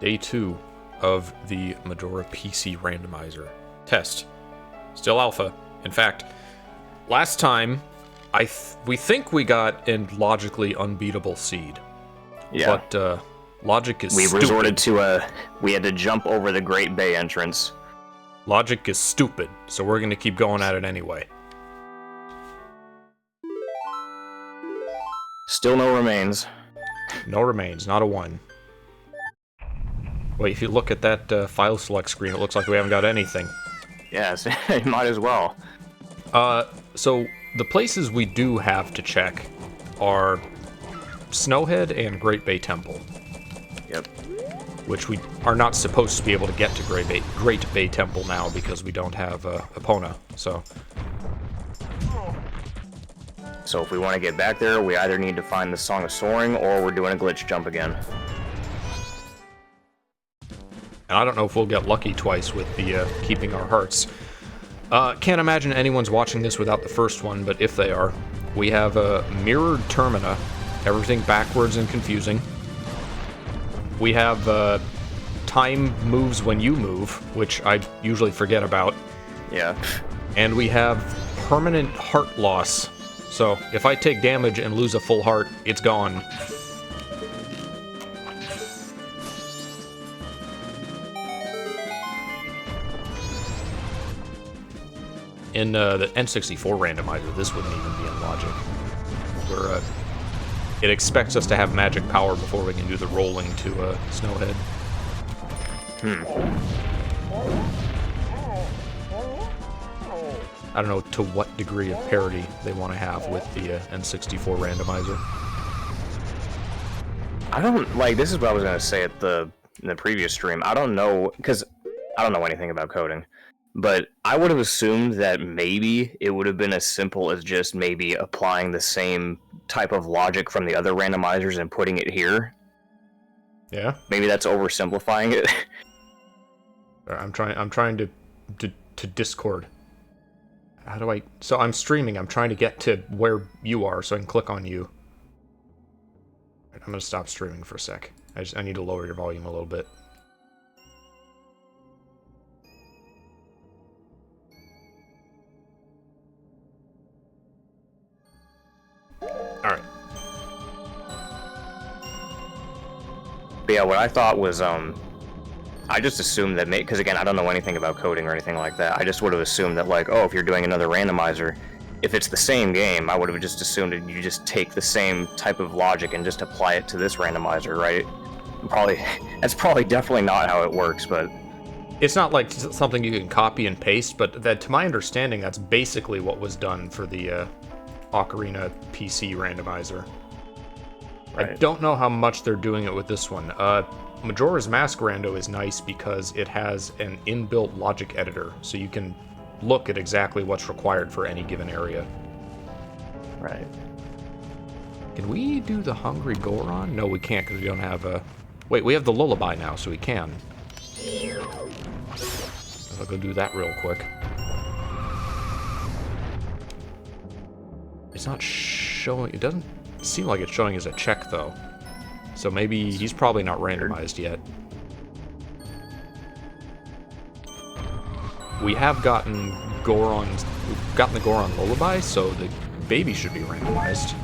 Day 2 of the Majora PC Randomizer test. Still alpha. In fact, last time, we think we got a logically unbeatable seed. Yeah. But logic is we stupid. resorted to we had to jump over the Great Bay entrance. Logic is stupid, so we're going to keep going at it anyway. Still no remains. No remains, not a 1. Wait, if you look at that file select screen, it looks like we haven't got anything. Yes, it might as well. So the places we do have to check are Snowhead and Great Bay Temple. Yep. Which we are not supposed to be able to get to Great Bay Temple now because we don't have Epona, so... So if we want to get back there, we either need to find the Song of Soaring, or we're doing a glitch jump again. And I don't know if we'll get lucky twice with the Keeping Our Hearts. Can't imagine anyone's watching this without the first one, but if they are, we have a mirrored Termina, everything backwards and confusing. We have time moves when you move, which I usually forget about. Yeah. And we have permanent heart loss. So if I take damage and lose a full heart, it's gone. In the N64 randomizer, this wouldn't even be in logic. Where it expects us to have magic power before we can do the rolling to Snowhead. I don't know to what degree of parity they want to have with the N64 randomizer. I don't, like, this is what I was going to say in the previous stream. I don't know, because I don't know anything about coding. But I would have assumed that maybe it would have been as simple as just maybe applying the same type of logic from the other randomizers and putting it here. Yeah. Maybe that's oversimplifying it. I'm trying to Discord. How do I... So I'm streaming. I'm trying to get to where you are so I can click on you. I'm going to stop streaming for a sec. I need to lower your volume a little bit. Alright. But yeah, what I thought was, I just assumed that, because again, I don't know anything about coding or anything like that. I just would have assumed that, like, oh, if you're doing another randomizer, if it's the same game, I would have just assumed that you just take the same type of logic and just apply it to this randomizer, right? That's probably definitely not how it works, but... It's not like something you can copy and paste, but that, to my understanding, that's basically what was done for the Ocarina PC randomizer. Right. I don't know how much they're doing it with this one. Majora's Mask Rando is nice because it has an inbuilt logic editor, so you can look at exactly what's required for any given area. Right. Can we do the Hungry Goron? No, we can't because we don't have a... Wait, we have the Lullaby now, so we can. I'll go do that real quick. It's not showing... It doesn't seem like it's showing as a check, though. So maybe he's probably not randomized yet. We have gotten Goron's... We've gotten the Goron Lullaby, so the baby should be randomized.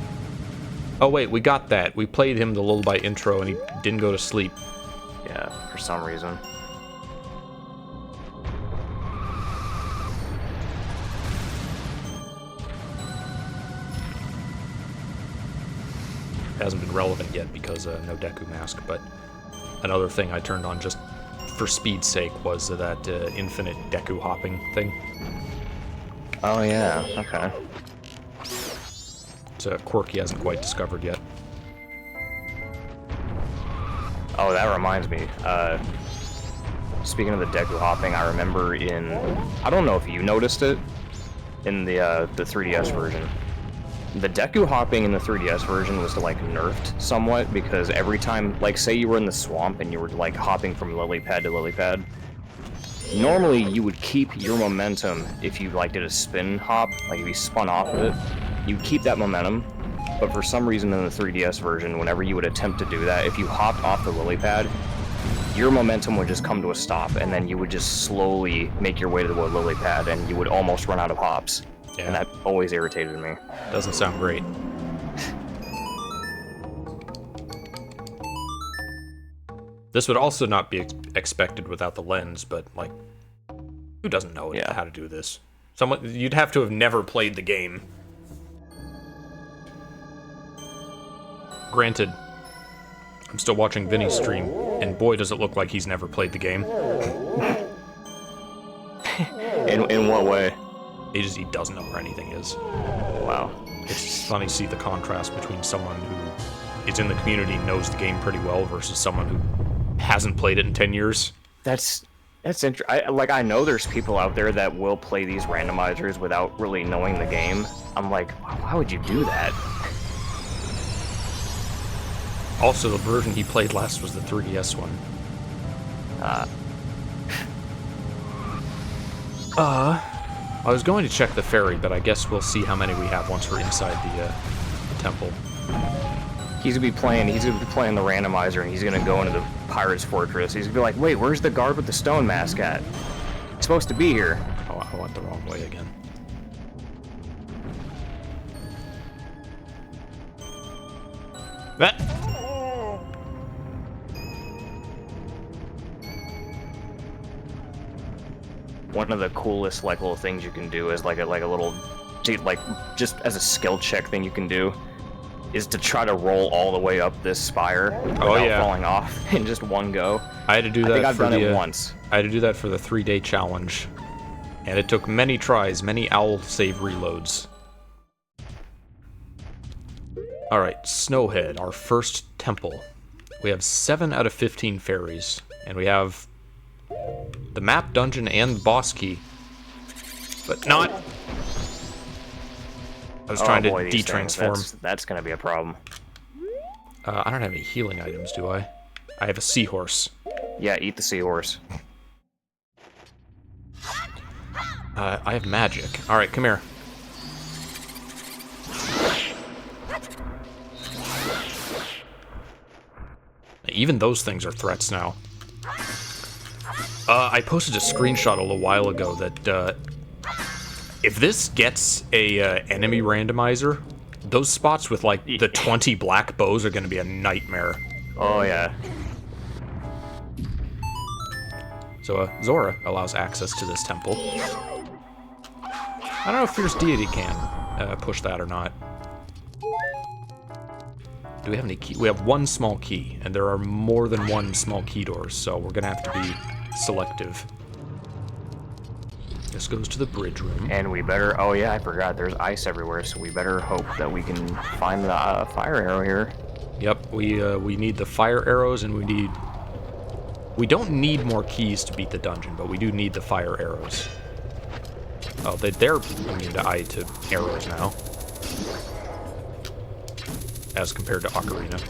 Oh wait, we got that. We played him the Lullaby intro and he didn't go to sleep. Yeah, for some reason. Hasn't been relevant yet because no Deku Mask, but another thing I turned on just for speed's sake was that infinite Deku hopping thing. Oh yeah, okay. It's a quirk he hasn't quite discovered yet. Oh, that reminds me. Speaking of the Deku hopping, I remember in... I don't know if you noticed it in the 3DS version. The Deku hopping in the 3DS version was, like, nerfed somewhat, because every time, like, say you were in the swamp and you were, like, hopping from lily pad to lily pad, normally you would keep your momentum if you, like, did a spin hop, like, if you spun off of it, you'd keep that momentum, but for some reason in the 3DS version, whenever you would attempt to do that, if you hopped off the lily pad, your momentum would just come to a stop, and then you would just slowly make your way to the lily pad, and you would almost run out of hops. Yeah. And that always irritated me. Doesn't sound great. This would also not be expected without the lens, but, like, who doesn't know how to do this? You'd have to have never played the game. Granted, I'm still watching Vinny's stream, and boy does it look like he's never played the game. In what way? He doesn't know where anything is. Wow. It's just funny to see the contrast between someone who is in the community, knows the game pretty well, versus someone who hasn't played it in 10 years. That's interesting. I know there's people out there that will play these randomizers without really knowing the game. I'm like, why would you do that? Also, the version he played last was the 3DS one. I was going to check the ferry, but I guess we'll see how many we have once we're inside the temple. He's gonna be playing the randomizer, and he's gonna go into the pirate's fortress. He's gonna be like, wait, where's the guard with the stone mask at? It's supposed to be here. Oh, I went the wrong way again. That. One of the coolest little things you can do is like a little, just as a skill check thing you can do, is to try to roll all the way up this spire without falling off in just one go. I had to do that. I think I've done it once. I had to do that for the 3-day challenge, and it took many tries, many owl save reloads. All right, Snowhead, our first temple. We have 7 out of 15 fairies, and we have the map, dungeon, and boss key, but not. I was trying to de-transform. That's gonna be a problem. I don't have any healing items, do I? I have a seahorse. Yeah, eat the seahorse. I have magic. All right, come here. Even those things are threats now. I posted a screenshot a little while ago that if this gets a enemy randomizer, those spots with like the 20 black bows are going to be a nightmare. Oh yeah. So Zora allows access to this temple. I don't know if Fierce Deity can push that or not. Do we have any key? We have one small key, and there are more than one small key doors, so we're gonna have to be selective. This goes to the bridge room. And we better, oh yeah, I forgot, there's ice everywhere, so we better hope that we can find the fire arrow here. Yep, we need the fire arrows, and we don't need more keys to beat the dungeon, but we do need the fire arrows. Oh, they're immune to arrows now, as compared to Ocarina.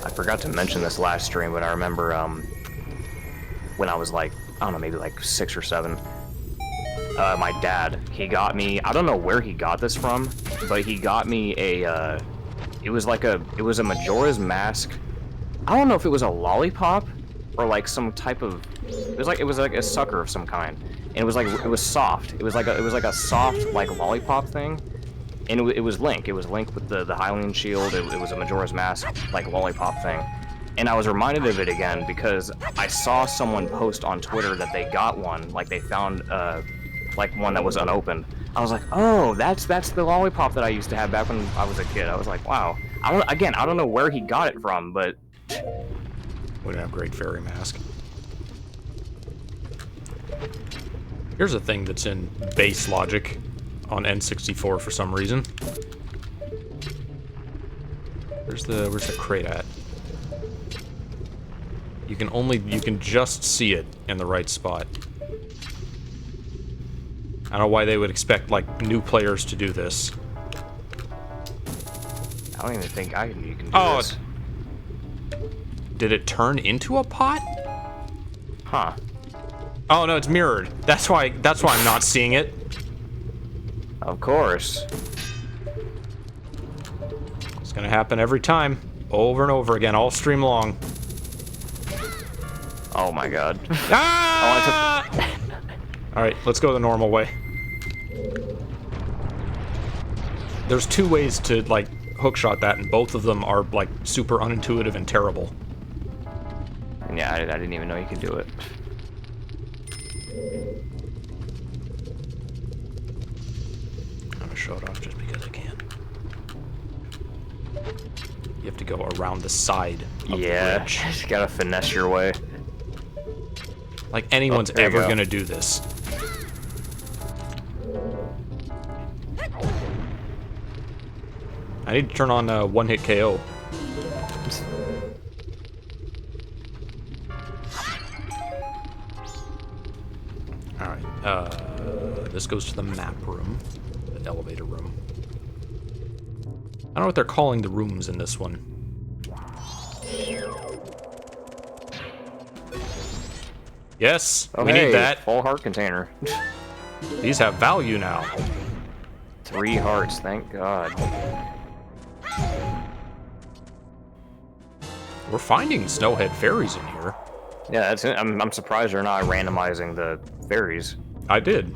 I forgot to mention this last stream, but I remember when I was like, I don't know, maybe like 6 or 7, my dad, he got me, I don't know where he got this from, but he got me a, it was a Majora's Mask. I don't know if it was a lollipop or like some type of, it was like a sucker of some kind, and it was soft. It was like a soft like lollipop thing, and it was Link. It was Link with the Hylian shield. It was a Majora's Mask like lollipop thing, and I was reminded of it again because I saw someone post on Twitter that they got one, like they found like one that was unopened. I was like, oh, that's the lollipop that I used to have back when I was a kid. I was like, wow. I don't know where he got it from, but we don't have Great Fairy Mask. Here's a thing that's in base logic on N64 for some reason. Where's the crate at? You can just see it in the right spot. I don't know why they would expect like new players to do this. I don't even think you can do this. Did it turn into a pot? Huh. Oh no, it's mirrored. That's why I'm not seeing it. Of course. It's gonna happen every time, over and over again, all stream long. Oh my god. Ah! All right, let's go the normal way. There's 2 ways to like hookshot that, and both of them are like super unintuitive and terrible. Yeah, I didn't even know you could do it. I'm gonna show it off just because I can. You have to go around the side of the bridge. Yeah, you gotta finesse your way. Like anyone's ever gonna do this. I need to turn on one-hit KO. Alright, this goes to the map room. The elevator room. I don't know what they're calling the rooms in this one. Yes, Oh, we hey, need that. Full heart container. These have value now. 3 hearts, thank God. We're finding snowhead fairies in here. Yeah, that's it. I'm surprised they're not randomizing the fairies. I did.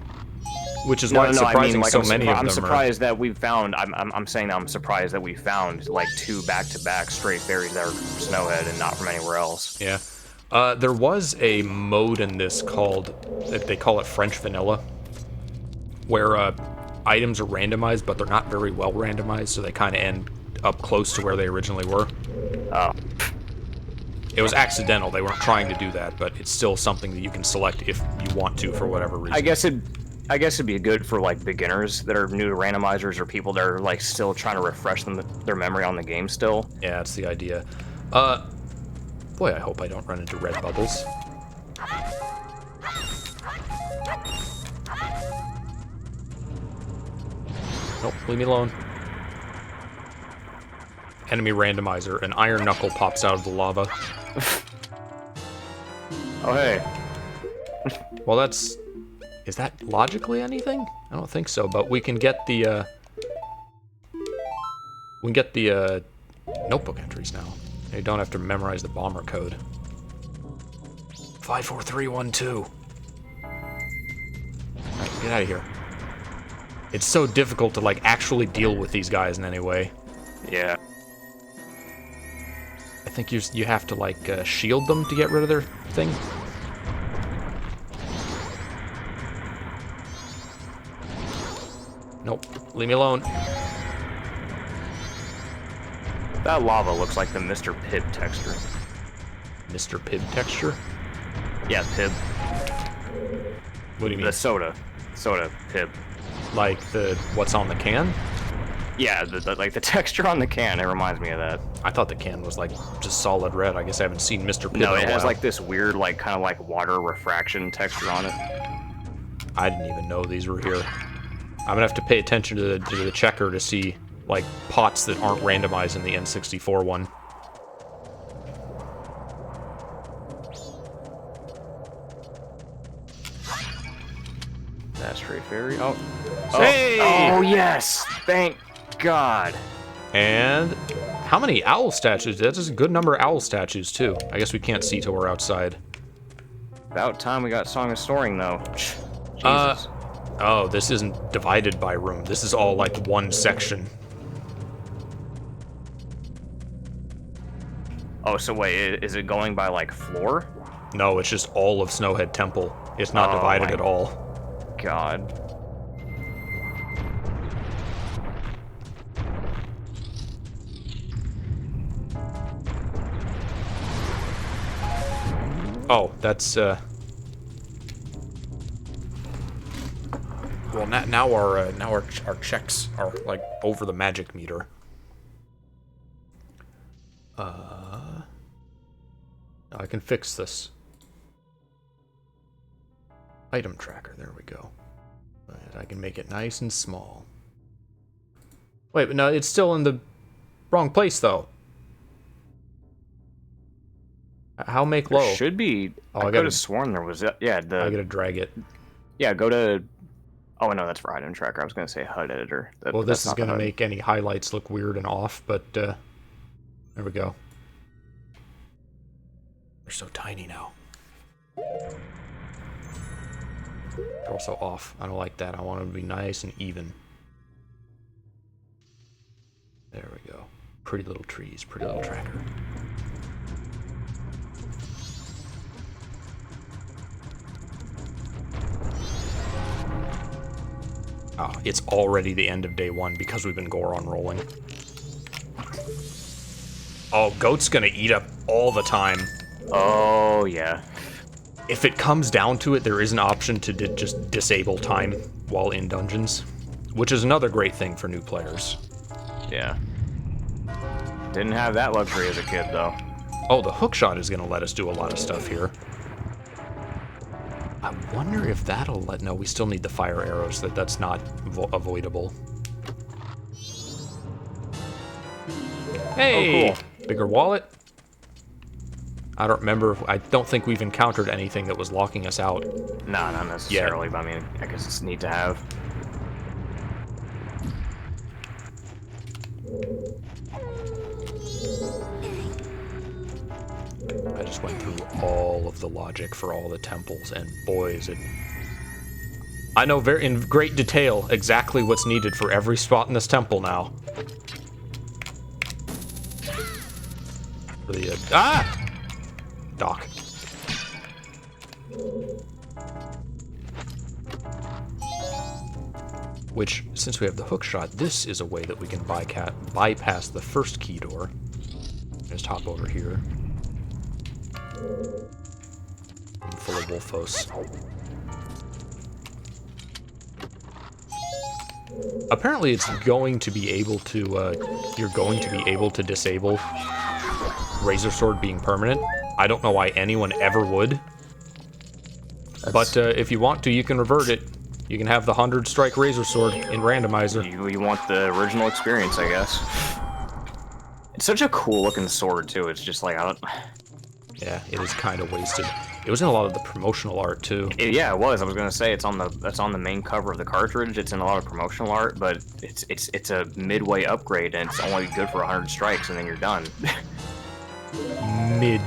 Which is why it's surprising so many of them I'm surprised that we found. I'm saying that I'm surprised that we found like 2 back-to-back straight fairies that are from Snowhead and not from anywhere else. Yeah. There was a mode in this called, they call it French Vanilla, where items are randomized, but they're not very well randomized, so they kind of end up close to where they originally were. Oh. It was accidental. They weren't trying to do that, but it's still something that you can select if you want to for whatever reason. I guess it'd be good for like beginners that are new to randomizers or people that are like still trying to refresh their memory on the game still. Yeah, that's the idea. Boy, I hope I don't run into red bubbles. Nope, leave me alone. Enemy randomizer. An iron knuckle pops out of the lava. Oh, hey. Well, that's... Is that logically anything? I don't think so, but we can get the, notebook entries now. You don't have to memorize the bomber code. 54312. Alright, get out of here. It's so difficult to, like, actually deal with these guys in any way. Yeah. I think you have to, like, shield them to get rid of their thing. Nope. Leave me alone. That lava looks like the Mr. Pibb texture. Mr. Pibb texture? Yeah, Pibb. What do you mean? The soda. Soda, Pibb. Like the what's on the can? Yeah, like the texture on the can, it reminds me of that. I thought the can was like just solid red. I guess I haven't seen Mr. Pibb in a No, it while. has like this weird, like kind of like water refraction texture on it. I didn't even know these were here. I'm gonna have to pay attention to the checker to see like pots that aren't randomized in the N64 one. That stray fairy. Oh. Hey! Oh yes! Thank God. And how many owl statues? That's just a good number of owl statues too. I guess we can't see till we're outside. About time we got Song of Soaring though. Jesus. Oh, this isn't divided by room. This is all like one section. Oh, so wait, is it going by like floor? No, it's just all of Snowhead Temple. It's not divided at all. God. Oh, that's well, now our checks are like over the magic meter. I can fix this. Item tracker, there we go. I can make it nice and small. Wait, but no, it's still in the wrong place though. How make low? There should be. Oh, I could have sworn there was. Yeah, I gotta drag it. Yeah, go to Oh, no, that's for item tracker. I was going to say HUD editor. Well, this is going to make any highlights look weird and off, but there we go. They're so tiny now. They're also off. I don't like that. I want them to be nice and even. There we go. Pretty little trees, pretty little tracker. Ah, it's already the end of day one because we've been Goron rolling. Oh, Goat's gonna eat up all the time. Oh, yeah. If it comes down to it, there is an option to just disable time while in dungeons, which is another great thing for new players. Yeah. Didn't have that luxury as a kid, though. Oh, the hookshot is gonna let us do a lot of stuff here. I wonder if that'll let... No, we still need the fire arrows. That's not avoidable. Hey! Oh, cool. Bigger wallet. I don't remember. I don't think we've encountered anything that was locking us out. No, not necessarily, but I mean, I guess it's neat to have. I just went through all of the logic for all the temples, and boy, is it... I know in great detail exactly what's needed for every spot in this temple now. For the, Doc. Which, since we have the hookshot, this is a way that we can bypass the first key door. Just hop over here. I'm full of Wolfos. Apparently it's going to be able to, you're going to be able to disable Razor Sword being permanent. I don't know why anyone ever would. But if you want to, you can revert it. You can have the 100-strike Razor Sword in Randomizer. You want the original experience, I guess. It's such a cool-looking sword, too. It's just like, I don't... Yeah, it is kind of wasted. It was in a lot of the promotional art too. Yeah, it was. I was gonna say it's on the main cover of the cartridge. It's in a lot of promotional art, but it's a midway upgrade, and it's only good for 100 strikes, and then you're done. Mid.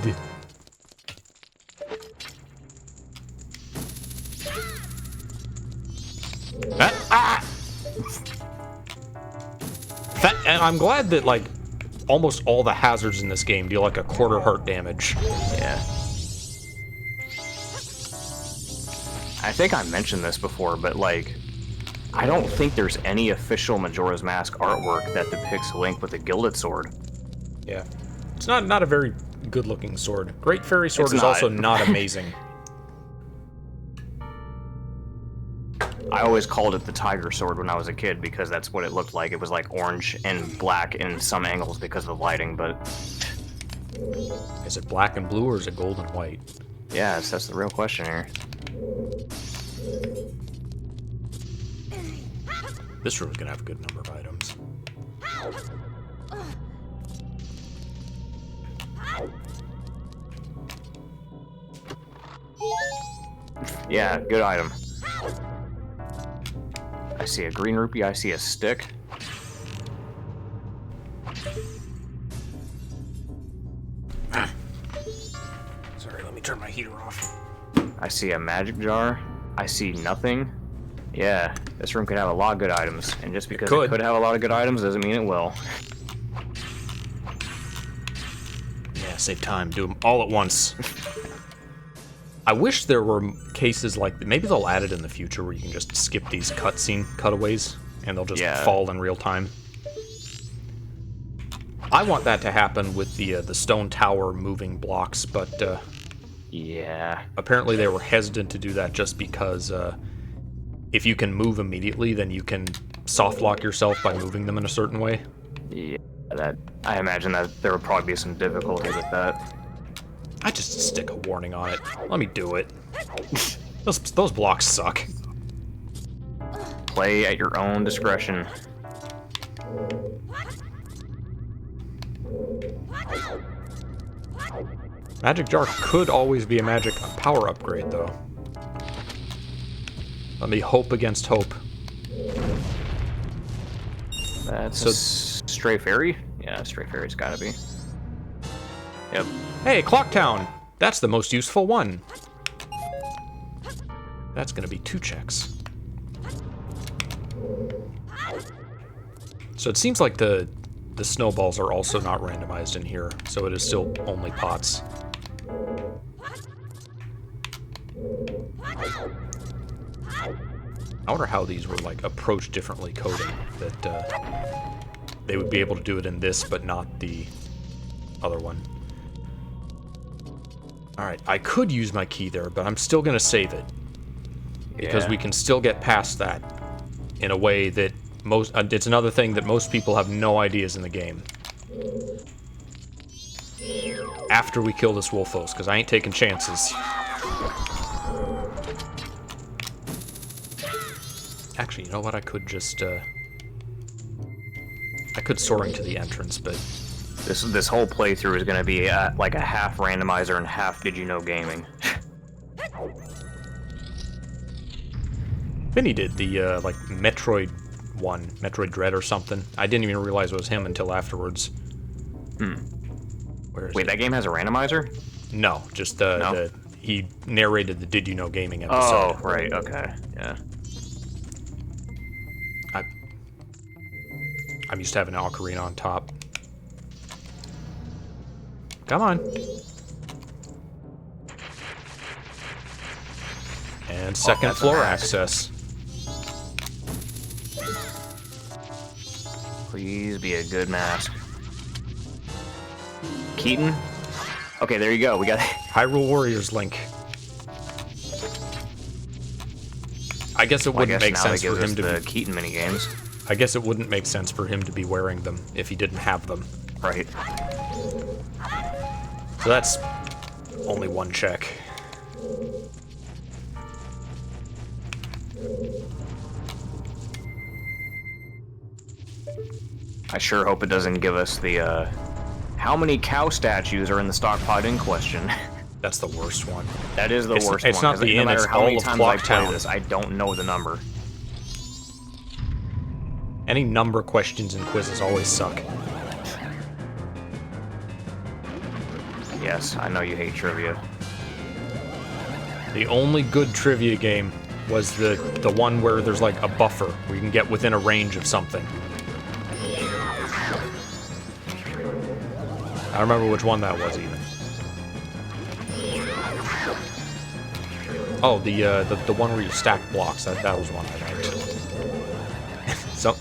And I'm glad that like almost all the hazards in this game deal like a quarter heart damage. Yeah. I think I mentioned this before, but like, I don't think there's any official Majora's Mask artwork that depicts Link with a gilded sword. Yeah. It's not a very good-looking sword. Great Fairy Sword is also not amazing. I always called it the Tiger Sword when I was a kid because that's what it looked like. It was like orange and black in some angles because of the lighting, but... Is it black and blue or is it gold and white? Yeah, that's the real question here. This room's gonna have a good number of items. Yeah, good item. I see a green rupee, I see a stick. Sorry, let me turn my heater off. I see a magic jar. I see nothing. Yeah, this room could have a lot of good items, and just because it could have a lot of good items doesn't mean it will. Yeah, save time. Do them all at once. I wish there were cases like... Maybe they'll add it in the future where you can just skip these cutscene cutaways, and they'll just fall in real time. I want that to happen with the stone tower moving blocks, but... yeah. Apparently they were hesitant to do that just because if you can move immediately, then you can soft lock yourself by moving them in a certain way. Yeah, I imagine that there would probably be some difficulty with that. I just stick a warning on it. Let me do it. Those blocks suck. Play at your own discretion. Magic Jar could always be a magic power upgrade, though. Let me hope against hope. That's a stray fairy? Yeah, stray fairy's gotta be. Yep. Hey, Clocktown! That's the most useful one. That's gonna be 2 checks. So it seems like the snowballs are also not randomized in here, so it is still only pots. I wonder how these were like approached differently coding, that they would be able to do it in this but not the other one. Alright, I could use my key there, but I'm still gonna save it. Because we can still get past that in a way that it's another thing that most people have no ideas in the game. After we kill this Wolfos, because I ain't taking chances. Actually, you know what? I could just, I could soaring to the entrance, but... This whole playthrough is gonna be like a half randomizer and half Did You Know Gaming. Vinny did the, like, Metroid one, Metroid Dread or something. I didn't even realize it was him until afterwards. Where is Wait, it? that game has a randomizer? No, just No? he narrated the Did You Know Gaming episode. Oh, right, okay, yeah. I'm used to having an ocarina on top. Come on. And second floor access. Please be a good mask. Keaton? Okay, there you go. We got Hyrule Warriors Link. I guess it wouldn't make sense for him to the Keaton minigames. I guess it wouldn't make sense for him to be wearing them if he didn't have them. Right. So that's only 1 check. I sure hope it doesn't give us the, how many cow statues are in the stockpot in question? That's the worst one. That is the worst one. It's not the no inn, matter it's how all many of times I play Clocktown. this, I don't know the number. Any number questions and quizzes always suck. Yes, I know you hate trivia. The only good trivia game was the one where there's like a buffer where you can get within a range of something. I don't remember which one that was even. Oh, the one where you stack blocks. That was one I liked. So,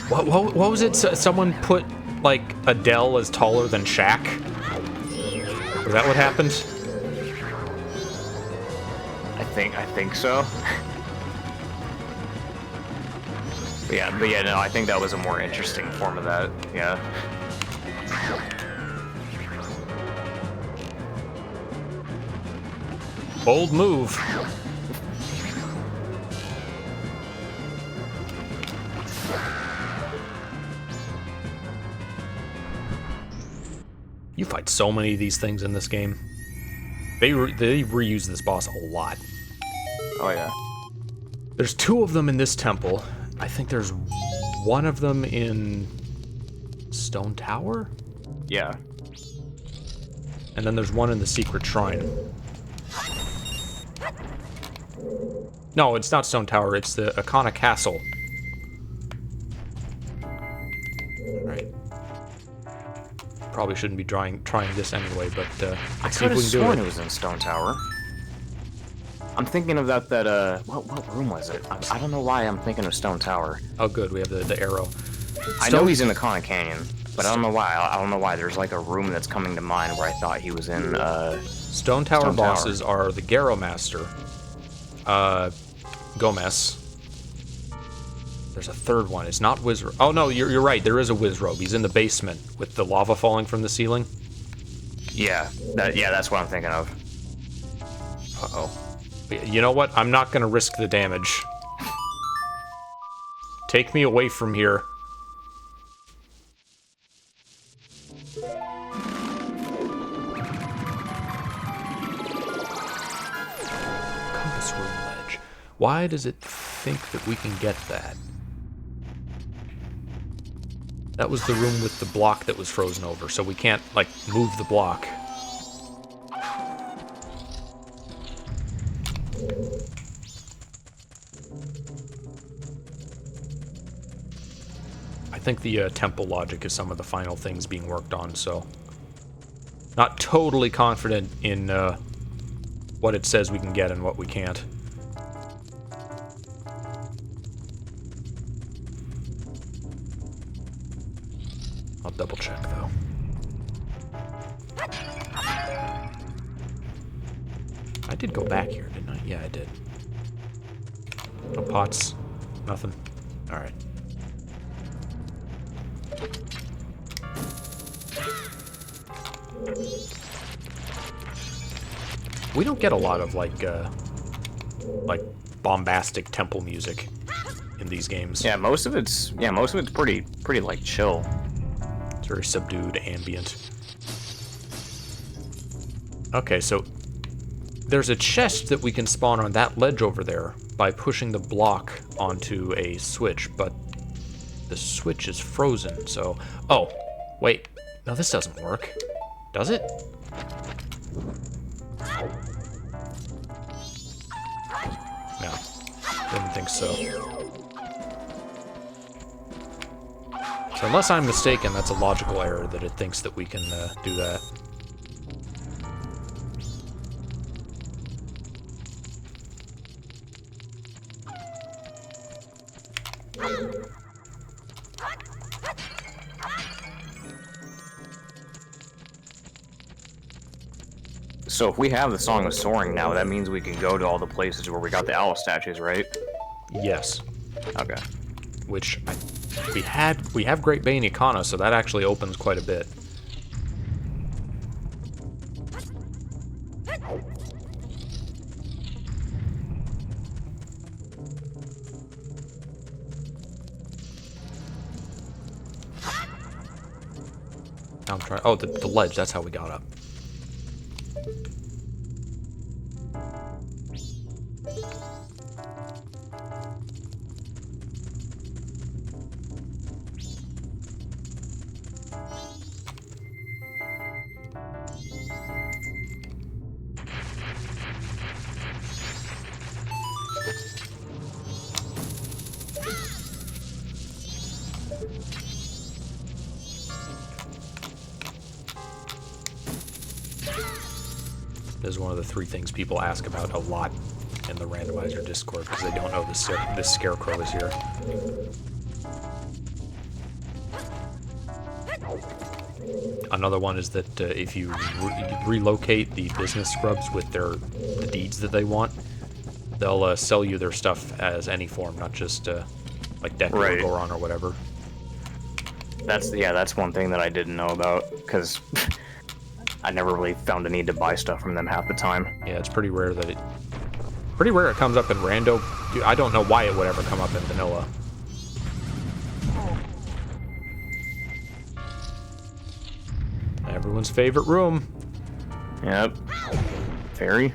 what was it? Someone put like Adele as taller than Shaq. Was that what happened? I think so. But yeah, no, I think that was a more interesting form of that. Yeah. Bold move. You fight so many of these things in this game. They reuse this boss a lot. Oh yeah. There's 2 of them in this temple. I think there's 1 of them in Stone Tower? Yeah. And then there's 1 in the secret shrine. No, it's not Stone Tower, it's the Akana Castle. Right. Probably shouldn't be trying this anyway, but let's see if we can do it. It was in Stone Tower. I'm thinking of that what room was it? I don't know why I'm thinking of Stone Tower. Oh good, we have the arrow. I know he's in the Akana Canyon, but I don't know why. I don't know why. There's like a room that's coming to mind where I thought he was in, Stone Tower bosses are the Garo Master, Gomez. There's a 3rd one. It's not Wizrobe. Oh no, you're right. There is a Wizrobe. He's in the basement with the lava falling from the ceiling. Yeah, that's what I'm thinking of. Uh-oh. You know what? I'm not gonna risk the damage. Take me away from here. Compass room ledge. Why does it think that we can get that? That was the room with the block that was frozen over, so we can't, like, move the block. I think the temple logic is some of the final things being worked on, so... Not totally confident in what it says we can get and what we can't. I'll double check, though. I did go back here, didn't I? Yeah, I did. No pots. Nothing. Alright. We don't get a lot of, like bombastic temple music in these games. Yeah, most of it's pretty like chill. It's very subdued, ambient. Okay, so there's a chest that we can spawn on that ledge over there by pushing the block onto a switch, but the switch is frozen, so... Oh, wait. No, this doesn't work. Does it? No. Didn't think so. So unless I'm mistaken, that's a logical error that it thinks that we can do that. So if we have the Song of Soaring now, that means we can go to all the places where we got the owl statues, right? Yes. Okay. Which we have Great Bane Icona, so that actually opens quite a bit. I'm trying. Oh, the ledge. That's how we got up. This is one of the 3 things people ask about a lot in the Randomizer Discord because they don't know this scarecrow is here. Another one is that if you relocate the business scrubs with the deeds that they want, they'll sell you their stuff as any form, not just like Deku or Goron or whatever. That's one thing that I didn't know about, because I never really found a need to buy stuff from them half the time. Yeah, it's pretty rare that it comes up in rando. Dude, I don't know why it would ever come up in vanilla. Everyone's favorite room. Yep. Fairy.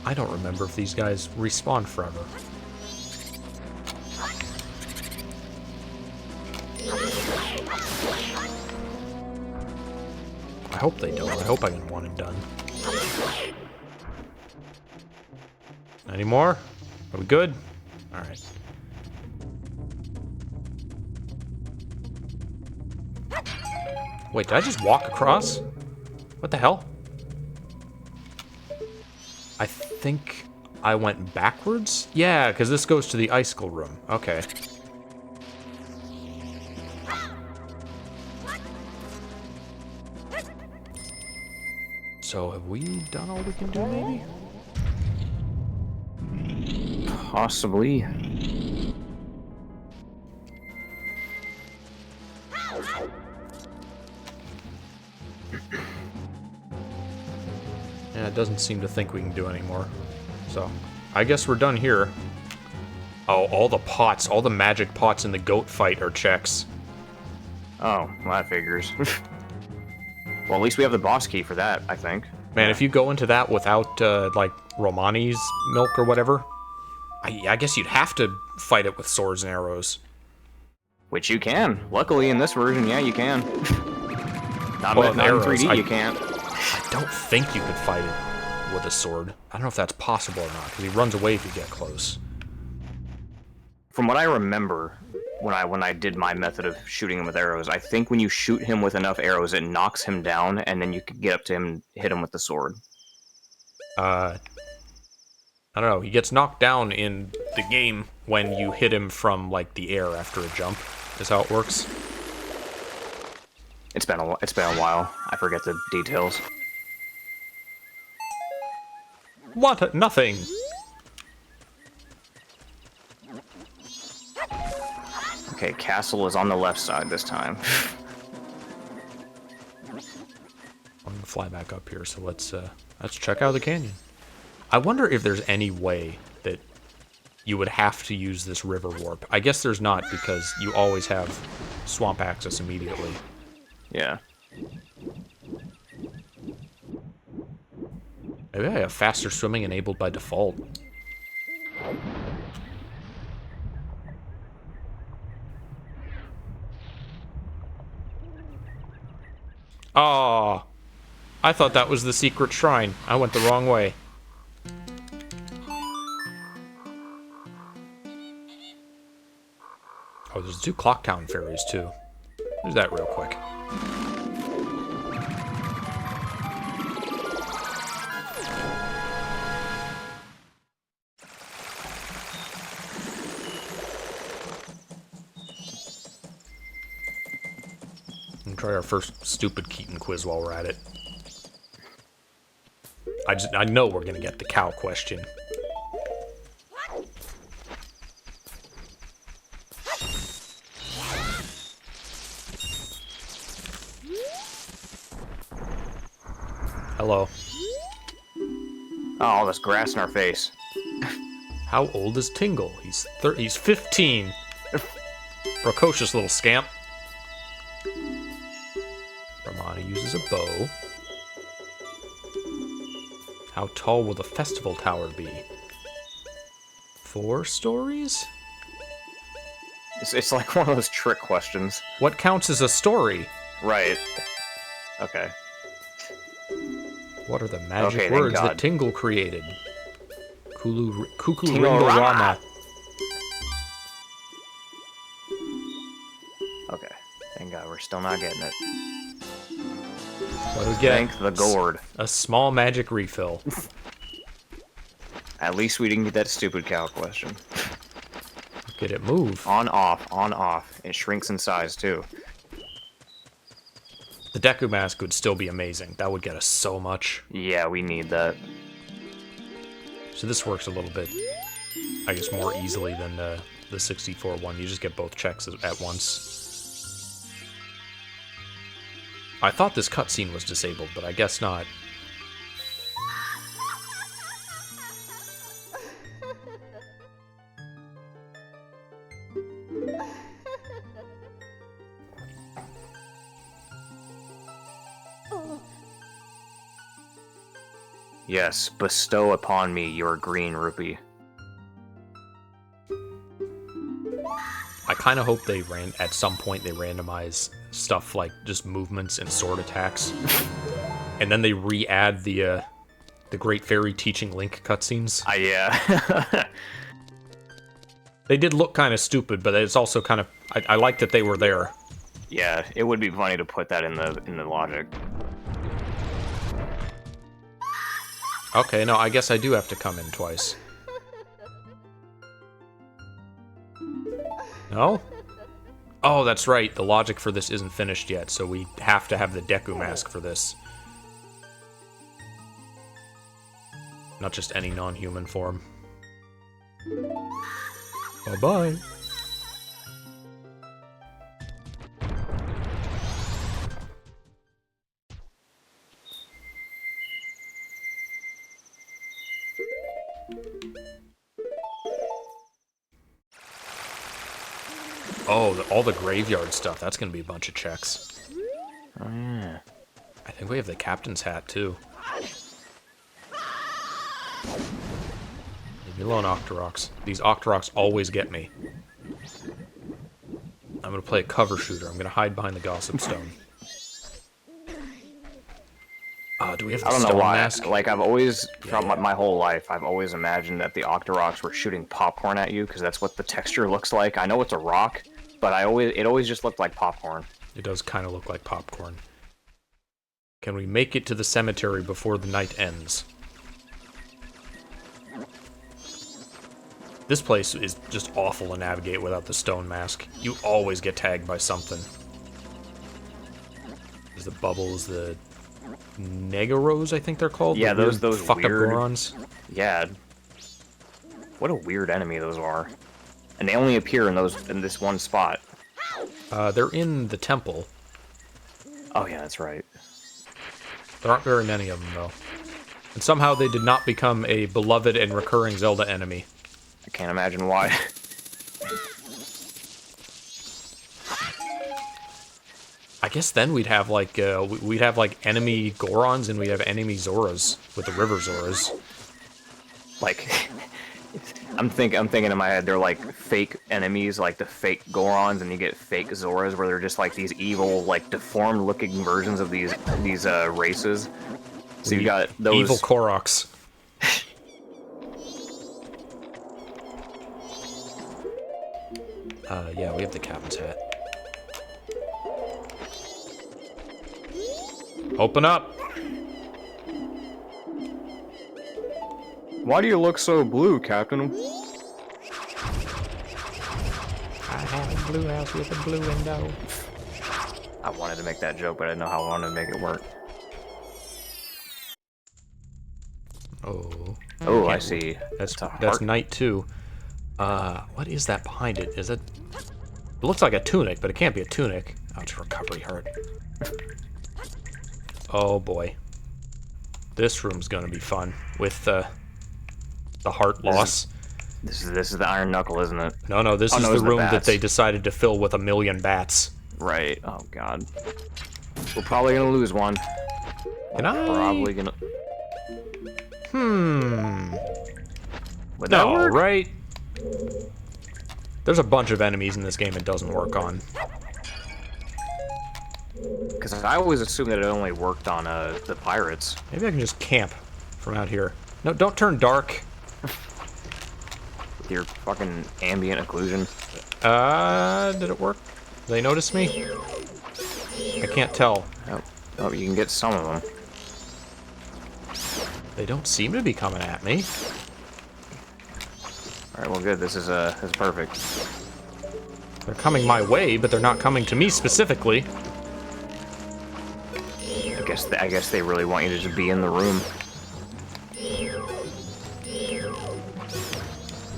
I don't remember if these guys respawn forever. I hope they don't. I hope I can one and done. Any more? Are we good? Alright. Wait, did I just walk across? What the hell? I think I went backwards? Yeah, because this goes to the icicle room. Okay. So have we done all we can do, maybe? Possibly. Yeah, it doesn't seem to think we can do anymore. So, I guess we're done here. Oh, all the pots, all the magic pots in the goat fight are checks. Oh, well, that figures. Well, at least we have the boss key for that, I think. Man, if you go into that without, like, Romani's milk or whatever, I guess you'd have to fight it with swords and arrows. Which you can. Luckily, in this version, yeah, you can. Not Well, in with arrows, 3D, you can't. I don't think you could fight it with a sword. I don't know if that's possible or not, because he runs away if you get close. From what I remember, when I did my method of shooting him with arrows, I think when you shoot him with enough arrows, it knocks him down, and then you can get up to him and hit him with the sword. I don't know. He gets knocked down in the game when you hit him from, like, the air after a jump, is how it works. It's been a while. I forget the details. What? Nothing! Okay, castle is on the left side this time. I'm gonna fly back up here, so let's check out the canyon. I wonder if there's any way that you would have to use this river warp. I guess there's not, because you always have swamp access immediately. Yeah. Maybe I have faster swimming enabled by default. Oh, I thought that was the secret shrine. I went the wrong way. Oh, there's 2 Clock Town fairies, too. There's that real quick. And try our first stupid Keaton quiz while we're at it. I know we're gonna get the cow question. Hello. Oh, all this grass in our face. How old is Tingle? He's 15. Precocious little scamp. Romani uses a bow. How tall will the festival tower be? 4 stories? It's like one of those trick questions. What counts as a story? Right. Okay. What are the magic Okay, words thank that God. Tingle created? Kuku Tingle-rama. Rama. Okay. Thank God, we're still not getting it. What do we get? Thank the gourd. A small magic refill. At least we didn't get that stupid cow question. Get it move. On, off, on, off. It shrinks in size, too. The Deku Mask would still be amazing. That would get us so much. Yeah, we need that. So this works a little bit, I guess, more easily than the 64 one. You just get both checks at once. I thought this cutscene was disabled, but I guess not. Yes, bestow upon me your green rupee. I kind of hope at some point they randomize stuff like just movements and sword attacks, and then they re-add the Great Fairy teaching Link cutscenes. Yeah. They did look kind of stupid, but it's also kind of I like that they were there. Yeah, it would be funny to put that in the logic. Okay, no, I guess I do have to come in twice. No? Oh, that's right. The logic for this isn't finished yet, so we have to have the Deku Mask for this. Not just any non-human form. Bye-bye. Oh, all the graveyard stuff. That's going to be a bunch of checks. Oh, yeah. I think we have the captain's hat, too. Leave me alone, Octoroks. These Octoroks always get me. I'm gonna play a cover shooter. I'm gonna hide behind the Gossip Stone. Do we have the I don't know stone why. mask? Like, I've always, throughout my whole life, I've always imagined that the Octoroks were shooting popcorn at you, because that's what the texture looks like. I know it's a rock, but it always just looked like popcorn. It does kind of look like popcorn. Can we make it to the cemetery before the night ends? This place is just awful to navigate without the stone mask. You always get tagged by something. There's the bubbles, the Negaros, I think they're called. Yeah, the those fucked weird up Gorons. Yeah. What a weird enemy those are. And they only appear in this one spot. They're in the temple. Oh yeah, that's right. There aren't very many of them, though. And somehow they did not become a beloved and recurring Zelda enemy. I can't imagine why. I guess then we'd have like enemy Gorons and we'd have enemy Zoras with the River Zoras. Like, I'm thinking in my head they're like fake enemies, like the fake Gorons, and you get fake Zoras where they're just like these evil, like deformed-looking versions of these races. So you got those evil Koroks. Yeah, we have the captain's hat. Open up! Why do you look so blue, Captain? I have a blue house with a blue window. I wanted to make that joke, but I didn't know how I wanted to make it work. Oh. Oh, I see. That's night 2. What is that behind it? Is it... It looks like a tunic, but it can't be a tunic. Ouch, recovery hurt. Oh boy. This room's gonna be fun. With, the heart loss. This is the Iron Knuckle, isn't it? No, this is the room that they decided to fill with 1,000,000 bats. Right. Oh god. We're probably gonna lose one. Can I? Probably gonna... Would that No, work? right? There's a bunch of enemies in this game it doesn't work on. Because I always assumed that it only worked on the pirates. Maybe I can just camp from out here. No, don't turn dark. With your fucking ambient occlusion. Did it work? Did they notice me? I can't tell. Oh, you can get some of them. They don't seem to be coming at me. Alright, well good, this is perfect. They're coming my way, but they're not coming to me specifically. I guess they really want you to just be in the room.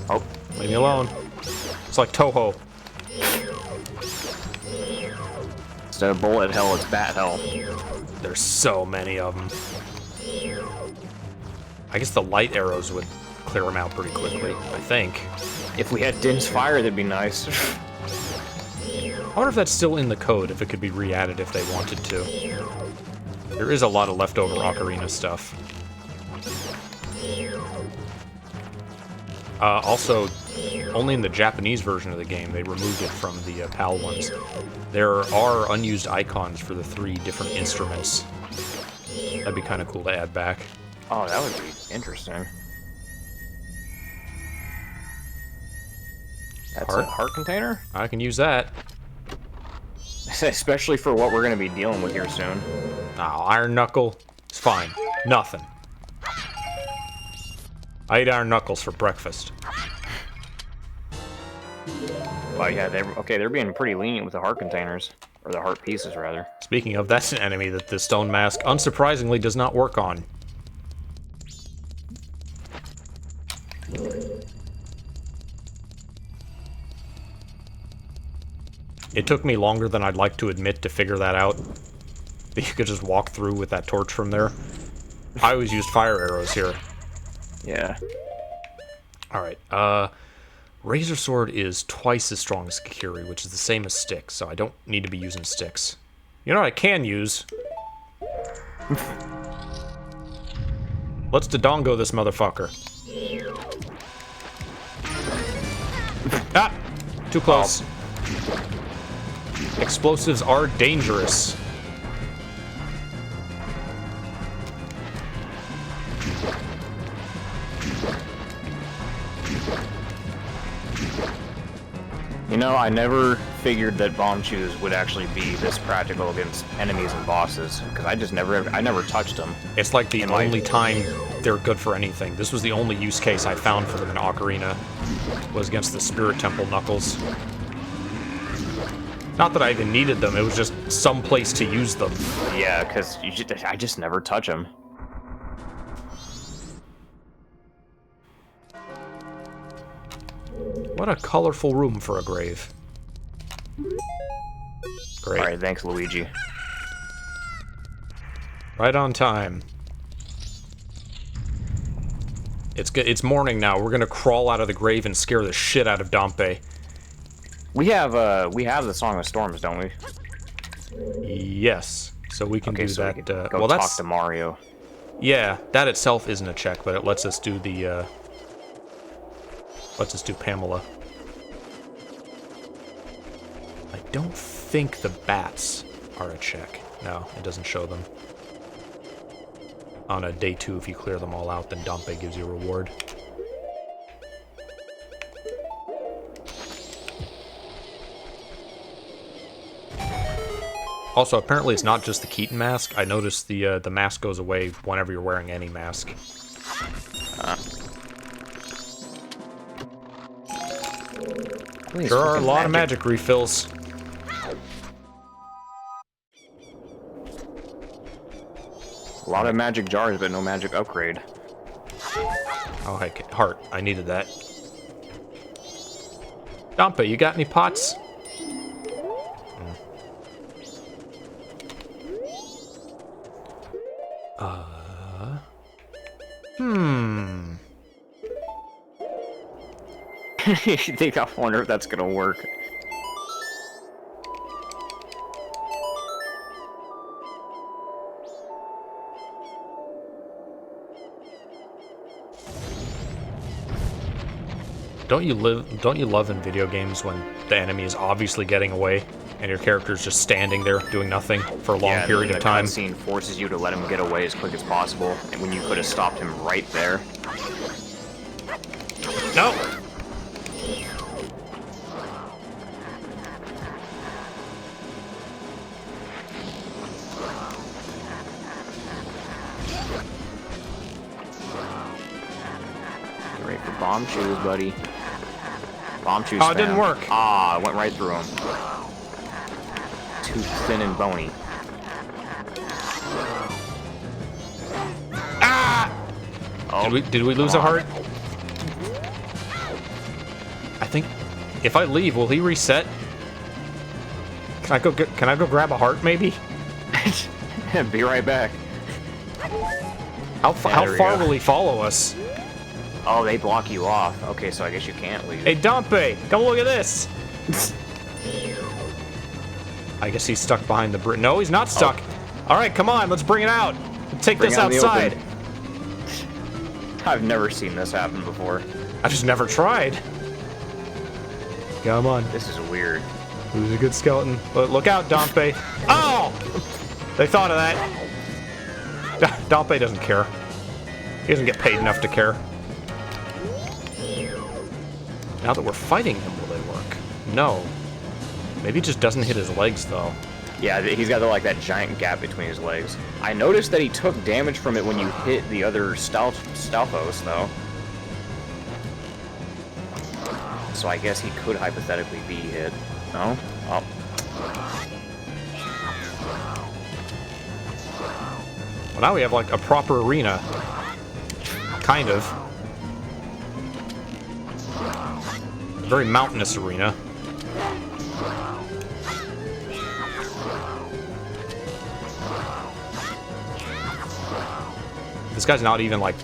Oh. Leave me alone. It's like Toho. Instead of bullet hell, it's bat hell. There's so many of them. I guess the light arrows would clear them out pretty quickly, I think. If we had Din's fire, that'd be nice. I wonder if that's still in the code, if it could be re-added if they wanted to. There is a lot of leftover Ocarina stuff. Also, only in the Japanese version of the game, they removed it from the PAL ones. There are unused icons for the 3 different instruments. That'd be kind of cool to add back. Oh, that would be interesting. That's a heart container? I can use that. Especially for what we're going to be dealing with here soon. Oh, Iron Knuckle. It's fine. Nothing. I ate Iron Knuckles for breakfast. Well, yeah, they're being pretty lenient with the heart containers. Or the heart pieces, rather. Speaking of, that's an enemy that the stone mask, unsurprisingly, does not work on. It took me longer than I'd like to admit to figure that out. But you could just walk through with that torch from there. I always used fire arrows here. Yeah. Alright, Razor Sword is twice as strong as Kikiri, which is the same as Sticks, so I don't need to be using Sticks. You know what I can use? Let's Dodongo this motherfucker. Ah! Too close. Explosives are dangerous. You know, I never figured that bomb chews would actually be this practical against enemies and bosses, because I never touched them. It's like the only time they're good for anything. This was the only use case I found for them in Ocarina, was against the Spirit Temple Knuckles. Not that I even needed them, it was just some place to use them. Yeah, because I just never touch them. What a colorful room for a grave. Great. Alright, thanks, Luigi. Right on time. It's morning now. We're gonna crawl out of the grave and scare the shit out of Dompe. We have the Song of Storms, don't we? Yes. So we can do so that. We can go well, talk that's to Mario. yeah. That itself isn't a check, but it lets us do the. Let's just do Pamela. I don't think the bats are a check. No, it doesn't show them. On a day 2, if you clear them all out, then Dompe gives you a reward. Also, apparently it's not just the Keaton mask. I noticed the mask goes away whenever you're wearing any mask. There are a lot of magic refills. A lot of magic jars, but no magic upgrade. Oh, heck, heart. I needed that. Dompe, you got any pots? I wonder if that's gonna work. Don't you love in video games when the enemy is obviously getting away and your character's just standing there doing nothing for a long period of time? The cutscene forces you to let him get away as quick as possible, and when you could have stopped him right there. No! Get ready for bomb chews, buddy. Bomb chews. Oh, it didn't work. Ah, it went right through him. Too thin and bony. Ah! Oh, Did we lose a heart? I think if I leave, will he reset? Can I go grab a heart, maybe? Be right back. How far will he follow us? Oh, they block you off. Okay, so I guess you can't leave. Hey, Dompe, come look at this. I guess he's stuck behind the bridge. No, he's not stuck. Oh. All right, come on, let's bring it out. Take this outside. I've never seen this happen before. I just never tried. Come on. This is weird. Who's a good skeleton? Look out, Dompe. Oh! They thought of that. Dompe doesn't care. He doesn't get paid enough to care. Now that we're fighting him, will they work? No. Maybe he just doesn't hit his legs, though. Yeah, he's got that giant gap between his legs. I noticed that he took damage from it when you hit the other Stalfos, though. So I guess he could hypothetically be hit. No? Oh. Well, now we have, like, a proper arena. Kind of. A very mountainous arena. This guy's not even, like,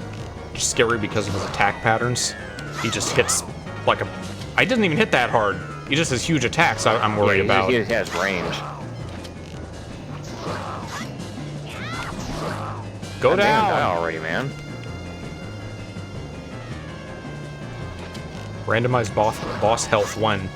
scary because of his attack patterns. He just hits, like, I didn't even hit that hard. He just has huge attacks I'm worried about. He has range. Go God damn, down! die already, man. Randomized boss health when.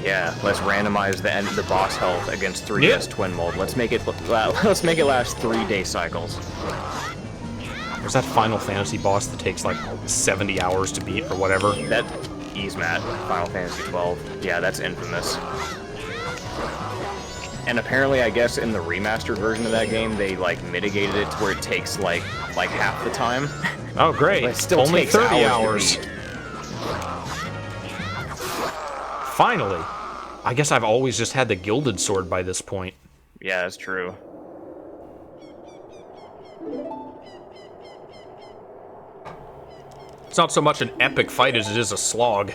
Yeah, let's randomize the boss health against 3DS Twin Mold. Let's make it last 3-day cycles. There's that Final Fantasy boss that takes like 70 hours to beat or whatever. That Easmat, Final Fantasy 12. Yeah, that's infamous. And apparently, I guess in the remastered version of that game, they like mitigated it to where it takes like half the time. Oh, great! But it still only takes 30 hours. Finally, I guess I've always just had the Gilded Sword by this point. Yeah, that's true. It's not so much an epic fight as it is a slog.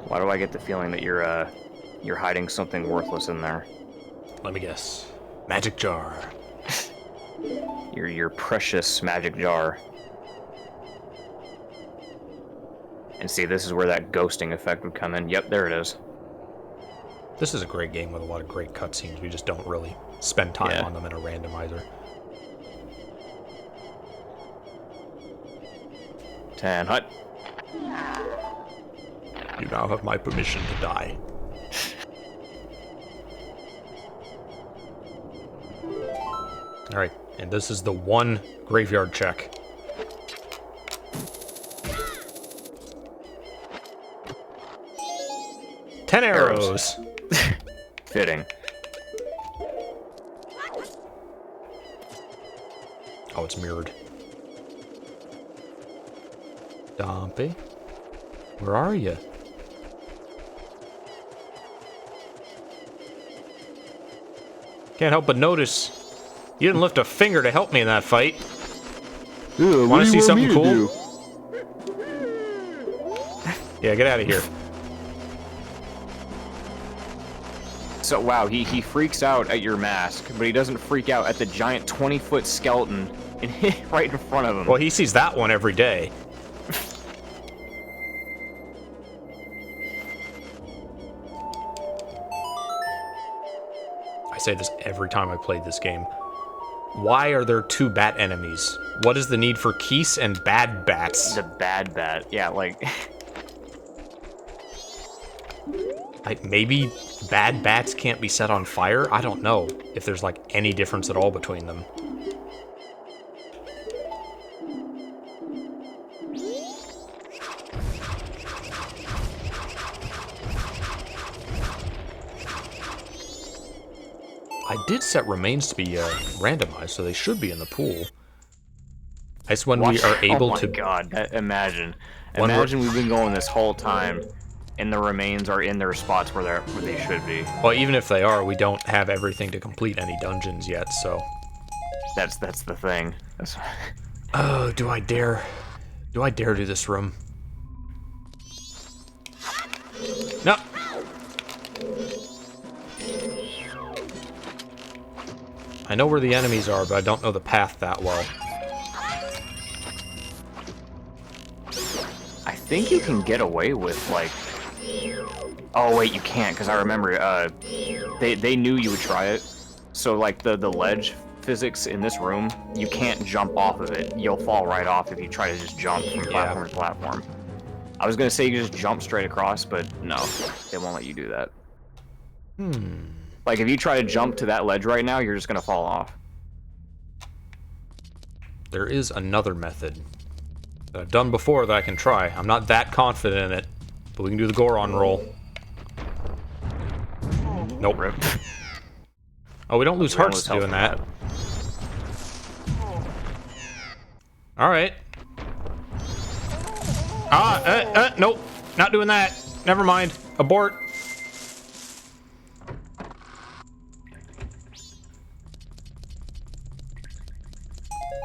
Why do I get the feeling that you're hiding something worthless in there? Let me guess. Magic jar. Your precious magic jar. And see, this is where that ghosting effect would come in. Yep, there it is. This is a great game with a lot of great cutscenes. We just don't really spend time on them in a randomizer. 10 hut. You now have my permission to die. Alright, and this is the one graveyard check. Ten arrows! Fitting. Oh, it's mirrored. Dompy? Where are you? Can't help but notice you didn't lift a finger to help me in that fight. Want to see something cool? Yeah, get out of here. So, wow, he freaks out at your mask, but he doesn't freak out at the giant 20-foot skeleton right in front of him. Well, he sees that one every day. I say this every time I played this game. Why are there two bat enemies? What is the need for Keese and Bad Bats? The Bad Bat, yeah, like... Maybe bad bats can't be set on fire? I don't know if there's like any difference at all between them. I did set remains to be randomized, so they should be in the pool. That's when we are able to... Oh my god, imagine. Imagine we've been going this whole time, and the remains are in their spots where they should be. Well, even if they are, we don't have everything to complete any dungeons yet, so... That's the thing. Oh, do I dare? Do I dare do this room? No! I know where the enemies are, but I don't know the path that well. I think you can get away with, like... Oh, wait, you can't, because I remember, they knew you would try it. So, like, the ledge physics in this room, you can't jump off of it. You'll fall right off if you try to just jump from platform to platform. I was gonna say you just jump straight across, but no, they won't let you do that. Like, if you try to jump to that ledge right now, you're just gonna fall off. There is another method that I've done before that I can try. I'm not that confident in it, but we can do the Goron roll. Nope. Rip. Oh, we don't lose hearts doing that. Alright. Nope. Not doing that. Never mind. Abort.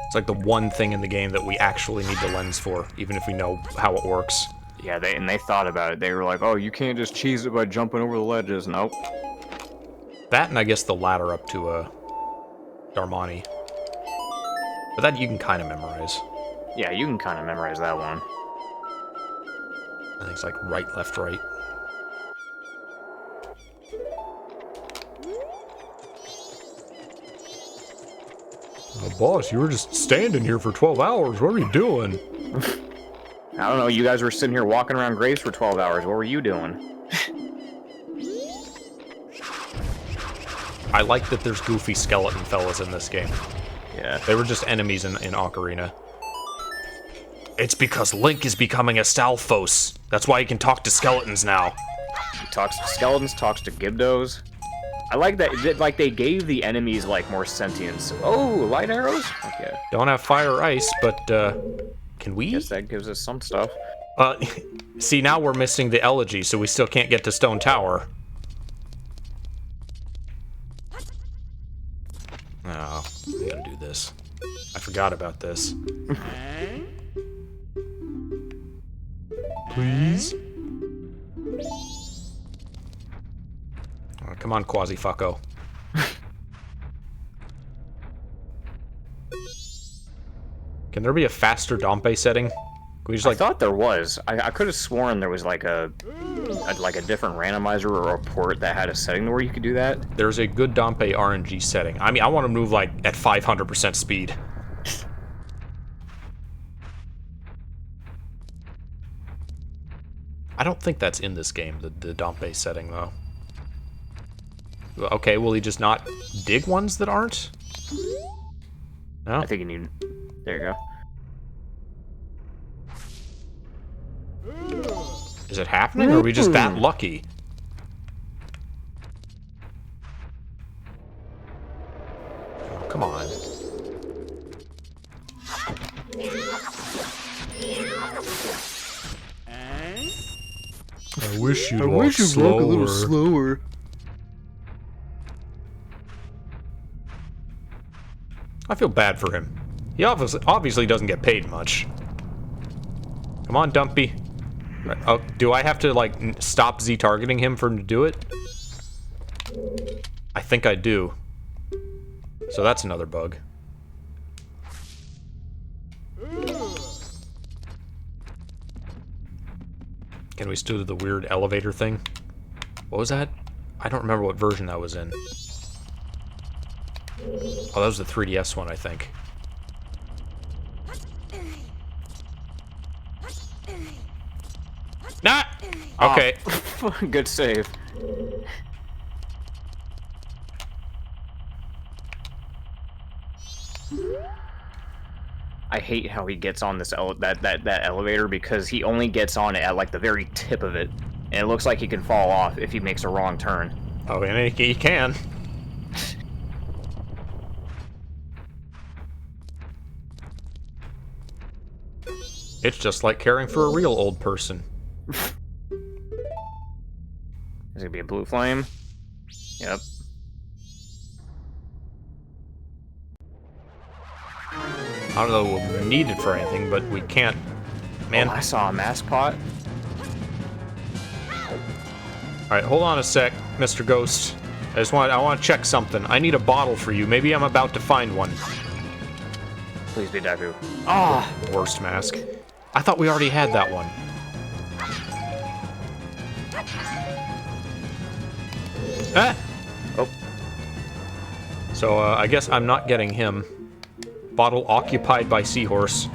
It's like the one thing in the game that we actually need the lens for, even if we know how it works. Yeah, they thought about it. They were like, oh, you can't just cheese it by jumping over the ledges. Nope. That, and I guess the ladder up to Darmani. But that you can kind of memorize. Yeah, you can kind of memorize that one. I think it's like right, left, right. Boss, you were just standing here for 12 hours. What were you doing? I don't know, you guys were sitting here walking around Grace for 12 hours. What were you doing? I like that there's goofy skeleton fellas in this game. Yeah. They were just enemies in Ocarina. It's because Link is becoming a Stalfos. That's why he can talk to skeletons now. He talks to skeletons, talks to Gibdos. I like that, like, they gave the enemies, like, more sentience. Oh, light arrows? Okay. Don't have fire or ice, but, can we? Guess that gives us some stuff. See, now we're missing the elegy, so we still can't get to Stone Tower. Oh, I'm gonna do this. I forgot about this. Please? Oh, come on, Quasi-Fucko. Can there be a faster Dompe setting? Can we just, like... I thought there was. I could have sworn there was like a different randomizer or a port that had a setting where you could do that. There's a good Dompe RNG setting. I mean, I want to move like at 500% speed. I don't think that's in this game, the Dompe setting, though. Okay, will he just not dig ones that aren't? No? I think you need... There you go. Is it happening, or are we just that lucky? Oh, come on. I wish you'd walk slower. a little slower. I feel bad for him. He obviously doesn't get paid much. Come on, Dumpy. Oh, do I have to, like, stop Z-targeting him for him to do it? I think I do. So that's another bug. Can we still do the weird elevator thing? What was that? I don't remember what version that was in. Oh, that was the 3DS one, I think. Nah! Okay. Oh, good save. I hate how he gets on this that elevator because he only gets on it at like the very tip of it, and it looks like he can fall off if he makes a wrong turn. Oh, and he can. It's just like caring for a real old person. Is it gonna be a blue flame? Yep. I don't know what we need it for anything, but we can't. Man. Oh, I saw a mask pot. Alright, hold on a sec, Mr. Ghost. I want to check something. I need a bottle for you. Maybe I'm about to find one. Please be Deku. Ah! Oh, worst mask. I thought we already had that one. Ah! Oh. So, I guess I'm not getting him. Bottle occupied by Seahorse.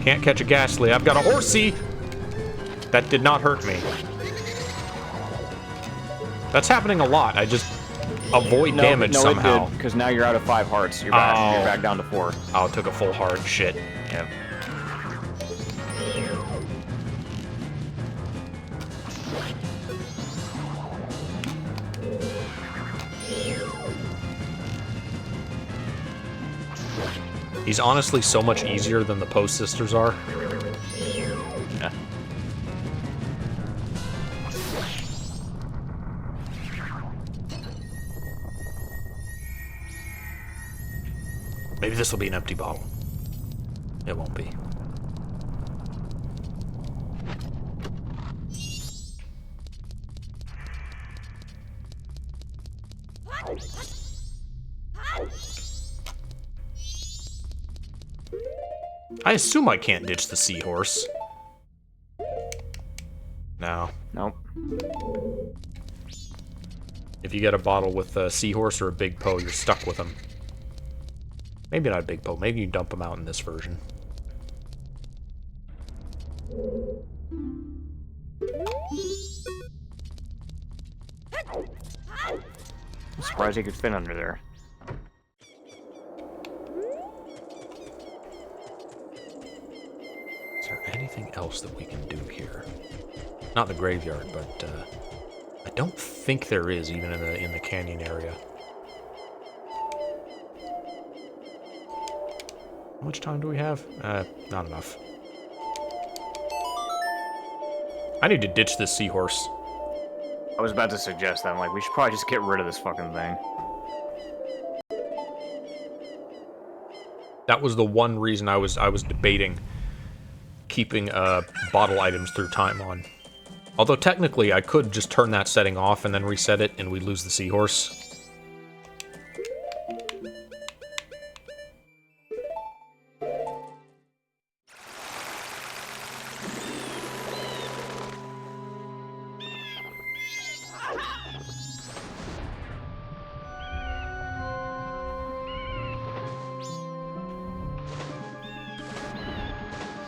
Can't catch a Ghastly. I've got a horsey! That did not hurt me. That's happening a lot. I just avoid damage somehow. Because now you're out of 5 hearts. You're back down to 4. Oh, it took a full heart. Shit. Yep. He's honestly so much easier than the Post Sisters are. Yeah. Maybe this will be an empty bottle. It won't be. I assume I can't ditch the seahorse. No. Nope. If you get a bottle with a seahorse or a big Poe, you're stuck with them. Maybe not a big Poe. Maybe you dump them out in this version. I'm surprised he could fit under there. Is there anything else that we can do here? Not the graveyard, but I don't think there is, even in the canyon area. How much time do we have? Not enough. I need to ditch this seahorse. I was about to suggest that. I'm like, we should probably just get rid of this fucking thing. That was the one reason I was debating keeping bottle items through time on. Although technically I could just turn that setting off and then reset it and we lose the seahorse.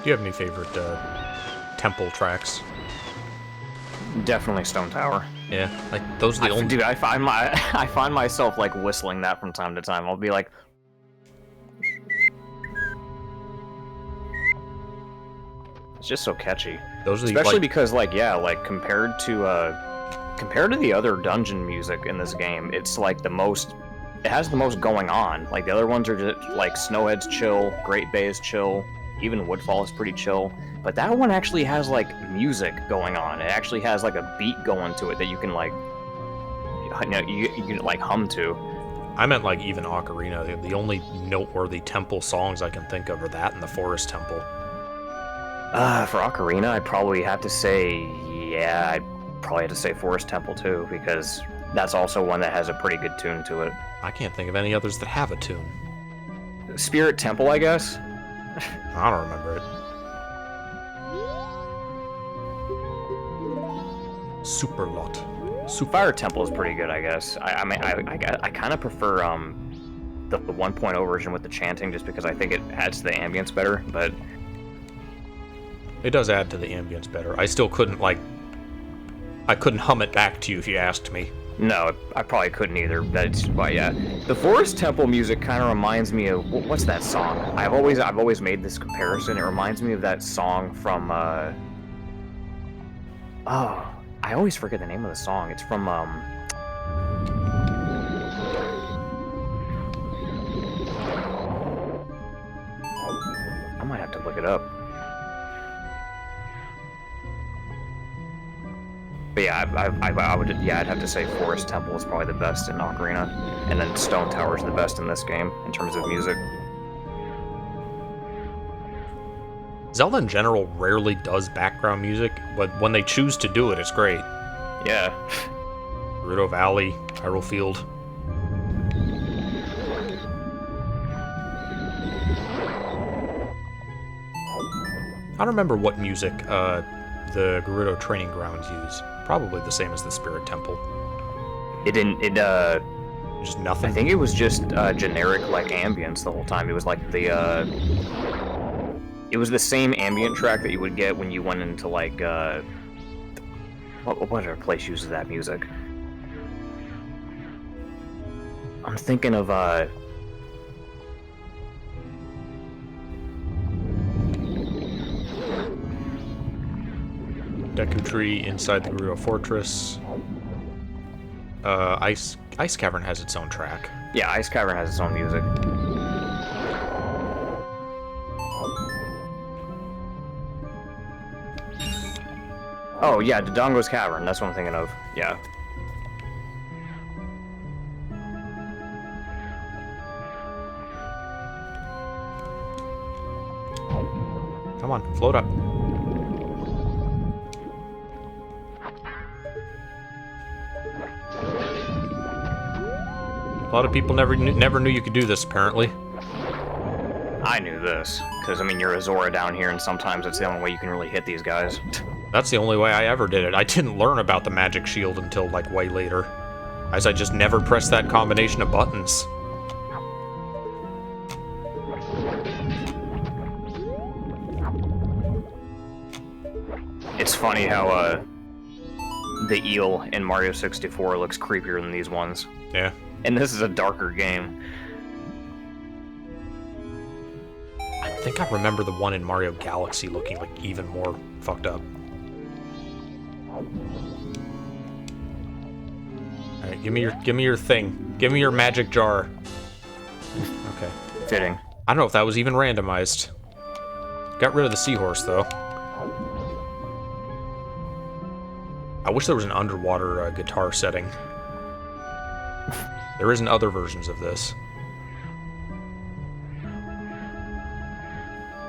Do you have any favorite temple tracks? Definitely Stone Tower. Yeah, like those are the only. Dude, I find myself like whistling that from time to time. I'll be like, it's just so catchy. Those are the, especially like, because like compared to the other dungeon music in this game, it's like the most. It has the most going on. Like the other ones are just like Snowhead's chill, Great Bay is chill. Even Woodfall is pretty chill, but that one actually has like music going on. It actually has like a beat going to it that you can like, you can like hum to. I meant like even Ocarina. The only noteworthy temple songs I can think of are that and the Forest Temple. For Ocarina, I'd probably have to say, yeah, I'd probably have to say Forest Temple too, because that's also one that has a pretty good tune to it. I can't think of any others that have a tune. Spirit Temple, I guess. I don't remember it. Super Lot. Fire Temple is pretty good, I guess. I mean, I kind of prefer the 1.0 version with the chanting, just because I think it adds to the ambience better. But it does add to the ambience better. I still couldn't I couldn't hum it back to you if you asked me. No, I probably couldn't either. That's why, yeah. The Forest Temple music kind of reminds me of what's that song? I've always made this comparison. It reminds me of that song from oh, I always forget the name of the song. It's from I might have to look it up. But yeah, I would, yeah, I'd have to say Forest Temple is probably the best in Ocarina, and then Stone Tower is the best in this game in terms of music. Zelda in general rarely does background music, but when they choose to do it, it's great. Yeah. Gerudo Valley, Hyrule Field. I don't remember what music the Gerudo training grounds use. Probably the same as the Spirit Temple. Just nothing? I think it was just generic, like, ambience the whole time. It was like the, it was the same ambient track that you would get when you went into, like, what other place uses that music? I'm thinking of, Deku Tree inside the Gerudo Fortress. Ice Cavern has its own track. Yeah, Ice Cavern has its own music. Oh yeah, Dodongo's Cavern, that's what I'm thinking of. Yeah. Come on, float up. A lot of people never knew you could do this, apparently. I knew this, because, I mean, you're a Zora down here, and sometimes it's the only way you can really hit these guys. That's the only way I ever did it. I didn't learn about the magic shield until, like, way later. As I just never pressed that combination of buttons. It's funny how, the eel in Mario 64 looks creepier than these ones. Yeah. And this is a darker game. I think I remember the one in Mario Galaxy looking, like, even more fucked up. Alright, give me your thing. Give me your magic jar. Okay. Fitting. I don't know if that was even randomized. Got rid of the seahorse, though. I wish there was an underwater guitar setting. There isn't other versions of this.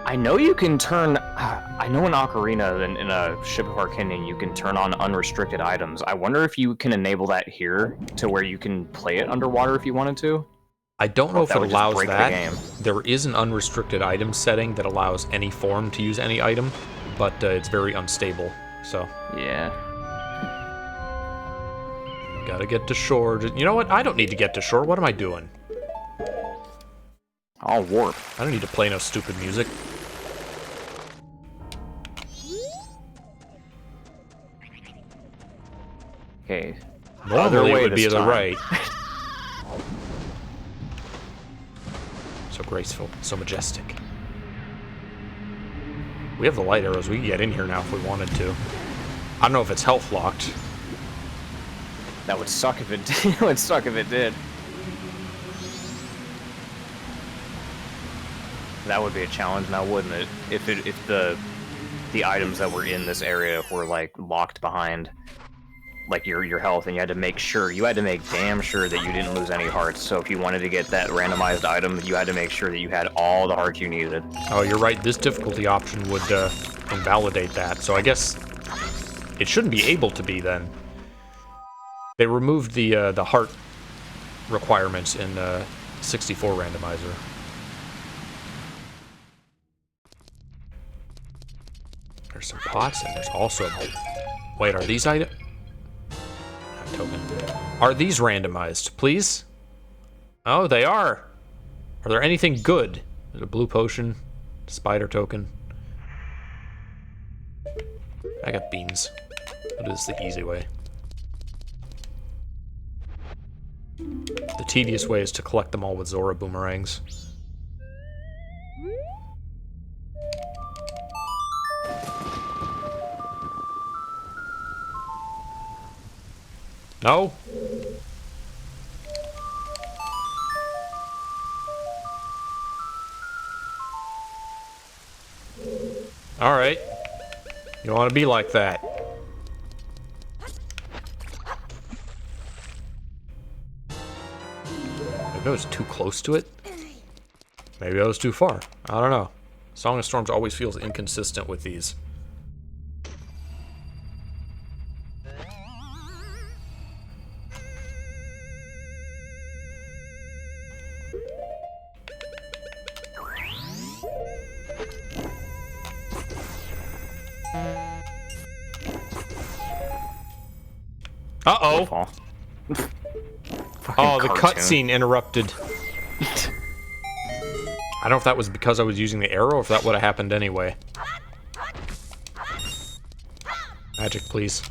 I know you can turn... I know in Ocarina, in a Ship of Arcanium, you can turn on unrestricted items. I wonder if you can enable that here, to where you can play it underwater if you wanted to? I don't know if it allows that. Game. There is an unrestricted item setting that allows any form to use any item, but it's very unstable, so... Yeah. Gotta get to shore. You know what? I don't need to get to shore. What am I doing? I'll warp. I don't need to play no stupid music. Okay. Normally it would be to the right. So graceful. So majestic. We have the light arrows. We can get in here now if we wanted to. I don't know if it's health locked. That would suck if it did. It would suck if it did. That would be a challenge now, wouldn't it? If the items that were in this area were like locked behind like your health, and you had to make damn sure that you didn't lose any hearts. So if you wanted to get that randomized item, you had to make sure that you had all the hearts you needed. Oh, you're right. This difficulty option would invalidate that. So I guess it shouldn't be able to be then. They removed the heart requirements in 64 randomizer. There's some pots, and there's also... Wait, are these items... Token. Are these randomized, please? Oh, they are! Are there anything good? There's a blue potion, spider token. I got beans. I'll do this the easy way. The tedious way is to collect them all with Zora boomerangs. No? Alright. You don't want to be like that. Maybe I was too close to it? Maybe I was too far. I don't know. Song of Storms always feels inconsistent with these. Uh-oh. Oh, the cutscene interrupted. I don't know if that was because I was using the arrow or if that would have happened anyway. Magic, please.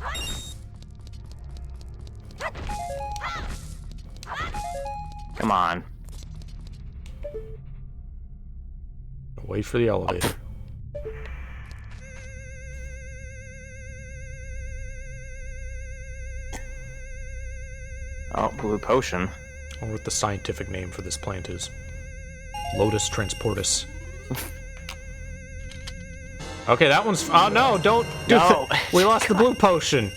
Come on. Wait for the elevator. Oh, blue potion. I wonder what the scientific name for this plant is. Lotus transportus. Okay, that one's... Oh, no, don't do No. it. We lost the blue potion.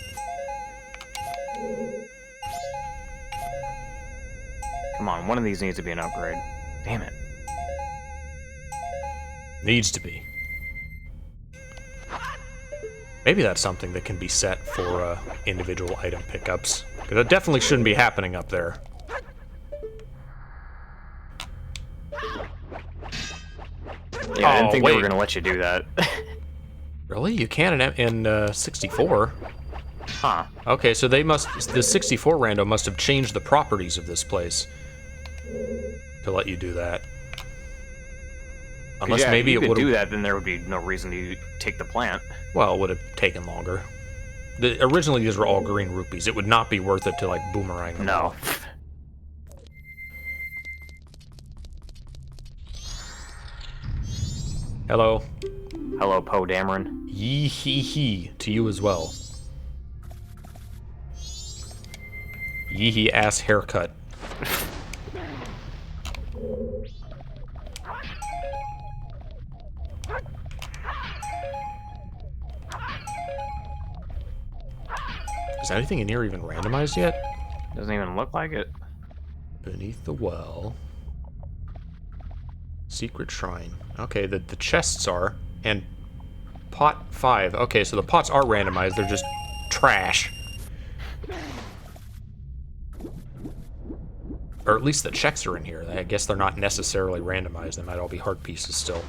Come on, one of these needs to be an upgrade. Damn it. Needs to be. Maybe that's something that can be set for individual item pickups. Because that definitely shouldn't be happening up there. Yeah, I didn't think they were gonna let you do that. Really? You can in 64? Huh. Okay, so they must. The 64 rando must have changed the properties of this place to let you do that. Unless maybe if you it would could do that, then there would be no reason to take the plant. Well, it would have taken longer. Originally, these were all green rupees. It would not be worth it to, like, boomerang them. No. Hello. Hello, Poe Dameron. Yee hee hee to you as well. Yee hee ass haircut. Is anything in here even randomized yet? Doesn't even look like it. Beneath the well. Secret shrine. Okay, the chests are. And pot 5. Okay, so the pots are randomized. They're just trash. Or at least the checks are in here. I guess they're not necessarily randomized. They might all be heart pieces still.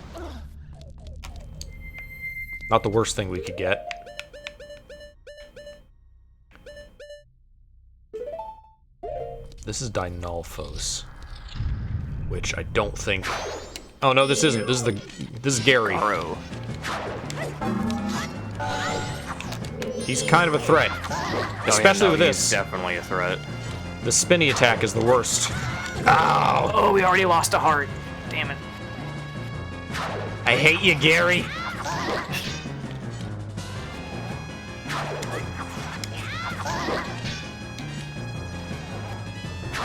Not the worst thing we could get. This is Dinalphos, which I don't think. Oh no, this isn't. This is Gary. Bro. He's kind of a threat, especially with this. He's definitely a threat. The spinny attack is the worst. Ow! Oh, we already lost a heart. Damn it. I hate you, Gary.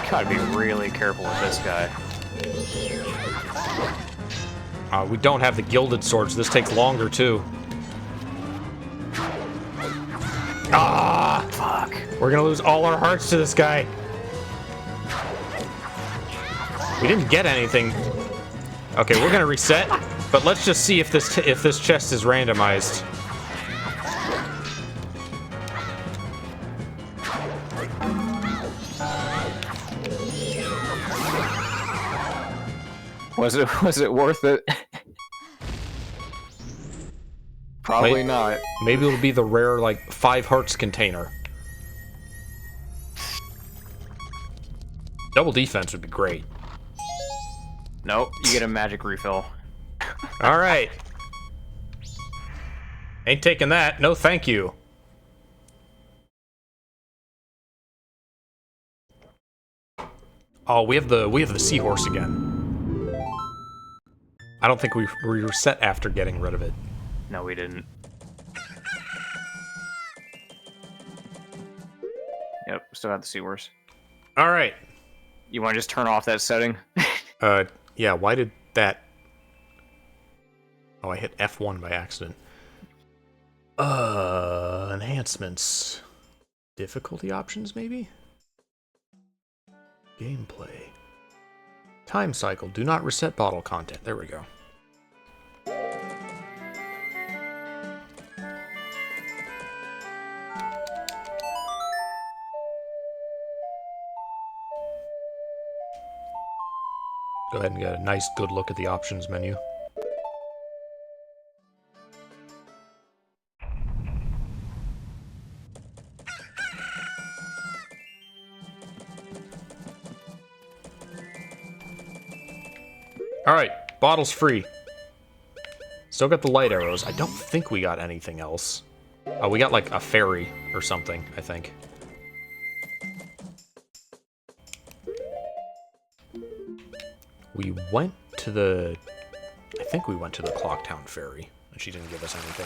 Gotta be really careful with this guy. We don't have the gilded swords. This takes longer, too. Ah! Fuck. We're gonna lose all our hearts to this guy. We didn't get anything. Okay, we're gonna reset, but let's just see if this chest is randomized. Was it worth it? Probably not. Maybe it'll be the rare, like, 5 hearts container. Double defense would be great. Nope, you get a magic refill. Alright. Ain't taking that. No thank you. Oh, we have the seahorse again. I don't think we reset after getting rid of it. No, we didn't. Yep, still got the seahorse. Alright. You want to just turn off that setting? Yeah, why did that... Oh, I hit F1 by accident. Enhancements. Difficulty options, maybe? Gameplay. Time cycle. Do not reset bottle content. There we go. Go ahead and get a nice, good look at the options menu. Alright, bottles free. Still got the light arrows. I don't think we got anything else. Oh, we got like a fairy or something, I think. We went to the... I think we went to the Clocktown Ferry, and she didn't give us anything.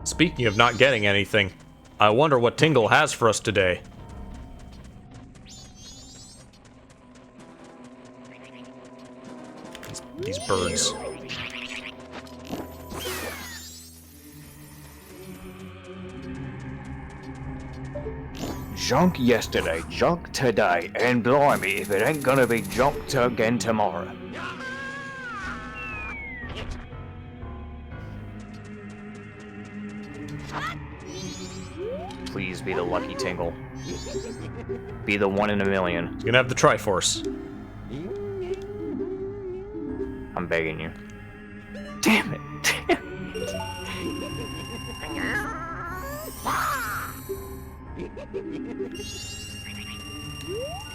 Speaking of not getting anything, I wonder what Tingle has for us today. These birds. Junk yesterday, junk today, and blimey if it ain't gonna be junked again tomorrow. Please be the lucky Tingle. Be the one in a million. You're gonna have the Triforce. I'm begging you. Damn it.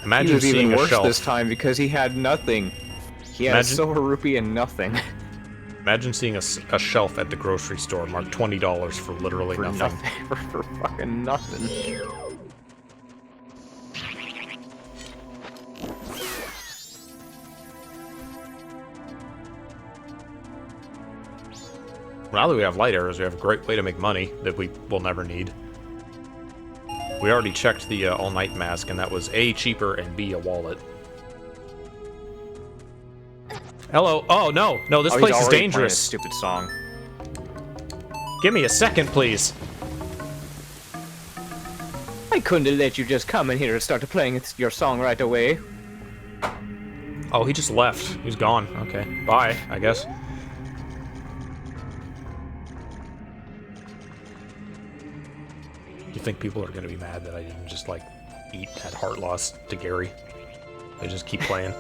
Imagine he was seeing even a worse shelf. this time because he had nothing. He had a silver rupee and nothing. Imagine seeing a shelf at the grocery store marked $20 for literally nothing. For fucking nothing. Now that we have light arrows, we have a great way to make money that we will never need. We already checked the all-night mask, and that was A, cheaper, and B, a wallet. Hello. Oh, no. No, this place is dangerous. Stupid song. Give me a second, please. I couldn't have let you just come in here and start playing your song right away. Oh, he just left. He's gone. Okay. Bye, I guess. You think people are going to be mad that I didn't just, like, eat that heart loss to Gary? They just keep playing.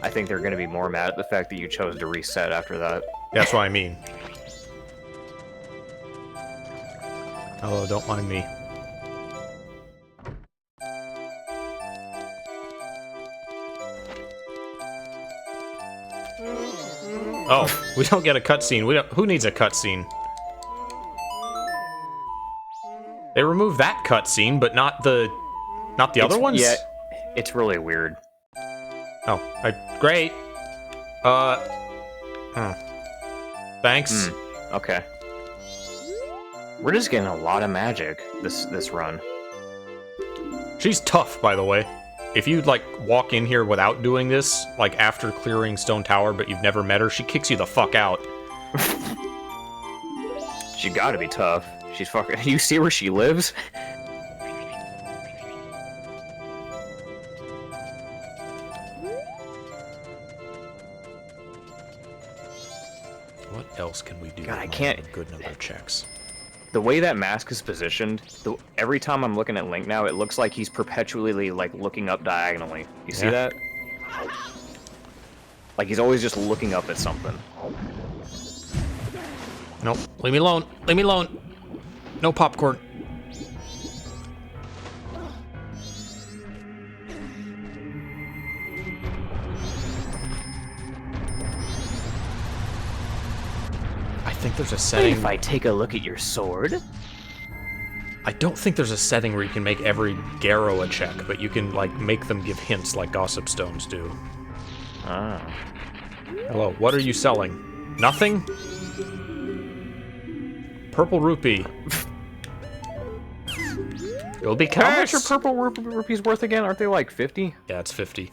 I think they're going to be more mad at the fact that you chose to reset after that. That's what I mean. Oh, don't mind me. Oh, we don't get a cutscene. We don't. Who needs a cutscene? They removed that cutscene, but not the other ones. Yeah, it's really weird. Oh, great. Thanks. Okay. We're just getting a lot of magic this run. She's tough, by the way. If you, like, walk in here without doing this, like, after clearing Stone Tower, but you've never met her, she kicks you the fuck out. She gotta be tough. She's fucking... You see where she lives? What else can we do? God, I can't... A good number of checks. The way that mask is positioned, every time I'm looking at Link now, it looks like he's perpetually, like, looking up diagonally. You see that? Like, he's always just looking up at something. Nope. Leave me alone. Leave me alone. No popcorn. I think there's a setting... If I take a look at your sword? I don't think there's a setting where you can make every Garrow a check, but you can, like, make them give hints like Gossip Stones do. Ah. Hello, what are you selling? Nothing? Purple rupee. You'll be cursed! How much are purple rupees worth again? Aren't they like 50? Yeah, it's 50.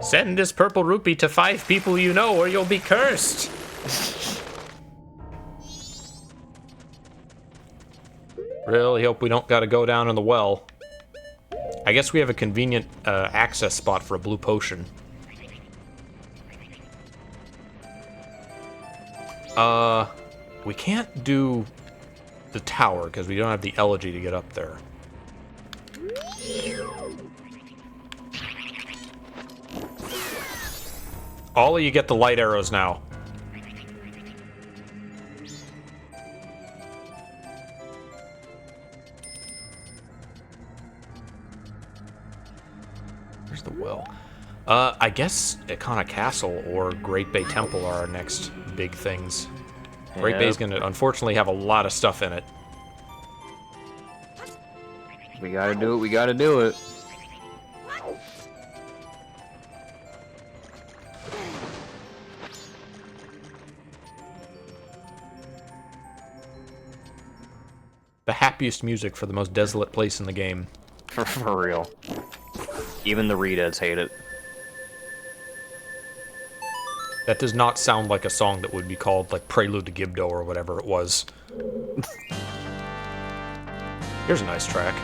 Send this purple rupee to 5 people you know or you'll be cursed! Really hope we don't gotta go down in the well. I guess we have a convenient access spot for a blue potion. We can't do the tower because we don't have the elegy to get up there. Ollie, you get the light arrows now. Where's the well? I guess Ikana Castle or Great Bay Temple are our next big things. Great Bay's gonna, unfortunately, have a lot of stuff in it. We gotta do it, we gotta do it. The happiest music for the most desolate place in the game. For real. Even the Redeads hate it. That does not sound like a song that would be called, like, Prelude to Gibdo or whatever it was. Here's a nice track.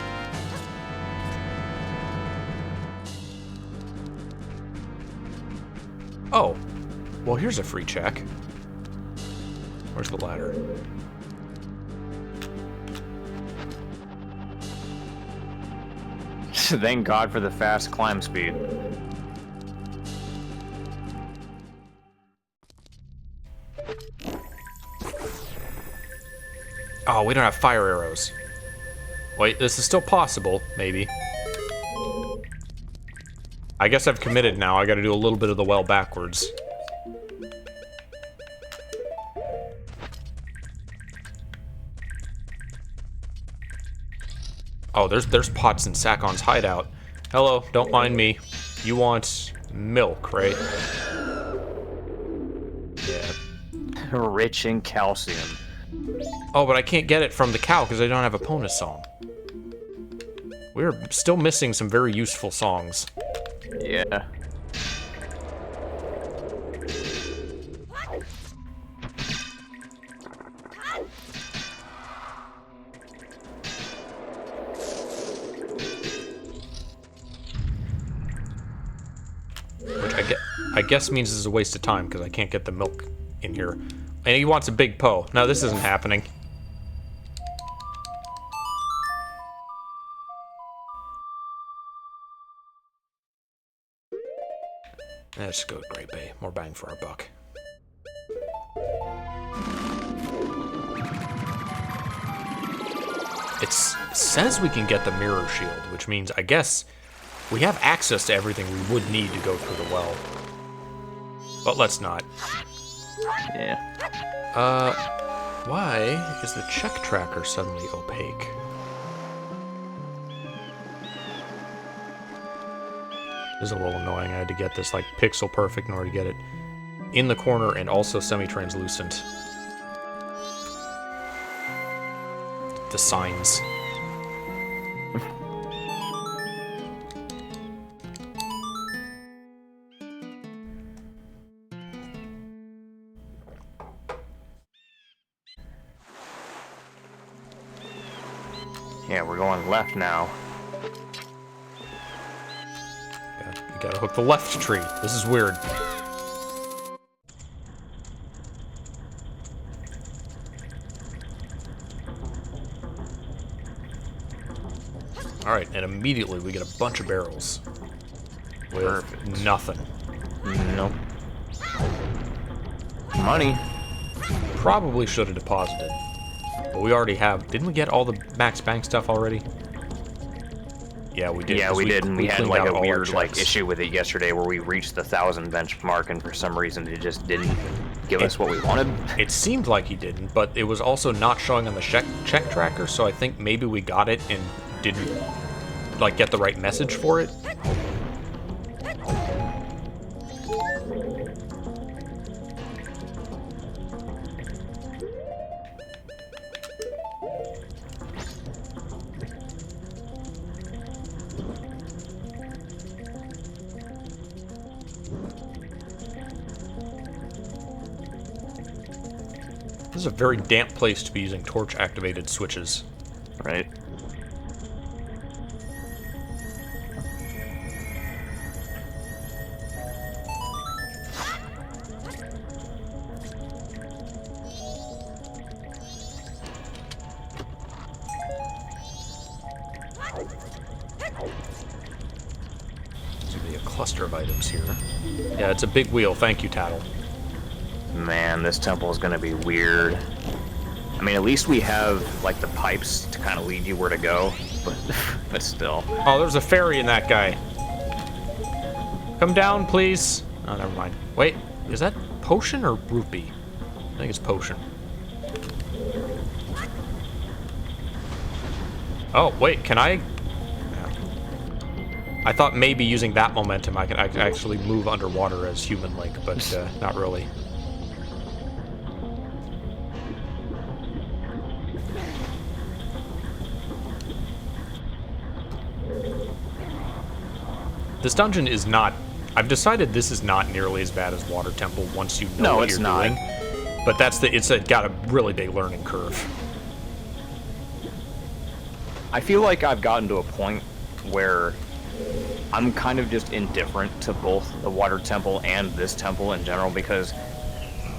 Oh. Well, here's a free check. Where's the ladder? Thank God for the fast climb speed. Oh, we don't have fire arrows. Wait, this is still possible, maybe. I guess I've committed now. I gotta do a little bit of the well backwards. Oh, there's Pots and Sakon's hideout. Hello, don't mind me. You want milk, right? Yeah. Rich in calcium. Oh, but I can't get it from the cow because I don't have a Pona song. We're still missing some very useful songs. Yeah. Which I guess means this is a waste of time because I can't get the milk in here. And he wants a big Poe. No, this isn't happening. Let's go to Great Bay. More bang for our buck. It says we can get the mirror shield, which means I guess we have access to everything we would need to go through the well. But let's not. Yeah. Why is the check tracker suddenly opaque? This is a little annoying. I had to get this like pixel perfect in order to get it in the corner and also semi-translucent. The signs. Yeah, we're going left now. You gotta hook the left tree. This is weird. Alright, and immediately we get a bunch of barrels. With Perfect. nothing. Nope. Money. Probably should have deposited. But we already have... Didn't we get all the max bank stuff already? Yeah, we did. Yeah, we did, and we had cleaned like out a all our weird like checks. issue with it yesterday where we reached the 1,000 benchmark, and for some reason it just didn't give us what we wanted. It seemed like he didn't, but it was also not showing on the check tracker, so I think maybe we got it and didn't like get the right message for it. This is a very damp place to be using torch-activated switches. Right. There's gonna be a cluster of items here. Yeah, it's a big wheel. Thank you, Tattle. Man, this temple is gonna be weird. I mean, at least we have like the pipes to kind of lead you where to go, but still. Oh, there's a fairy in that guy. Come down, please. Oh, never mind. Wait, is that potion or rupee? I think it's potion. Oh, wait, can I... Yeah. I thought maybe using that momentum I could actually move underwater as human Link, but not really. This dungeon is not... I've decided this is not nearly as bad as Water Temple once you know what you're doing. But that's it's got a really big learning curve. I feel like I've gotten to a point where I'm kind of just indifferent to both the Water Temple and this temple in general, because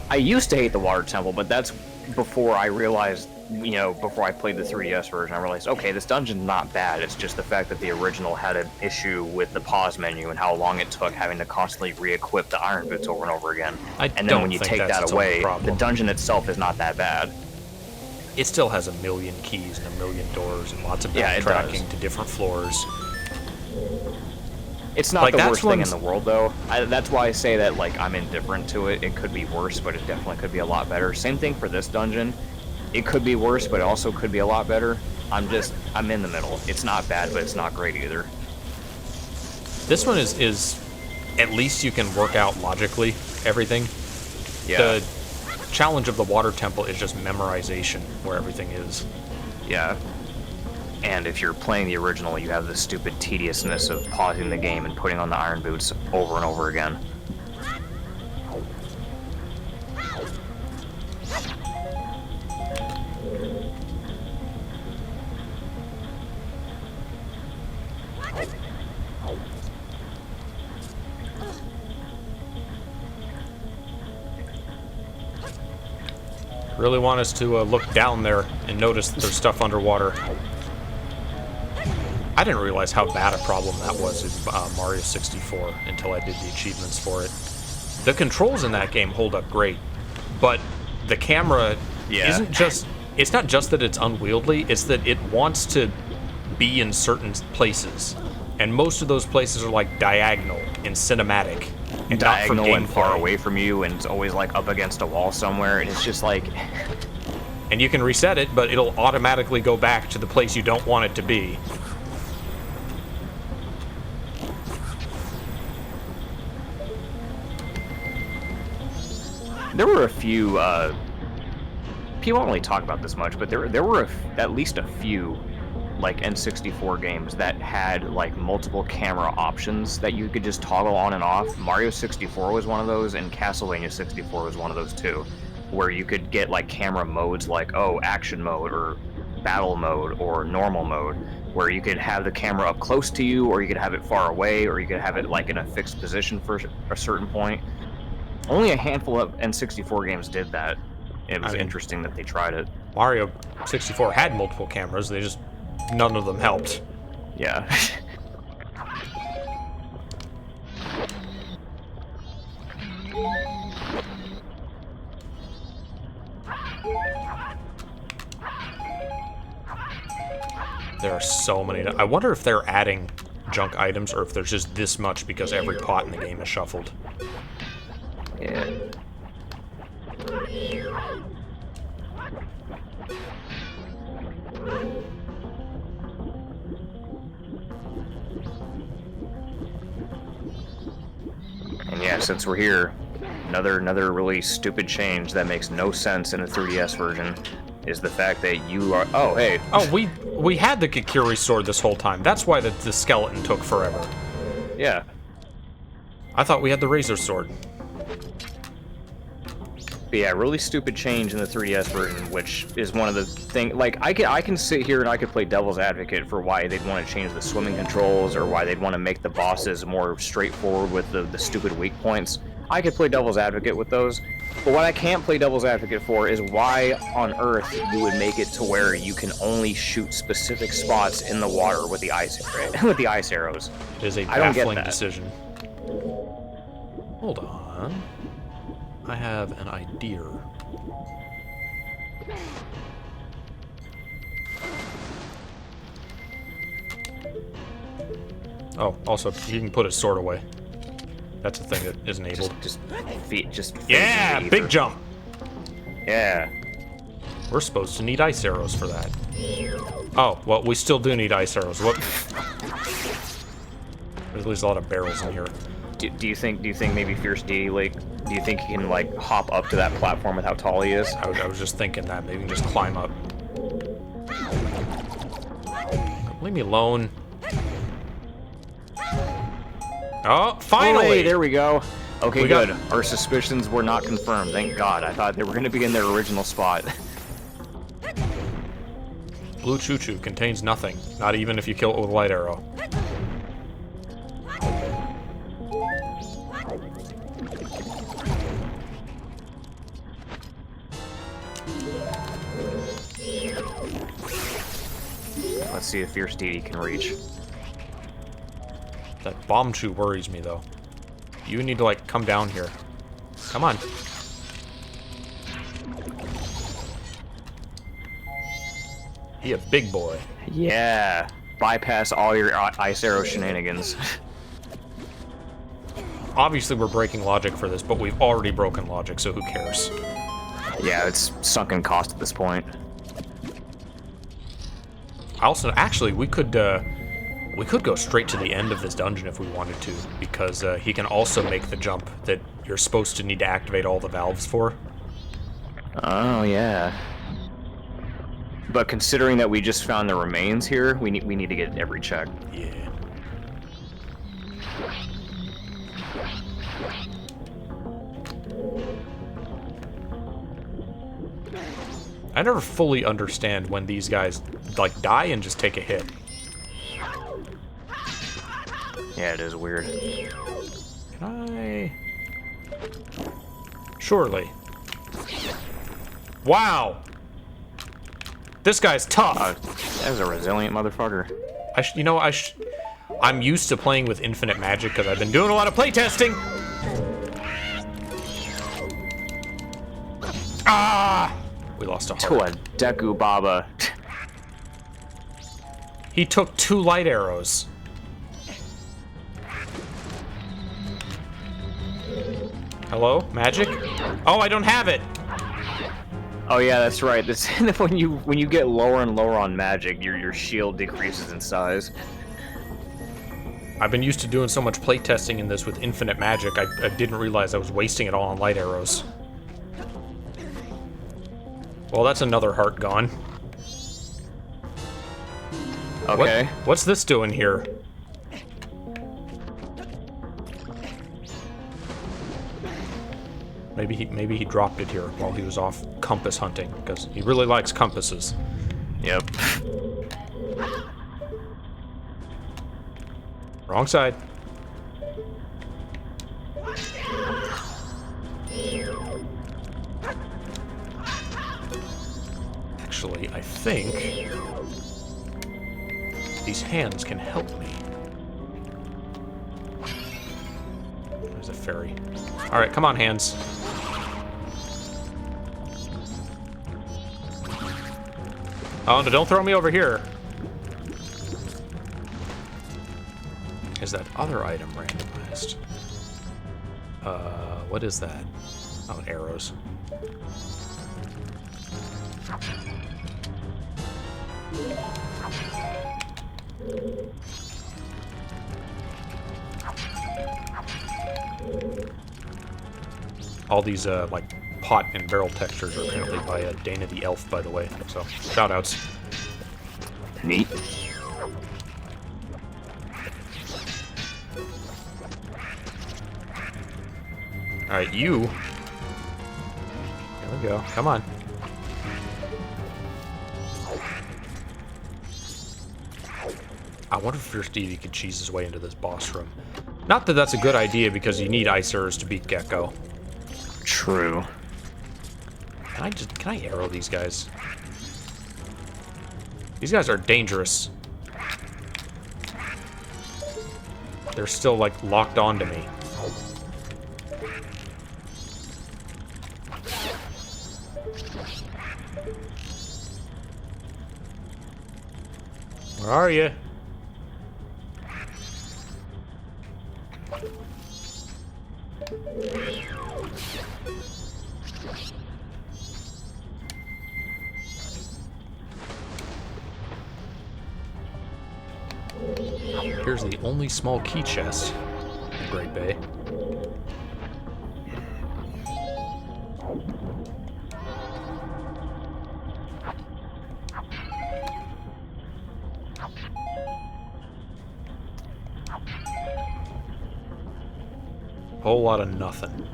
I used to hate the Water Temple, but that's before I realized you know, before I played the 3DS version, I realized, okay, this dungeon's not bad. It's just the fact that the original had an issue with the pause menu and how long it took having to constantly re-equip the iron boots over and over again. And then when you take that away, the dungeon itself is not that bad. It still has a million keys and a million doors and lots of backtracking to different floors. It's not the worst thing in the world, though. That's why I say that, like, I'm indifferent to it. It could be worse, but it definitely could be a lot better. Same thing for this dungeon. It could be worse, but it also could be a lot better. I'm in the middle. It's not bad, but it's not great either. This one is at least you can work out logically everything. Yeah. The challenge of the water temple is just memorization where everything is. Yeah. And if you're playing the original, you have the stupid tediousness of pausing the game and putting on the iron boots over and over again. Really want us to look down there and notice that there's stuff underwater. I didn't realize how bad a problem that was in Mario 64 until I did the achievements for it. The controls in that game hold up great, but the camera isn't just... It's not just that it's unwieldy, it's that it wants to be in certain places. And most of those places are like diagonal and cinematic. And diagonal and far away from you, and it's always like up against a wall somewhere, and it's just like... And you can reset it, but it'll automatically go back to the place you don't want it to be. There were a few, people don't really talk about this much, but there were at least a few, like, N64 games that had, like, multiple camera options that you could just toggle on and off. Mario 64 was one of those, and Castlevania 64 was one of those, too, where you could get, like, camera modes like, oh, action mode, or battle mode, or normal mode, where you could have the camera up close to you, or you could have it far away, or you could have it, like, in a fixed position for a certain point. Only a handful of N64 games did that. It was interesting that they tried it. Mario 64 had multiple cameras, none of them helped. Yeah. There are so many. I wonder if they're adding junk items or if there's just this much because every pot in the game is shuffled. Yeah. And yeah, since we're here, another really stupid change that makes no sense in the 3DS version is the fact that you are... Oh, hey. Oh, we had the Kikiri sword this whole time. That's why the skeleton took forever. Yeah. I thought we had the Razor Sword. But yeah, really stupid change in the 3DS version, which is one of the things... Like, I can sit here and I could play devil's advocate for why they'd want to change the swimming controls, or why they'd want to make the bosses more straightforward with the stupid weak points. I could play devil's advocate with those. But what I can't play devil's advocate for is why on earth you would make it to where you can only shoot specific spots in the water with the ice arrows. It is a baffling decision. Hold on. I have an idea. Oh, also, you can put his sword away. That's a thing that is enabled. Just yeah, big jump. Yeah. We're supposed to need ice arrows for that. Oh, well, we still do need ice arrows. What? There's at least a lot of barrels in here. Do you think maybe Fierce Deity Lake? Do you think he can like hop up to that platform with how tall he is? I was just thinking that maybe he can just climb up. Leave me alone. Oh, finally! Oh, hey, there we go. Okay, good. Our suspicions were not confirmed. Thank God. I thought they were going to be in their original spot. Blue Choo Choo contains nothing. Not even if you kill it with a light arrow. Let's see if Fierce Deity can reach. That bomb chew worries me, though. You need to, like, come down here. Come on. He a big boy. Yeah. Bypass all your ice arrow shenanigans. Obviously, we're breaking logic for this, but we've already broken logic, so who cares? Yeah, it's sunken cost at this point. Also, actually, we could go straight to the end of this dungeon if we wanted to, because he can also make the jump that you're supposed to need to activate all the valves for. Oh, yeah. But considering that we just found the remains here, we need to get every check. Yeah. I never fully understand when these guys, like, die and just take a hit. Yeah, it is weird. Can I... Surely. Wow! This guy's tough! That was a resilient motherfucker. I'm used to playing with infinite magic because I've been doing a lot of playtesting! Ah! We lost a heart. To a Deku Baba. He took 2 light arrows. Hello? Magic? Oh, I don't have it! Oh yeah, that's right. This when you get lower and lower on magic, your shield decreases in size. I've been used to doing so much playtesting in this with infinite magic, I didn't realize I was wasting it all on light arrows. Well, that's another heart gone. Okay. What's this doing here? Maybe he dropped it here while he was off compass hunting, because he really likes compasses. Yep. Wrong side. Actually, I think these hands can help me. There's a fairy. Alright, come on, hands. Oh, no, don't throw me over here. Is that other item randomized? What is that? Oh, arrows. All these, like, pot and barrel textures are apparently by Dana the Elf, by the way, so shoutouts. Neat. Alright, you. Here we go. Come on. I wonder if Fierce Deity could cheese his way into this boss room. Not that that's a good idea, because you need Icers to beat Gecko. True. Can I arrow these guys? These guys are dangerous. They're still, like, locked onto me. Where are you? Here's the only small key chest in Great Bay. Whole lot of nothing.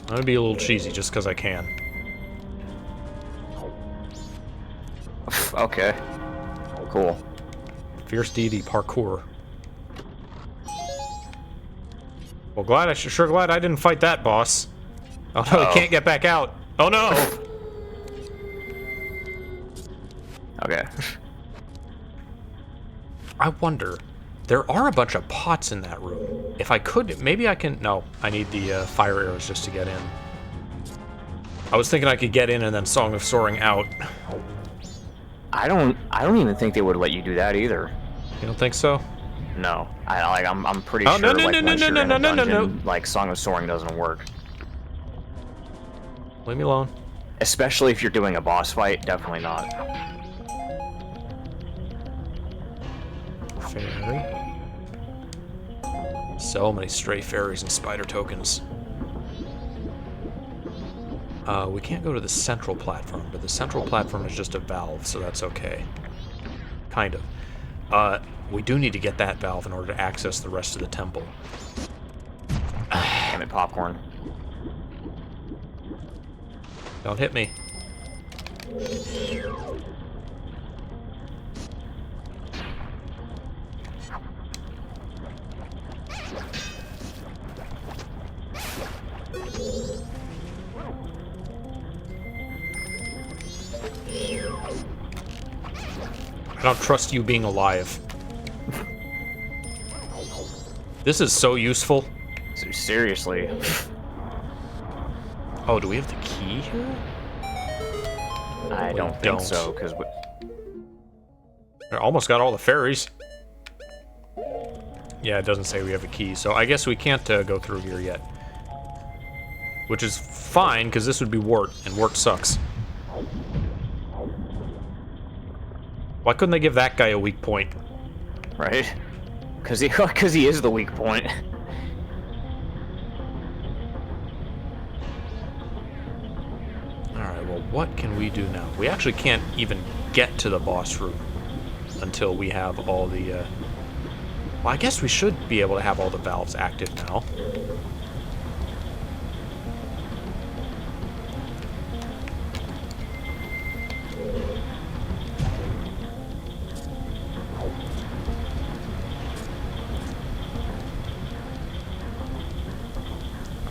I'm gonna be a little cheesy just because I can. Okay. Cool. Fierce Deity parkour. Well, sure glad I didn't fight that boss. Oh no, he can't get back out. Oh no! Okay. I wonder. There are a bunch of pots in that room. If I could, maybe I can... No, I need the fire arrows just to get in. I was thinking I could get in and then Song of Soaring out. I don't even think they would let you do that either. You don't think so? No. I'm pretty Oh, sure no, like once you're in a dungeon, no. like Song of Soaring doesn't work. Leave me alone. Especially if you're doing a boss fight, definitely not. Fairy. So many stray fairies and spider tokens. We can't go to the central platform, but the central platform is just a valve, so that's okay. Kind of. We do need to get that valve in order to access the rest of the temple. Damn it, popcorn. Don't hit me. I don't trust you being alive. This is so useful. Seriously. Oh, do we have the key here? I don't think so, because I almost got all the fairies. Yeah, it doesn't say we have a key, so I guess we can't go through here yet. Which is fine, because this would be Wart, and Wart sucks. Why couldn't they give that guy a weak point? right? Because he is the weak point. Alright, well, what can we do now? We actually can't even get to the boss room until we have all the, Well, I guess we should be able to have all the valves active now.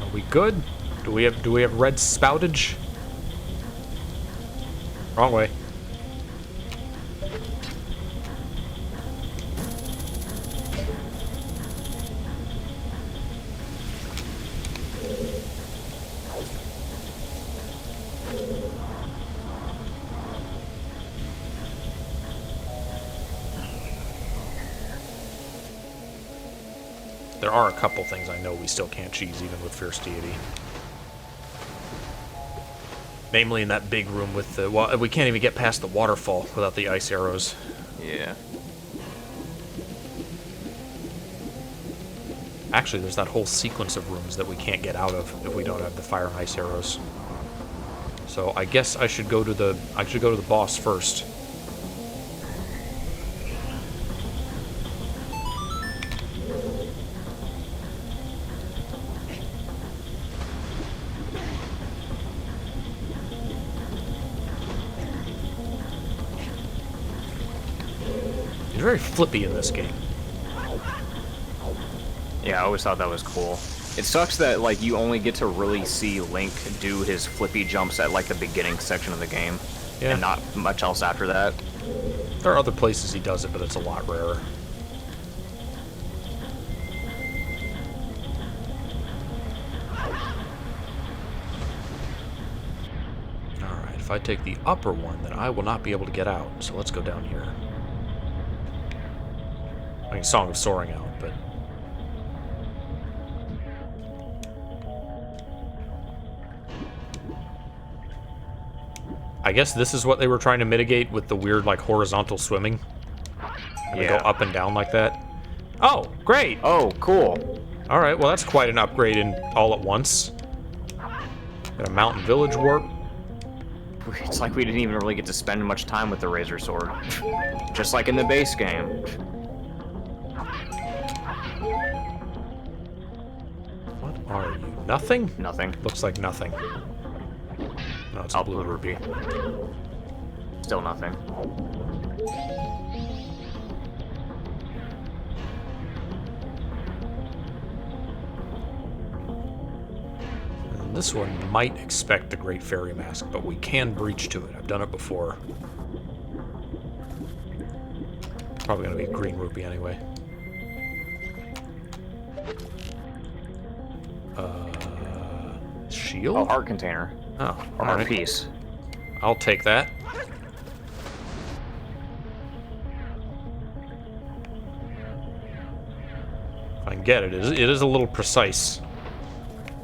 Are we good? Do we have red spoutage? Wrong way. There are a couple things I know we still can't cheese even with Fierce Deity. Namely in that big room with the... Well, we can't even get past the waterfall without the ice arrows. Yeah. Actually, there's that whole sequence of rooms that we can't get out of if we don't have the fire and ice arrows. So I guess I should go to the boss first. He's very flippy in this game. Yeah, I always thought that was cool. It sucks that, like, you only get to really see Link do his flippy jumps at, like, the beginning section of the game. Yeah. And not much else after that. There are other places he does it, but it's a lot rarer. Alright, if I take the upper one, then I will not be able to get out. So let's go down here. I mean, Song of Soaring out, but... I guess this is what they were trying to mitigate with the weird, like, horizontal swimming. And they go up and down like that. Oh, great! Oh, cool. Alright, well that's quite an upgrade in all at once. Got a mountain village warp. It's like we didn't even really get to spend much time with the Razor Sword. Just like in the base game. What are you? Nothing? Nothing. Looks like nothing. No, it's a blue ruby. Still nothing. And this one might expect the Great Fairy Mask, but we can breach to it. I've done it before. Probably gonna be a green rupee anyway. Shield? Oh, heart container. Oh, Or heart piece. I'll take that. If I can get it. It is a little precise.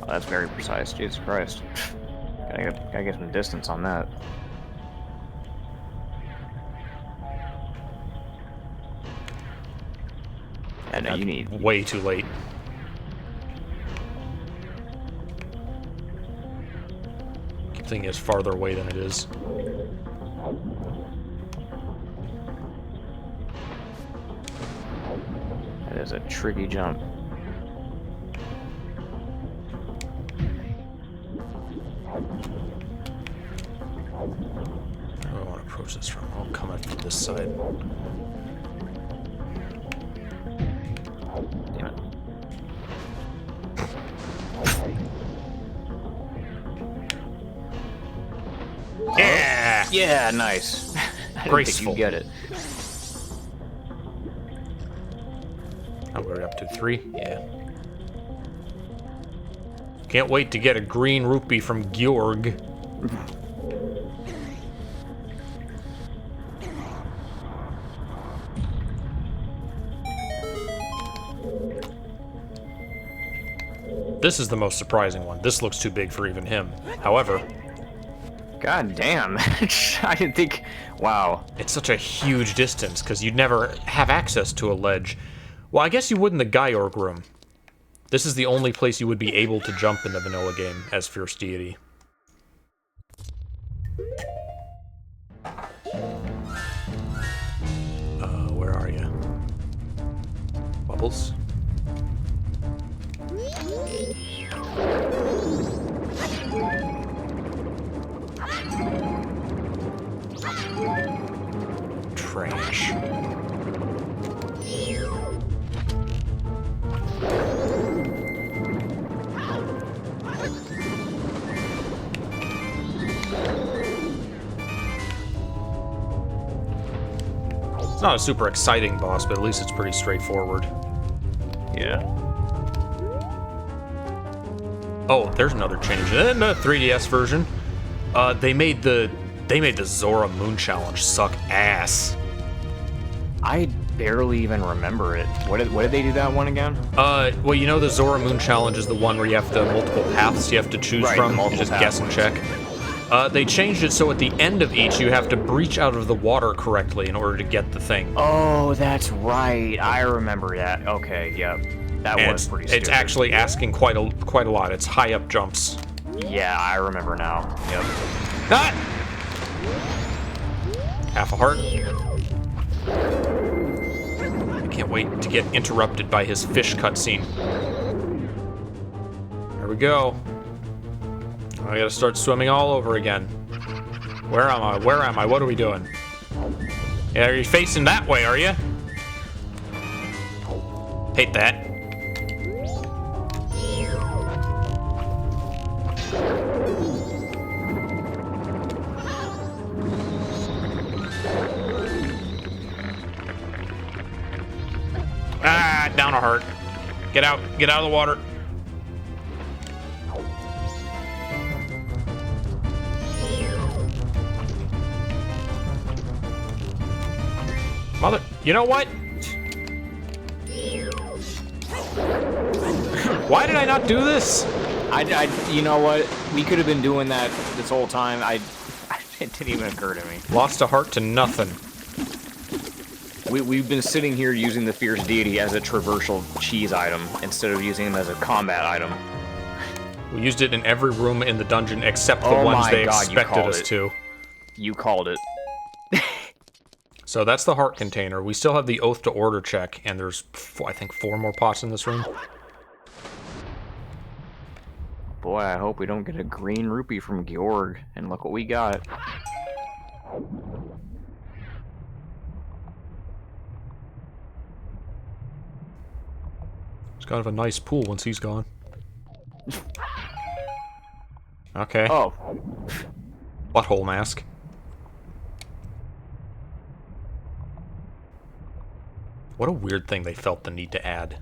Oh, that's very precise. Jesus Christ. Gotta get some distance on that. And now you need... Way too late. Keep thinking it's farther away than it is. That is a tricky jump. Where do I want to approach this from? I'll come in from this side. Damn it. Yeah! Yeah, nice. I didn't Graceful. think you'd get it. Oh, we're up to 3? Yeah. Can't wait to get a green rupee from Georg. This is the most surprising one. This looks too big for even him. However... God damn. I didn't think... Wow. It's such a huge distance, because you'd never have access to a ledge. Well, I guess you would in the Georg room. This is the only place you would be able to jump in the vanilla game as Fierce Deity. Where are you? Bubbles? Trash. It's not a super exciting boss, but at least it's pretty straightforward. Yeah. Oh, there's another change in the 3DS version. They made the Zora Moon Challenge suck ass. I barely even remember it. What did they do that one again? Well, you know the Zora Moon Challenge is the one where you have the multiple paths you have to choose Right, from. the You multiple just guess and check. They changed it so at the end of each you have to breach out of the water correctly in order to get the thing. Oh, that's right. I remember that. Okay, yep. That And was pretty stupid. it's actually asking quite a lot. It's high up jumps. Yeah, I remember now. Yep. Ah! Half a heart. I can't wait to get interrupted by his fish cutscene. There we go. I gotta start swimming all over again. Where am I? Where am I? What are we doing? Yeah, are you facing that way, are you? Hate that. Ah, down a heart. Get out of the water. Mother, you know what? Why did I not do this? You know what? We could have been doing that this whole time. It didn't even occur to me. Lost a heart to nothing. We've been sitting here using the Fierce Deity as a traversal cheese item instead of using him as a combat item. We used it in every room in the dungeon except the Oh ones my they God, you expected called us it. to. You called it. So that's the heart container. We still have the Oath to Order check, and there's, I think, 4 more pots in this room. Boy, I hope we don't get a green rupee from Georg. And look what we got. It's kind of a nice pool once he's gone. Okay. Oh. Butthole mask. What a weird thing they felt the need to add.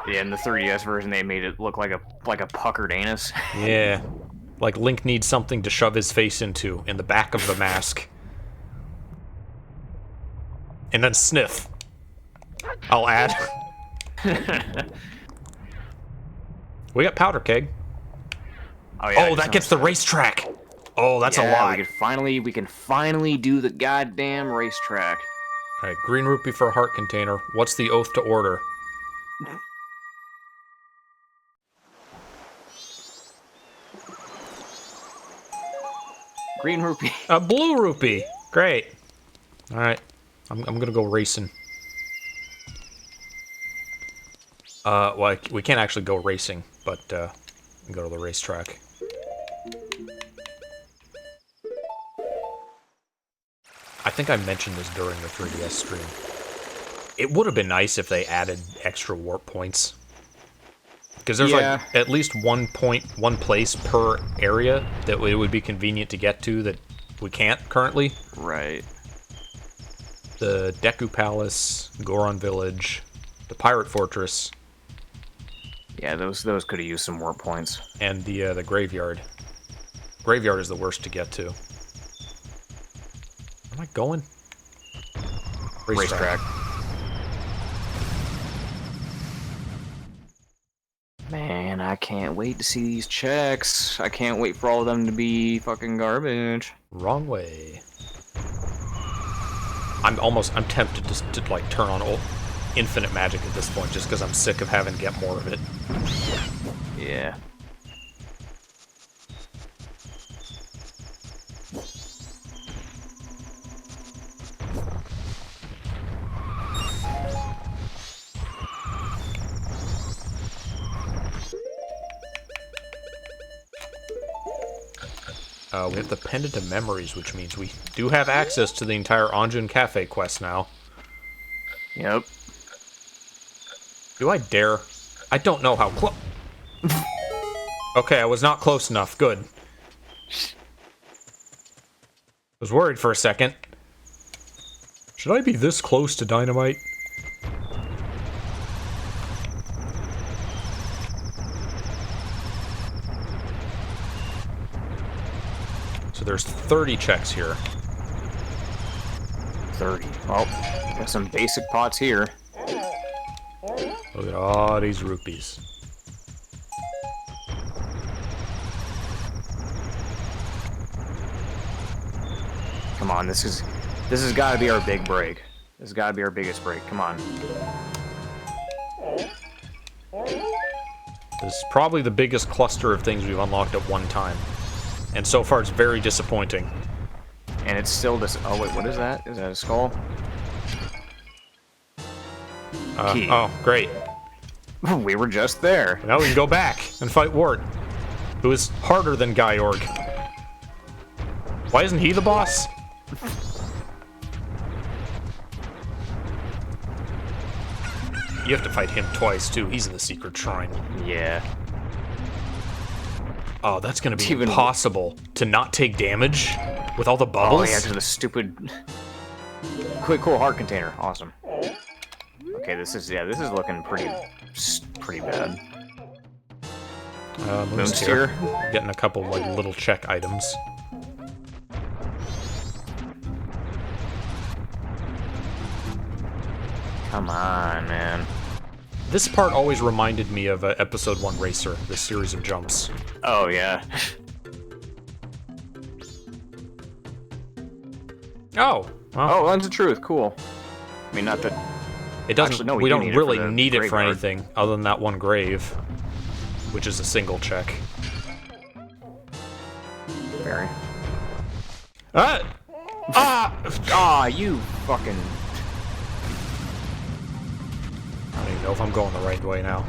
Yeah, in the 3DS version, they made it look like a puckered anus. Yeah. Like Link needs something to shove his face into in the back of the mask. And then sniff. I'll add. We got powder keg. Oh, yeah, oh that gets the racetrack. Oh, that's a lot. We can finally do the goddamn racetrack. Alright, green rupee for a heart container. What's the oath to order? Green rupee. A blue rupee. Great. Alright. I'm gonna go racing. Well, we can't actually go racing, but, we can go to the racetrack. I think I mentioned this during the 3DS stream. It would have been nice if they added extra warp points. Because there's like at least one place per area that it would be convenient to get to that we can't currently. Right. The Deku Palace, Goron Village, the Pirate Fortress. Yeah, those could have used some warp points. And the Graveyard. Graveyard is the worst to get to. Am I going? Racetrack. Man, I can't wait to see these checks. I can't wait for all of them to be fucking garbage. Wrong way. I'm tempted to like turn on infinite magic at this point just because I'm sick of having to get more of it. Yeah. We have the Pendant of Memories, which means we do have access to the entire Anjun Cafe quest now. Yep. Do I dare? I don't know how close. Okay, I was not close enough. Good. I was worried for a second. Should I be this close to dynamite? So there's 30 checks here. 30. Oh, got some basic pots here. Look at all these rupees. Come on, this has got to be our big break. This has got to be our biggest break. Come on. This is probably the biggest cluster of things we've unlocked at one time. And so far, it's very disappointing. And it's still this. Oh wait, what is that? Is that a skull? Key. Oh, great. We were just there. Now we can go back and fight Wart, who is harder than Gyorg. Why isn't he the boss? You have to fight him twice, too. He's in the secret shrine. Yeah. Oh, that's gonna be impossible to not take damage with all the bubbles. Oh, yeah, to the stupid... Quick, cool heart container. Awesome. Okay, this is looking pretty bad. Moonsteer. Getting a couple, like, little check items. Come on, man. This part always reminded me of Episode 1 Racer, this series of jumps. Oh, yeah. Oh. Well. Oh, Lens of Truth. Cool. I mean, not that... It doesn't... Actually, no, we don't really need it for anything other than that one grave, which is a single check. Very. You fucking... I don't even know if I'm going the right way now.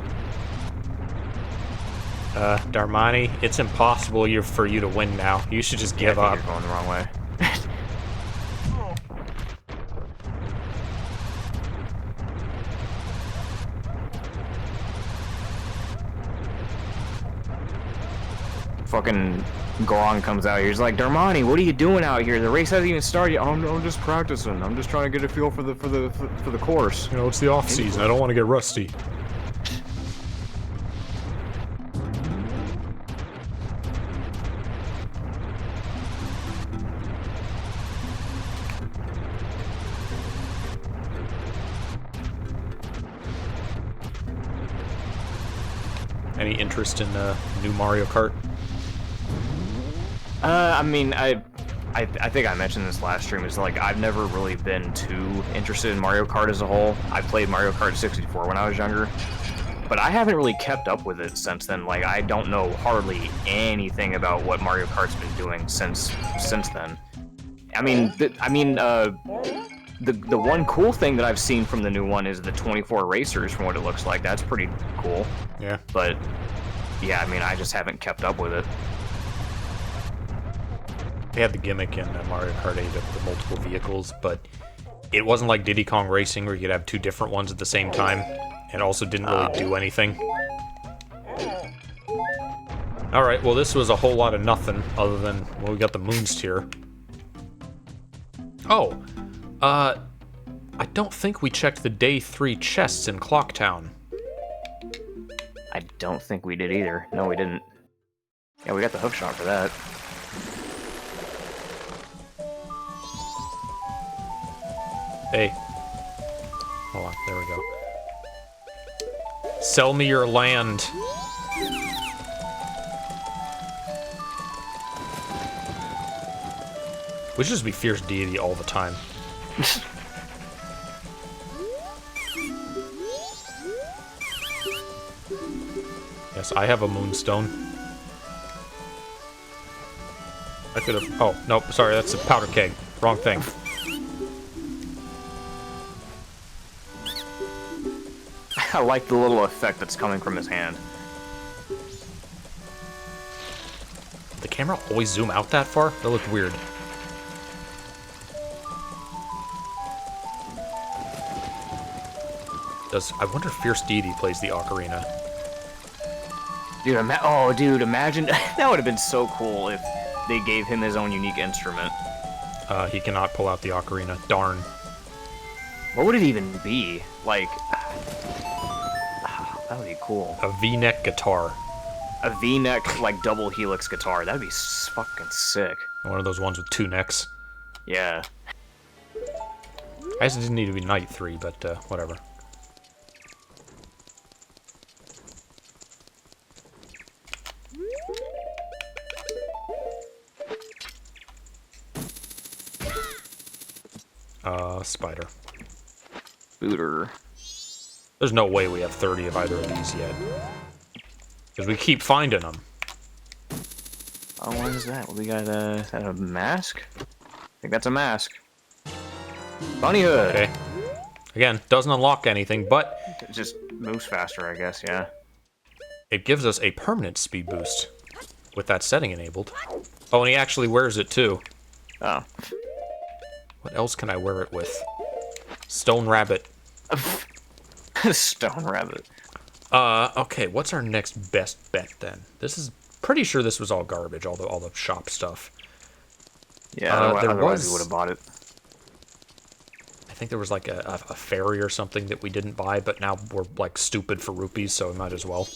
Darmani, it's impossible for you to win now. You should just give up. You're going the wrong way. fucking Goron comes out here. He's like, Darmani, what are you doing out here? The race hasn't even started yet. Oh, no, I'm just practicing. I'm just trying to get a feel for the course. You know, it's the off season. I don't want to get rusty. Any interest in new Mario Kart? I mean, I think I mentioned this last stream. Is like I've never really been too interested in Mario Kart as a whole. I played Mario Kart 64 when I was younger, but I haven't really kept up with it since then. Like I don't know hardly anything about what Mario Kart's been doing since then. I mean, the one cool thing that I've seen from the new one is the 24 racers. From what it looks like, that's pretty cool. Yeah. But yeah, I mean, I just haven't kept up with it. They had the gimmick in Mario Kart 8 of the multiple vehicles, but it wasn't like Diddy Kong Racing where you could have two different ones at the same time. It also didn't really do anything. Alright, well this was a whole lot of nothing other than, well, we got the Moons tier. Oh, I don't think we checked the Day 3 chests in Clocktown. I don't think we did either. No, we didn't. Yeah, we got the hook shot for that. Hey. Hold on, there we go. Sell me your land. We should just be Fierce Deity all the time. Yes, I have a Moonstone. I could have... Oh, nope, sorry, that's a powder keg. Wrong thing. I like the little effect that's coming from his hand. The camera always zoom out that far? That looked weird. I wonder if Fierce Deity plays the ocarina. Dude, imagine... that would have been so cool if they gave him his own unique instrument. He cannot pull out the ocarina. Darn. What would it even be? Like... that would be cool. A V-neck guitar. A V-neck, like, double helix guitar. That'd be fucking sick. One of those ones with two necks. Yeah. I guess it didn't need to be Night 3, but, whatever. Spider. Booter. There's no way we have 30 of either of these yet. Because we keep finding them. Oh, what is that? We got is that a mask? I think that's a mask. Bunny hood! Okay. Again, doesn't unlock anything, but... it just moves faster, I guess, yeah. It gives us a permanent speed boost. With that setting enabled. Oh, and he actually wears it, too. Oh. What else can I wear it with? Stone Rabbit. Stone Rabbit. Okay, what's our next best bet, then? This is... pretty sure this was all garbage, all the shop stuff. Yeah, otherwise we would have bought it. I think there was like a fairy or something that we didn't buy, but now we're like stupid for rupees, so we might as well.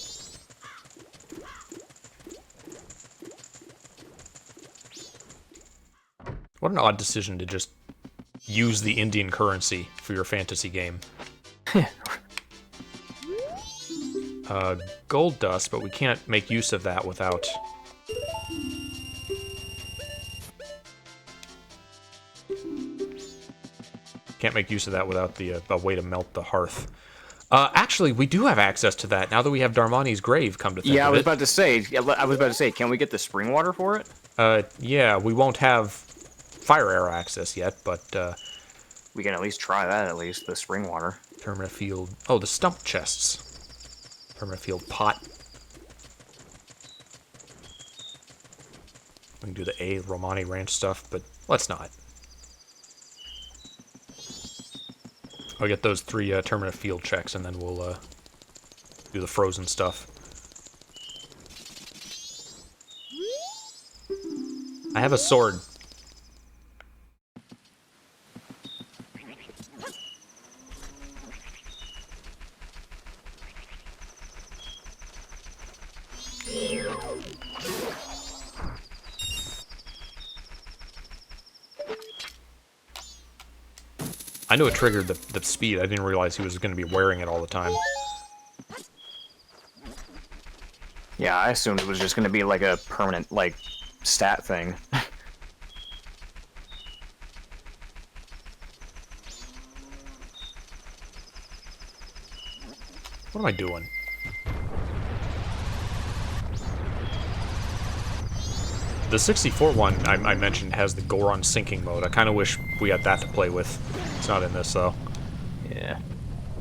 What an odd decision to just use the Indian currency for your fantasy game. Gold dust, but we can't make use of that without... Can't make use of that without the a way to melt the hearth. Actually, we do have access to that now that we have Darmani's grave. Come to think of it. Yeah, I was about to say. Can we get the spring water for it? Yeah, we won't have fire arrow access yet, but we can at least try that. At least the spring water. Permanent field. Oh, the stump chests. Permanent field pot. We can do the A Romani Ranch stuff, but let's not. I'll get those 3 terminate field checks, and then we'll do the frozen stuff. I have a sword. I knew it triggered the speed. I didn't realize he was going to be wearing it all the time. Yeah, I assumed it was just going to be like a permanent, like, stat thing. What am I doing? The 64 one I mentioned has the Goron sinking mode. I kind of wish we had that to play with. It's not in this, though. Yeah.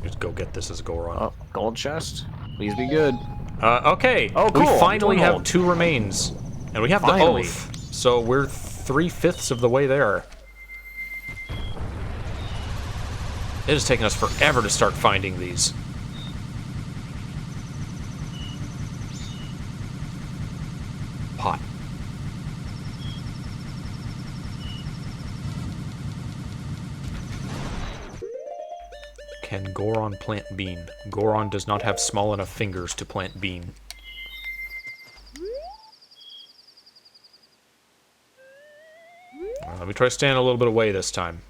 Just go get this as Goron. Oh, gold chest. Please be good. Okay. Oh, cool. We finally have Gold. 2 remains. And we have Finally. the Oath. So we're 3/5 of the way there. It has taken us forever to start finding these. Pot. Can Goron plant bean? Goron does not have small enough fingers to plant bean. Let me try to stand a little bit away this time.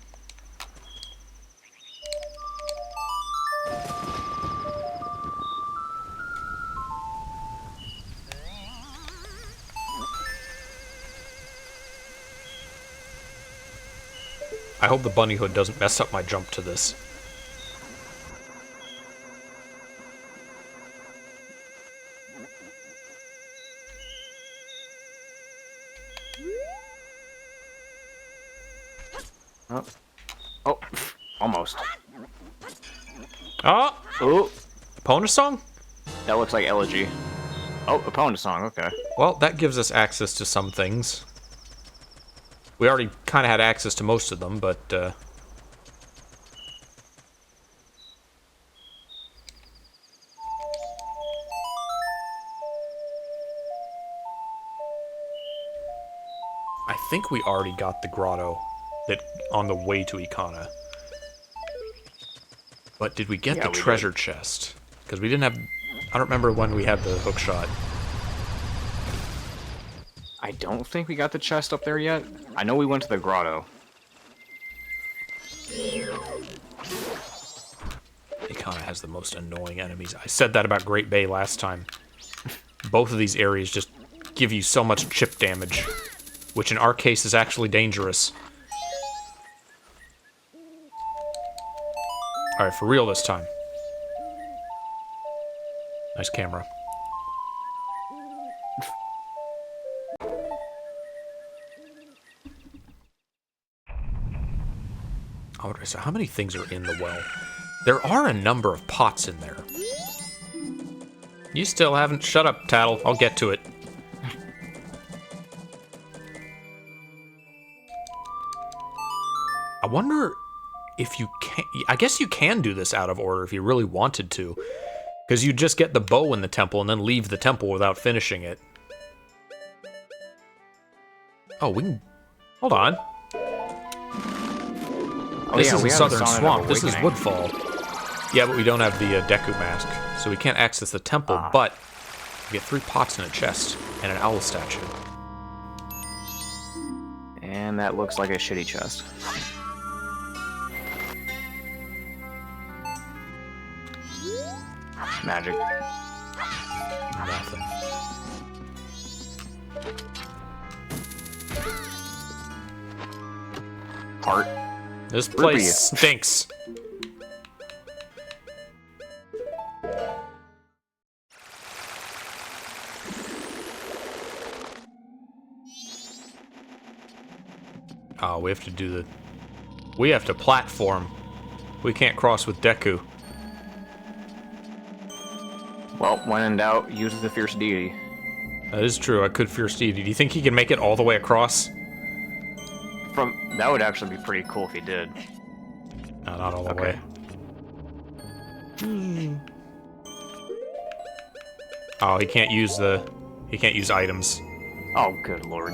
I hope the bunny hood doesn't mess up my jump to this. Oh. Oh, almost. Oh! Oh, Opponent song? that looks like elegy. Oh, opponent song, okay. Well, that gives us access to some things. We already kind of had access to most of them, but, I think we already got the grotto that on the way to Ikana. But did we get the we treasure did. chest? Because we didn't have... I don't remember when we had the hook shot. I don't think we got the chest up there yet. I know we went to the grotto. Ikana has the most annoying enemies. I said that about Great Bay last time. Both of these areas just give you so much chip damage, which in our case is actually dangerous. Alright, for real this time. Nice camera. So how many things are in the well? There are a number of pots in there. You still haven't... Shut up, Tattle. I'll get to it. I wonder if you can... I guess you can do this out of order if you really wanted to. Because you just get the bow in the temple and then leave the temple without finishing it. Oh, we can... Hold on. Oh, This yeah, we isn't have the Southern Sonnet of Swamp. This is Awakening. Woodfall. Yeah, but we don't have the Deku mask, so we can't access the temple, but we get 3 pots in a chest and an owl statue. And that looks like a shitty chest. Magic. Nothing. Heart. This place Ruby. stinks. Oh, we have to do the... We have to platform. We can't cross with Deku. Well, when in doubt, use the Fierce Deity. That is true, I could Fierce Deity. Do you think he can make it all the way across? That would actually be pretty cool if he did. No, not all the Okay. way. Oh, he can't use the... He can't use items. Oh, good lord.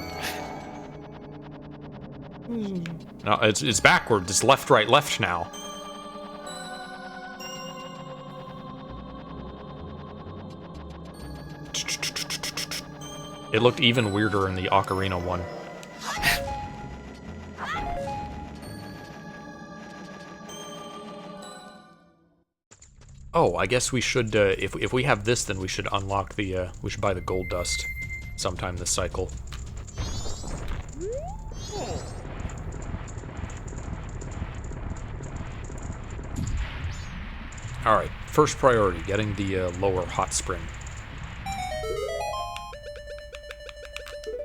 No, it's backwards. It's left, right, left now. It looked even weirder in the Ocarina one. Oh, I guess we should, if we have this, then we should unlock the, we should buy the gold dust sometime this cycle. Alright, first priority, getting the lower hot spring.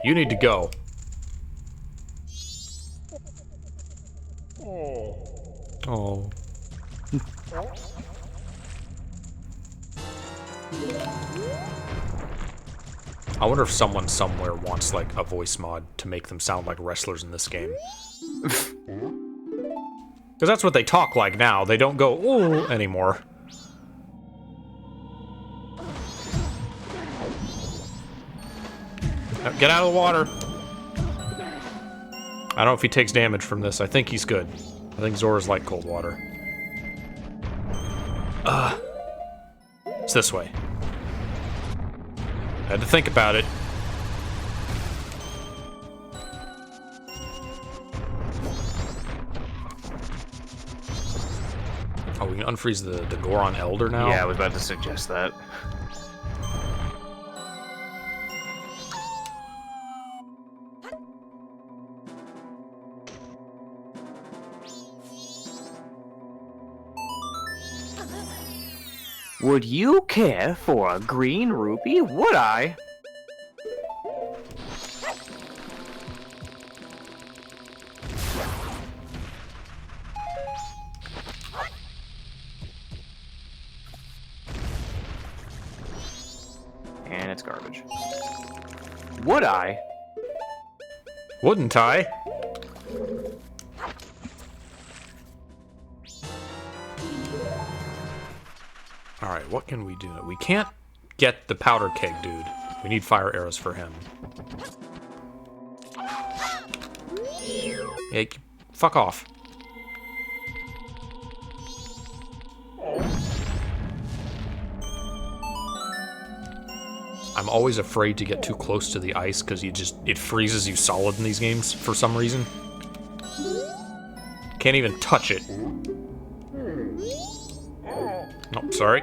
You need to go. Oh. I wonder if someone somewhere wants, like, a voice mod to make them sound like wrestlers in this game. Because that's what they talk like now. They don't go, ooh, anymore. Now, get out of the water. I don't know if he takes damage from this. I think he's good. I think Zora's like cold water. It's this way. I had to think about it. Oh, we can unfreeze the Goron Elder now? Yeah, I was about to suggest that. Would you care for a green rupee? Would I? And it's garbage. Would I? Wouldn't I? Alright, what can we do? We can't get the powder keg dude. We need fire arrows for him. Hey, fuck off. I'm always afraid to get too close to the ice because it freezes you solid in these games for some reason. Can't even touch it. Oh, sorry.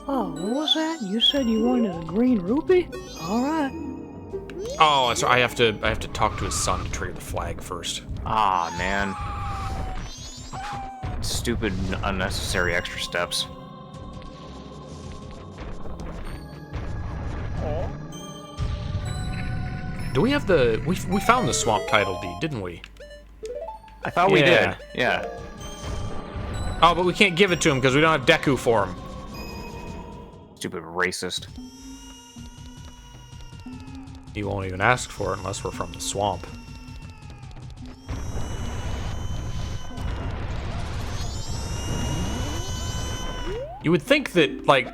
Oh, what was that? You said you wanted a green rupee? Alright. Oh, so I have to talk to his son to trigger the flag first. Ah, man. Stupid, unnecessary extra steps. Do we have the... We found the swamp title deed, didn't we? I thought we did. Yeah. Oh, but we can't give it to him because we don't have Deku for him. Stupid racist. He won't even ask for it unless we're from the swamp. You would think that, like...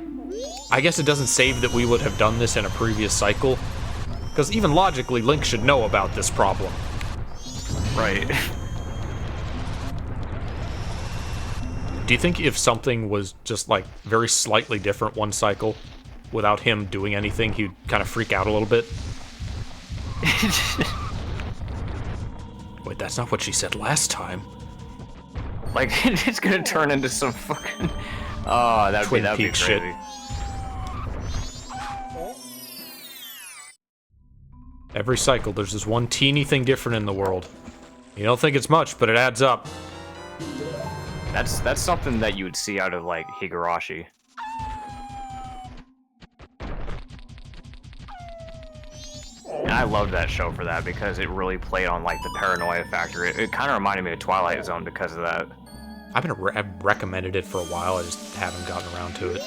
I guess it doesn't save that we would have done this in a previous cycle. Because even logically, Link should know about this problem. Right. Do you think if something was just, like, very slightly different one cycle, without him doing anything, he'd kind of freak out a little bit? Wait, that's not what she said last time. Like, it's gonna turn into some fucking... Oh, that'd be crazy. Shit. Every cycle, there's this one teeny thing different in the world. You don't think it's much, but it adds up. That's something that you would see out of, like, Higurashi. And I loved that show for that, because it really played on, like, the paranoia factor. It kind of reminded me of Twilight Zone because of that. I've recommended it for a while, I just haven't gotten around to it.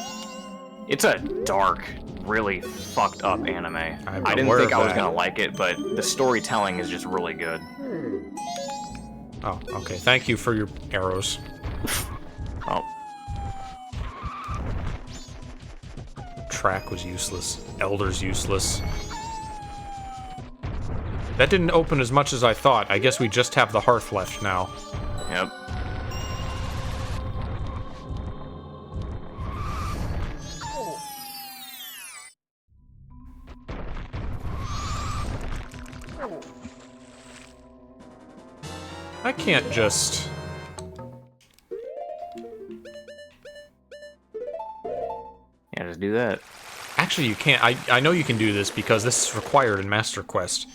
It's a dark, really fucked up anime. I didn't think I was gonna like it, but the storytelling is just really good. Oh, okay. Thank you for your arrows. Oh. Track was useless. Elder's useless. That didn't open as much as I thought. I guess we just have the hearth left now. Yep. I can't just... Yeah, just do that. Actually, you can't. I know you can do this because this is required in Master Quest.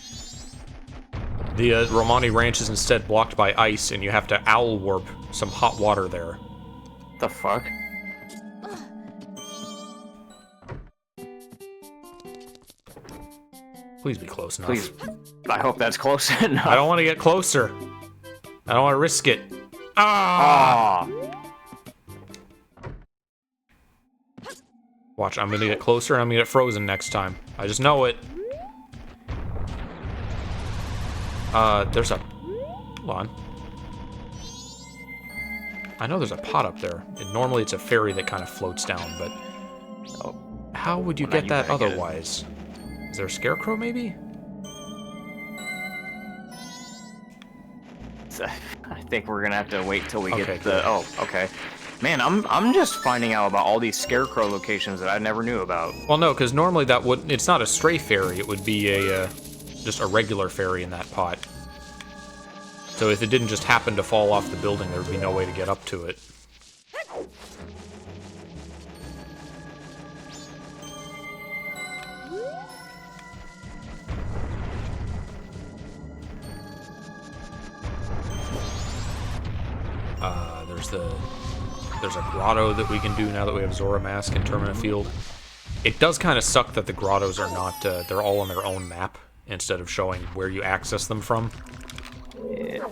The Romani Ranch is instead blocked by ice, and you have to owl warp some hot water there. What the fuck? Please be close enough. Please. I hope that's close enough. I don't want to get closer. I don't want to risk it. Ah! Watch, I'm gonna get closer and I'm gonna get frozen next time. I just know it. There's a... Hold on. I know there's a pot up there. Normally it's a fairy that kind of floats down, but... How would you get that otherwise? Is there a scarecrow, maybe? I think we're gonna have to wait till we get the... Oh, okay. Man, I'm just finding out about all these scarecrow locations that I never knew about. Well, no, because normally that would... It's not a stray fairy. It would be a, just a regular fairy in that pot. So if it didn't just happen to fall off the building, there would be no way to get up to it. There's a grotto that we can do now that we have Zora Mask and Termina Field. It does kind of suck that the grottos are not, they're all on their own map, instead of showing where you access them from. Yeah.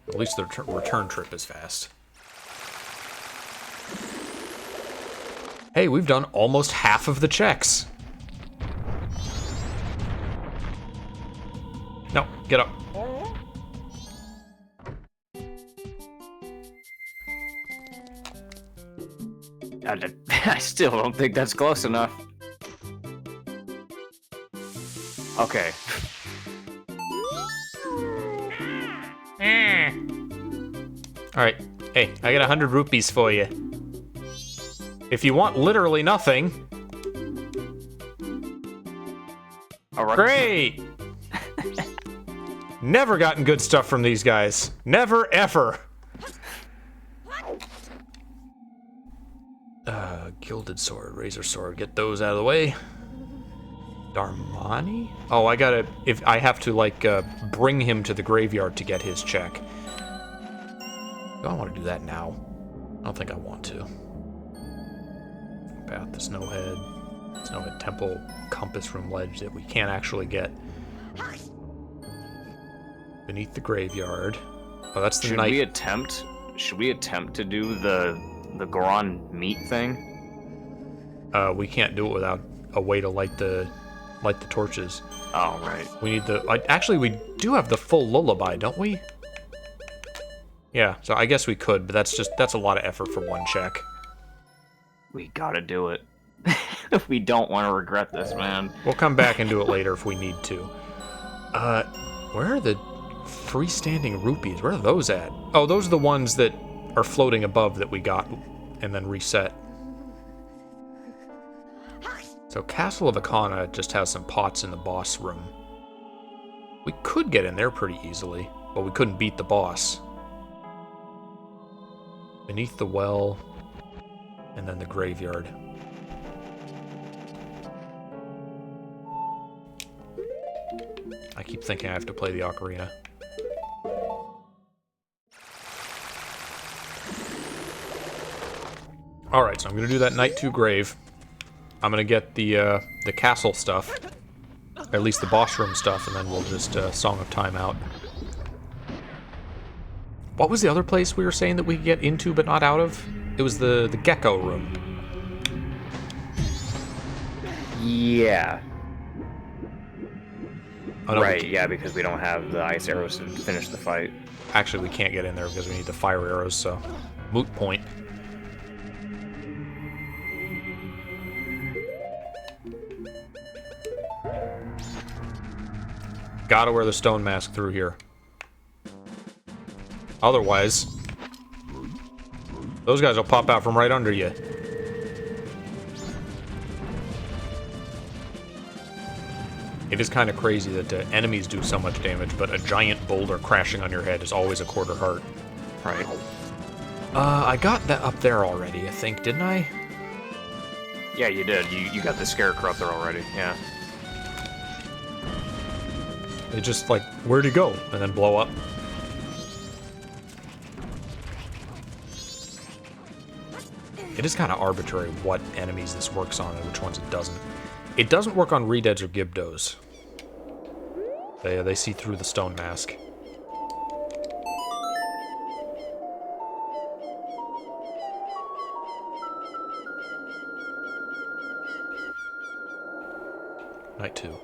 At least the return trip is fast. Hey, we've done almost half of the checks. No, get up. I still don't think that's close enough. Okay. Alright, hey, I got 100 rupees for you. If you want literally nothing... Alright. Great! Never gotten good stuff from these guys. Never, ever. Gilded sword, razor sword. Get those out of the way. Darmani? Oh, I gotta... If I have to, like, bring him to the graveyard to get his check. Do I want to do that now? I don't think I want to. Path to Snowhead Temple, Compass Room Ledge that we can't actually get. Beneath the graveyard. Oh, that's the night. Should we attempt to do the Goron meat thing? We can't do it without a way to light the torches. Oh, right. We need the... actually, we do have the full lullaby, don't we? Yeah, so I guess we could, but that's a lot of effort for one check. We gotta do it. We don't want to regret this, man. We'll come back and do it later if we need to. Where are the freestanding rupees? Where are those at? Oh, those are the ones that are floating above that we got and then reset. So Castle of Akana just has some pots in the boss room. We could get in there pretty easily, but we couldn't beat the boss. Beneath the well, and then the graveyard. I keep thinking I have to play the ocarina. Alright, so I'm gonna do that Night 2 grave. I'm gonna get the castle stuff. Or at least the boss room stuff, and then we'll just Song of Time out. What was the other place we were saying that we could get into but not out of? It was the gecko room. Yeah. Oh, no, right, yeah, because we don't have the ice arrows to finish the fight. Actually, we can't get in there because we need the fire arrows, so... Moot point. Gotta wear the stone mask through here. Otherwise, those guys will pop out from right under you. It is kind of crazy that enemies do so much damage, but a giant boulder crashing on your head is always a quarter heart. Right. I got that up there already, I think, didn't I? Yeah, you did. You got the scarecrow up there already, yeah. They just, like, where'd he go? And then blow up. It is kind of arbitrary what enemies this works on and which ones it doesn't. It doesn't work on Redeads or Gibdos. They see through the stone mask. Night 2.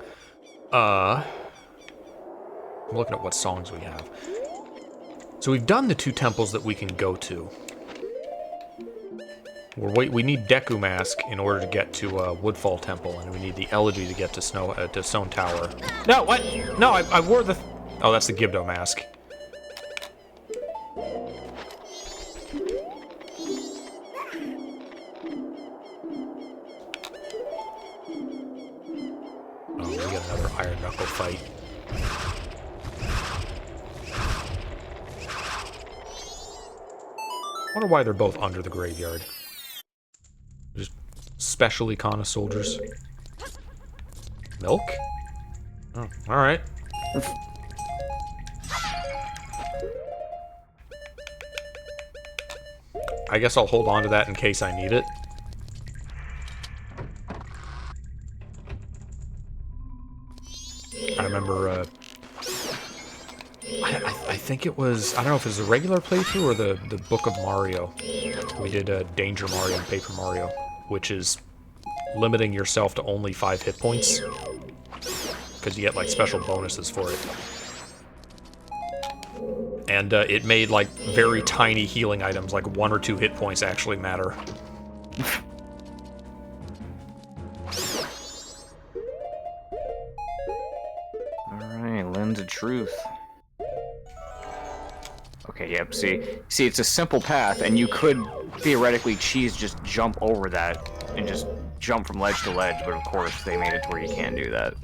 I'm looking at what songs we have. So we've done the 2 temples that we can go to. We need Deku Mask in order to get to Woodfall Temple, and we need the Elegy to get to Stone Tower. No, what? No, I wore the... Oh, that's the Gibdo Mask. Oh, we got another Iron Knuckle fight. I wonder why they're both under the graveyard. Just specially Kana soldiers. Milk? Oh, alright. I guess I'll hold on to that in case I need it. I remember, I think it was, I don't know if it was a regular playthrough or the Book of Mario. We did Danger Mario and Paper Mario, which is limiting yourself to only 5 hit points. Because you get, like, special bonuses for it. And it made, like, very tiny healing items, like 1 or 2 hit points actually matter. Alright, Lens of Truth. Okay, yep, see, it's a simple path, and you could theoretically just jump over that, and just jump from ledge to ledge, but of course they made it to where you can't do that.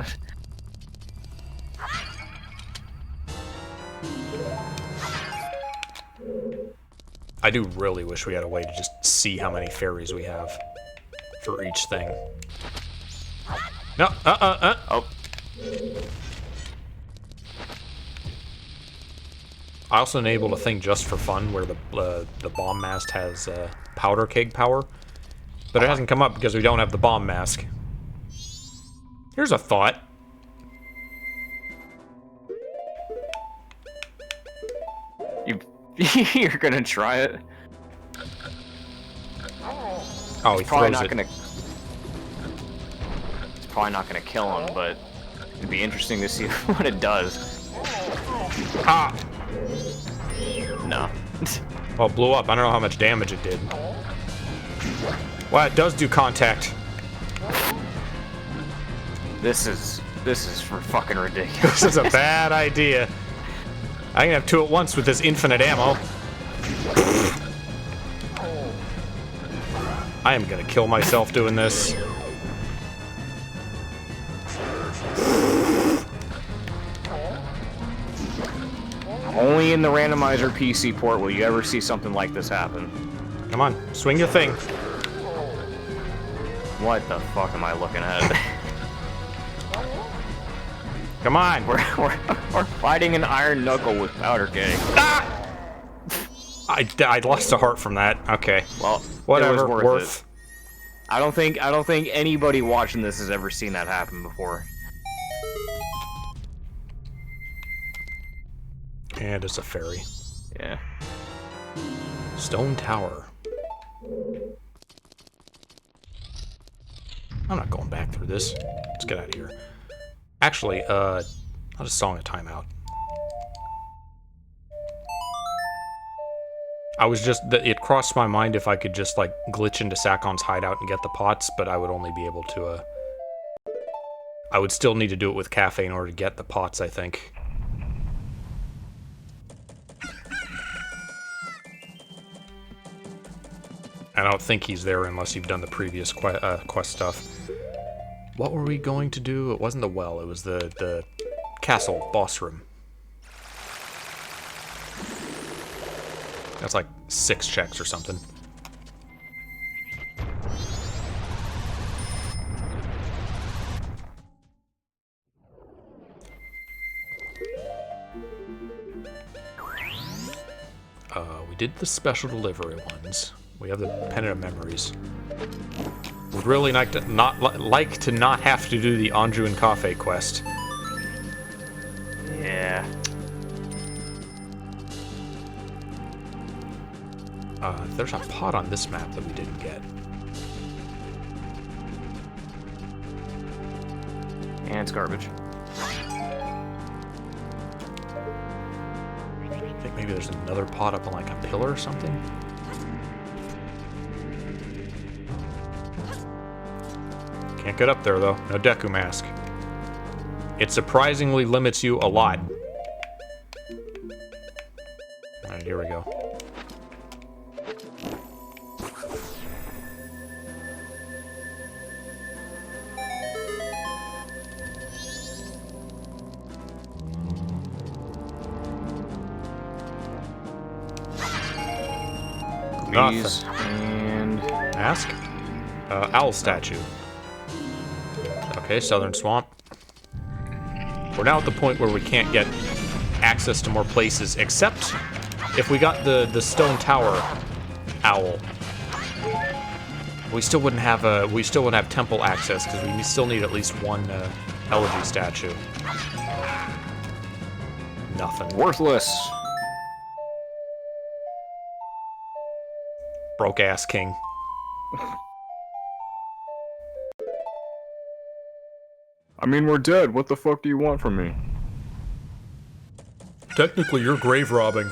I do really wish we had a way to just see how many fairies we have for each thing. No, Oh. I also enabled a thing just for fun where the bomb mast has powder keg power, but it hasn't come up because we don't have the bomb mask. Here's a thought. You're gonna try it? Oh, he throws it. It's probably not gonna kill him, but it'd be interesting to see what it does. Ah! No. Well, it blew up. I don't know how much damage it did. Well, it does do contact. This is for fucking ridiculous. This is a bad idea. I can have 2 at once with this infinite ammo. I am gonna kill myself doing this. Only in the Randomizer PC port will you ever see something like this happen. Come on, swing your thing. What the fuck am I looking at? Come on. We're fighting an iron knuckle with powder keg. Ah! I lost a heart from that. Okay. Well, whatever. It was worth it. I don't think anybody watching this has ever seen that happen before. And it's a fairy. Yeah. Stone Tower. I'm not going back through this. Let's get out of here. Actually, I'll just song a timeout. I was just, it crossed my mind if I could just, like, glitch into Sakon's hideout and get the pots, but I would only be able to, I would still need to do it with cafe in order to get the pots, I think. I don't think he's there unless you've done the previous quest stuff. What were we going to do? It wasn't the well, it was the castle boss room. That's like 6 checks or something. We did the special delivery ones. We have the Pendant of Memories. Would really like to not have to do the Anju and Cafe quest. Yeah. There's a pot on this map that we didn't get. And it's garbage. I think maybe there's another pot up on like a pillar or something. Can't get up there though. No Deku Mask. It surprisingly limits you a lot. Alright, here we go. These and Mask? Owl statue. Okay, Southern Swamp. We're now at the point where we can't get access to more places, except if we got the Stone Tower owl. We still wouldn't have temple access because we still need at least one elegy statue. Nothing. worthless. Broke ass king. I mean, we're dead. What the fuck do you want from me? Technically, you're grave robbing.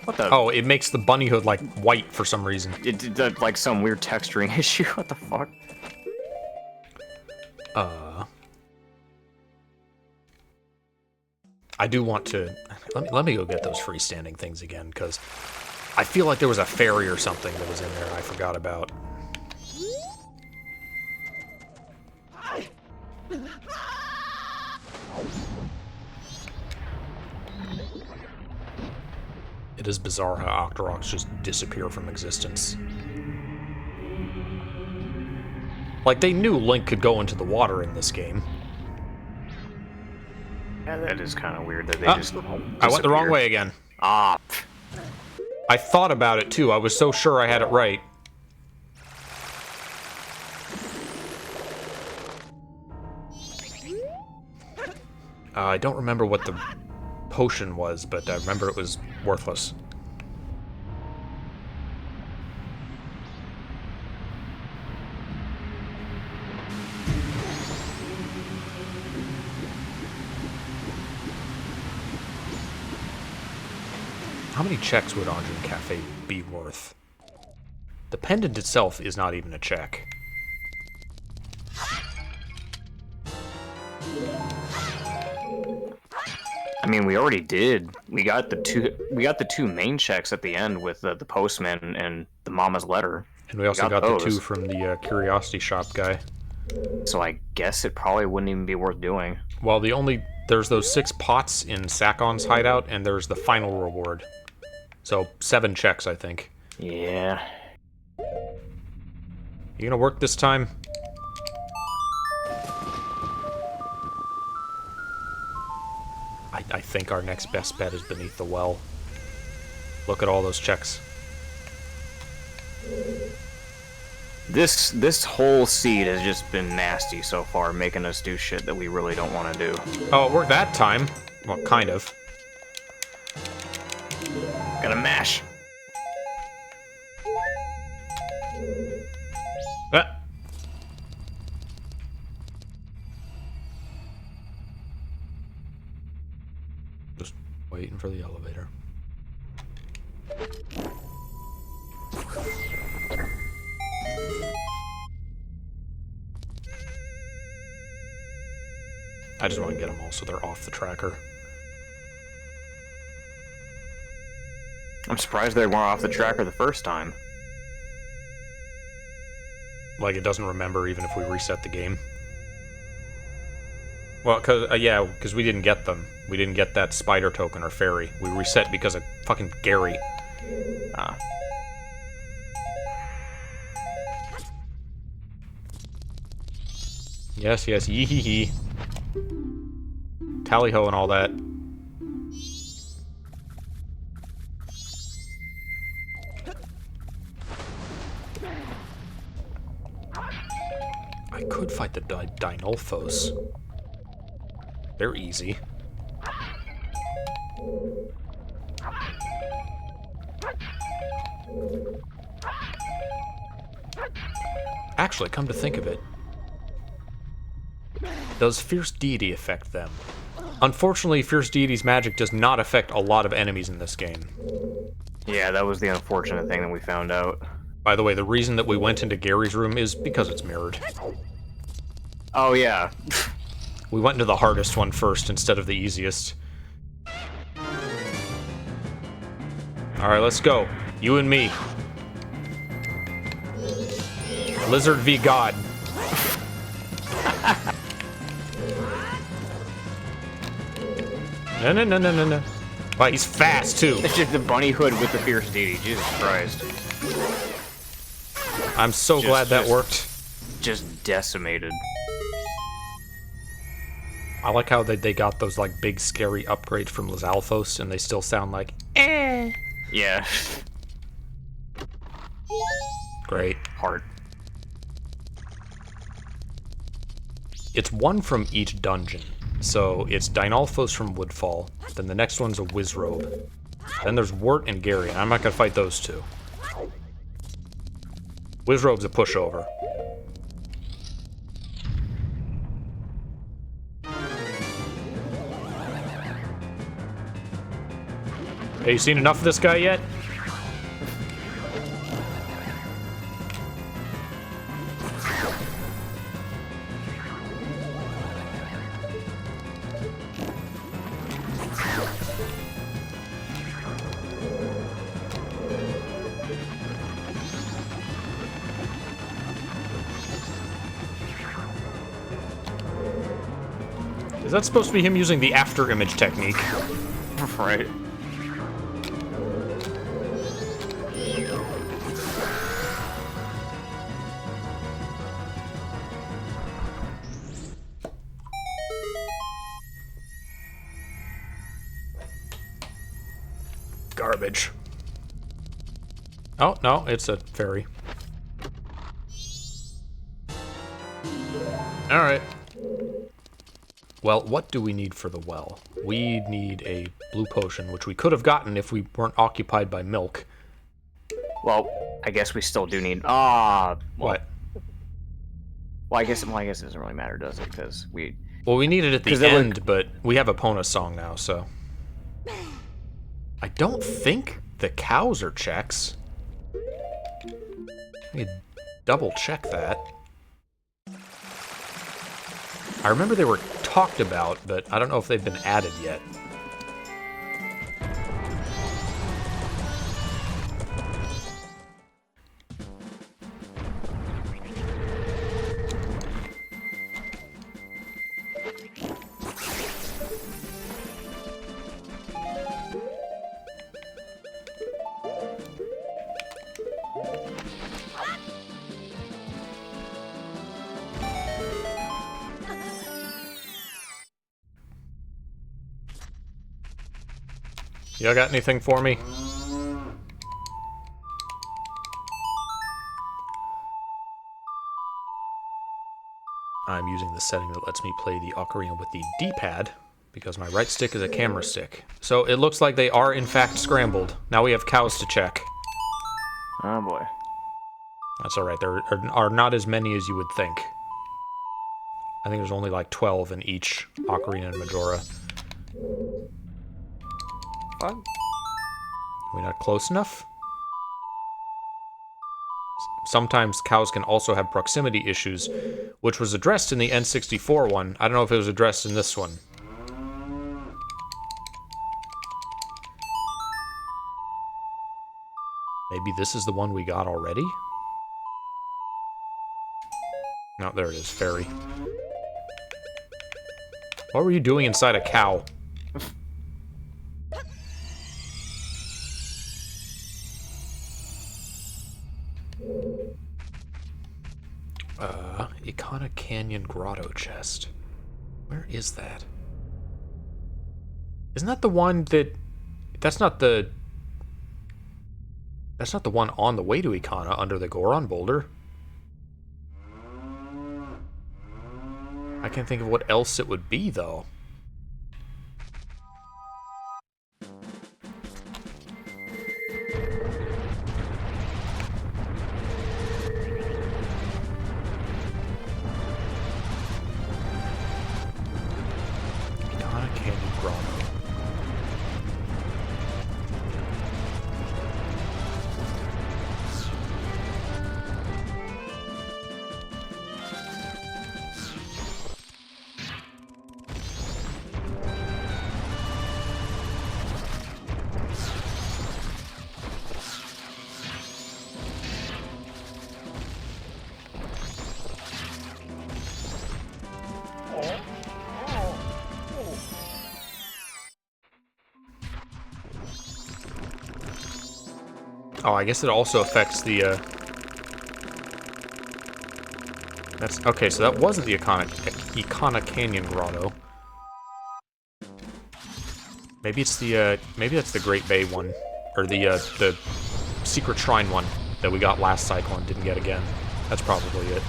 What the? Oh, it makes the bunny hood like white for some reason. It did like some weird texturing issue. What the fuck? I do want to... Let me go get those freestanding things again, because I feel like there was a fairy or something that was in there I forgot about. It is bizarre how Octoroks just disappear from existence. Like, they knew Link could go into the water in this game. Yeah, that is kind of weird that they just I went the wrong way again. Ah. I thought about it too. I was so sure I had it right. I don't remember what the potion was, but I remember it was worthless. How many checks would Anju Cafe be worth? The pendant itself is not even a check. I mean, we already did. We got the two main checks at the end with the postman and the mama's letter. And we also got the 2 from the curiosity shop guy. So I guess it probably wouldn't even be worth doing. Well, there's those 6 pots in Sakon's hideout, and there's the final reward. So 7 checks, I think. Yeah. You gonna work this time? I think our next best bet is beneath the well. Look at all those checks. This whole seed has just been nasty so far, making us do shit that we really don't want to do. Oh, it worked that time. Well, kind of. Gotta mash. Ah. Just waiting for the elevator. I just want to get them all so they're off the tracker. I'm surprised they weren't off the tracker the first time. Like, it doesn't remember even if we reset the game. Well, because we didn't get them. We didn't get that spider token or fairy. We reset because of fucking Gary. Ah. Yes, yes, yee hee hee. Tally ho and all that. I could fight the Dinolphos. They're easy. Actually, come to think of it, does Fierce Deity affect them? Unfortunately, Fierce Deity's magic does not affect a lot of enemies in this game. Yeah, that was the unfortunate thing that we found out. By the way, the reason that we went into Gary's room is because it's mirrored. Oh, yeah. We went into the hardest one first instead of the easiest. Alright, let's go. You and me. Lizard v God. No. Wow, he's fast, too. It's just the bunny hood with the Fierce Deity. Jesus Christ. I'm so glad that worked. Just decimated. I like how they got those, like, big, scary upgrades from Lizalfos, and they still sound like, eh. Yeah. Great. Heart. It's one from each dungeon. So it's Dinolphos from Woodfall, then the next one's a Wizrobe. Then there's Wart and Gary, and I'm not gonna fight those two. Wizrobe's a pushover. Hey, you seen enough of this guy yet? Is that supposed to be him using the after image technique? Right. Garbage. Oh, no, it's a fairy. Alright. Well, what do we need for the well? We need a blue potion, which we could have gotten if we weren't occupied by milk. Well, I guess we still do need... Well, What? Well, I guess it doesn't really matter, does it? Because we... Well, we need it at the end, but we have a Pona song now, so... I don't think the cows are checks. Let me double check that. I remember they were talked about, but I don't know if they've been added yet. Y'all got anything for me? I'm using the setting that lets me play the ocarina with the D-pad, because my right stick is a camera stick. So it looks like they are in fact scrambled. Now we have cows to check. Oh boy. That's alright, there are not as many as you would think. I think there's only like 12 in each ocarina and Majora. What? Are we not close enough? Sometimes cows can also have proximity issues, which was addressed in the N64 one. I don't know if it was addressed in this one. Maybe this is the one we got already? No, there it is, fairy. What were you doing inside a cow? Icona Canyon Grotto chest. Where is that? Isn't that the one that... That's not the one on the way to Icona under the Goron boulder. I can't think of what else it would be, though. Icona Canyon Grotto. Oh, I guess it also affects the, That's... Okay, so that wasn't the Icona Canyon Grotto. Maybe it's the, maybe that's the Great Bay one. Or the Secret Shrine one that we got last cycle and didn't get again. That's probably it.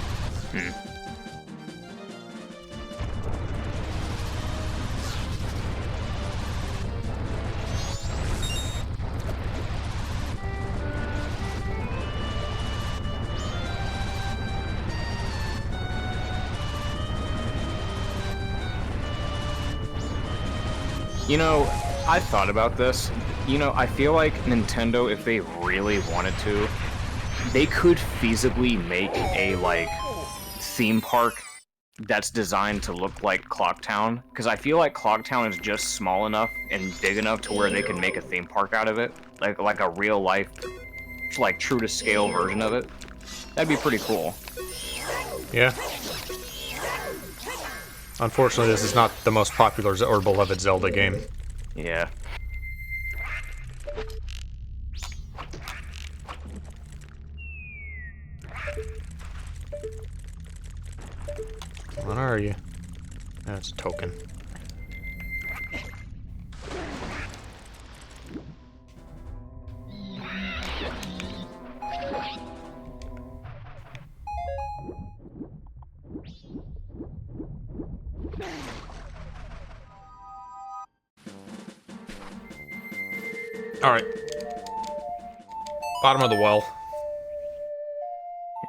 You know, I thought about this. You know, I feel like Nintendo, if they really wanted to, they could feasibly make a, like, theme park that's designed to look like Clocktown. Because I feel like Clocktown is just small enough and big enough to where they can make a theme park out of it. Like a real-life, like, true-to-scale version of it. That'd be pretty cool. Yeah. Unfortunately, this is not the most popular or beloved Zelda game. Yeah. What are you? That's a token. Alright. Bottom of the well.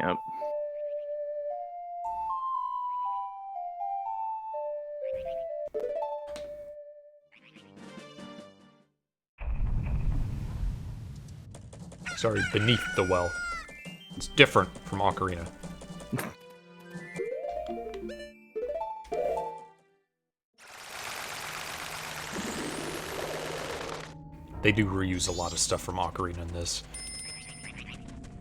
Yep. Sorry, beneath the well. It's different from Ocarina. They do reuse a lot of stuff from Ocarina in this.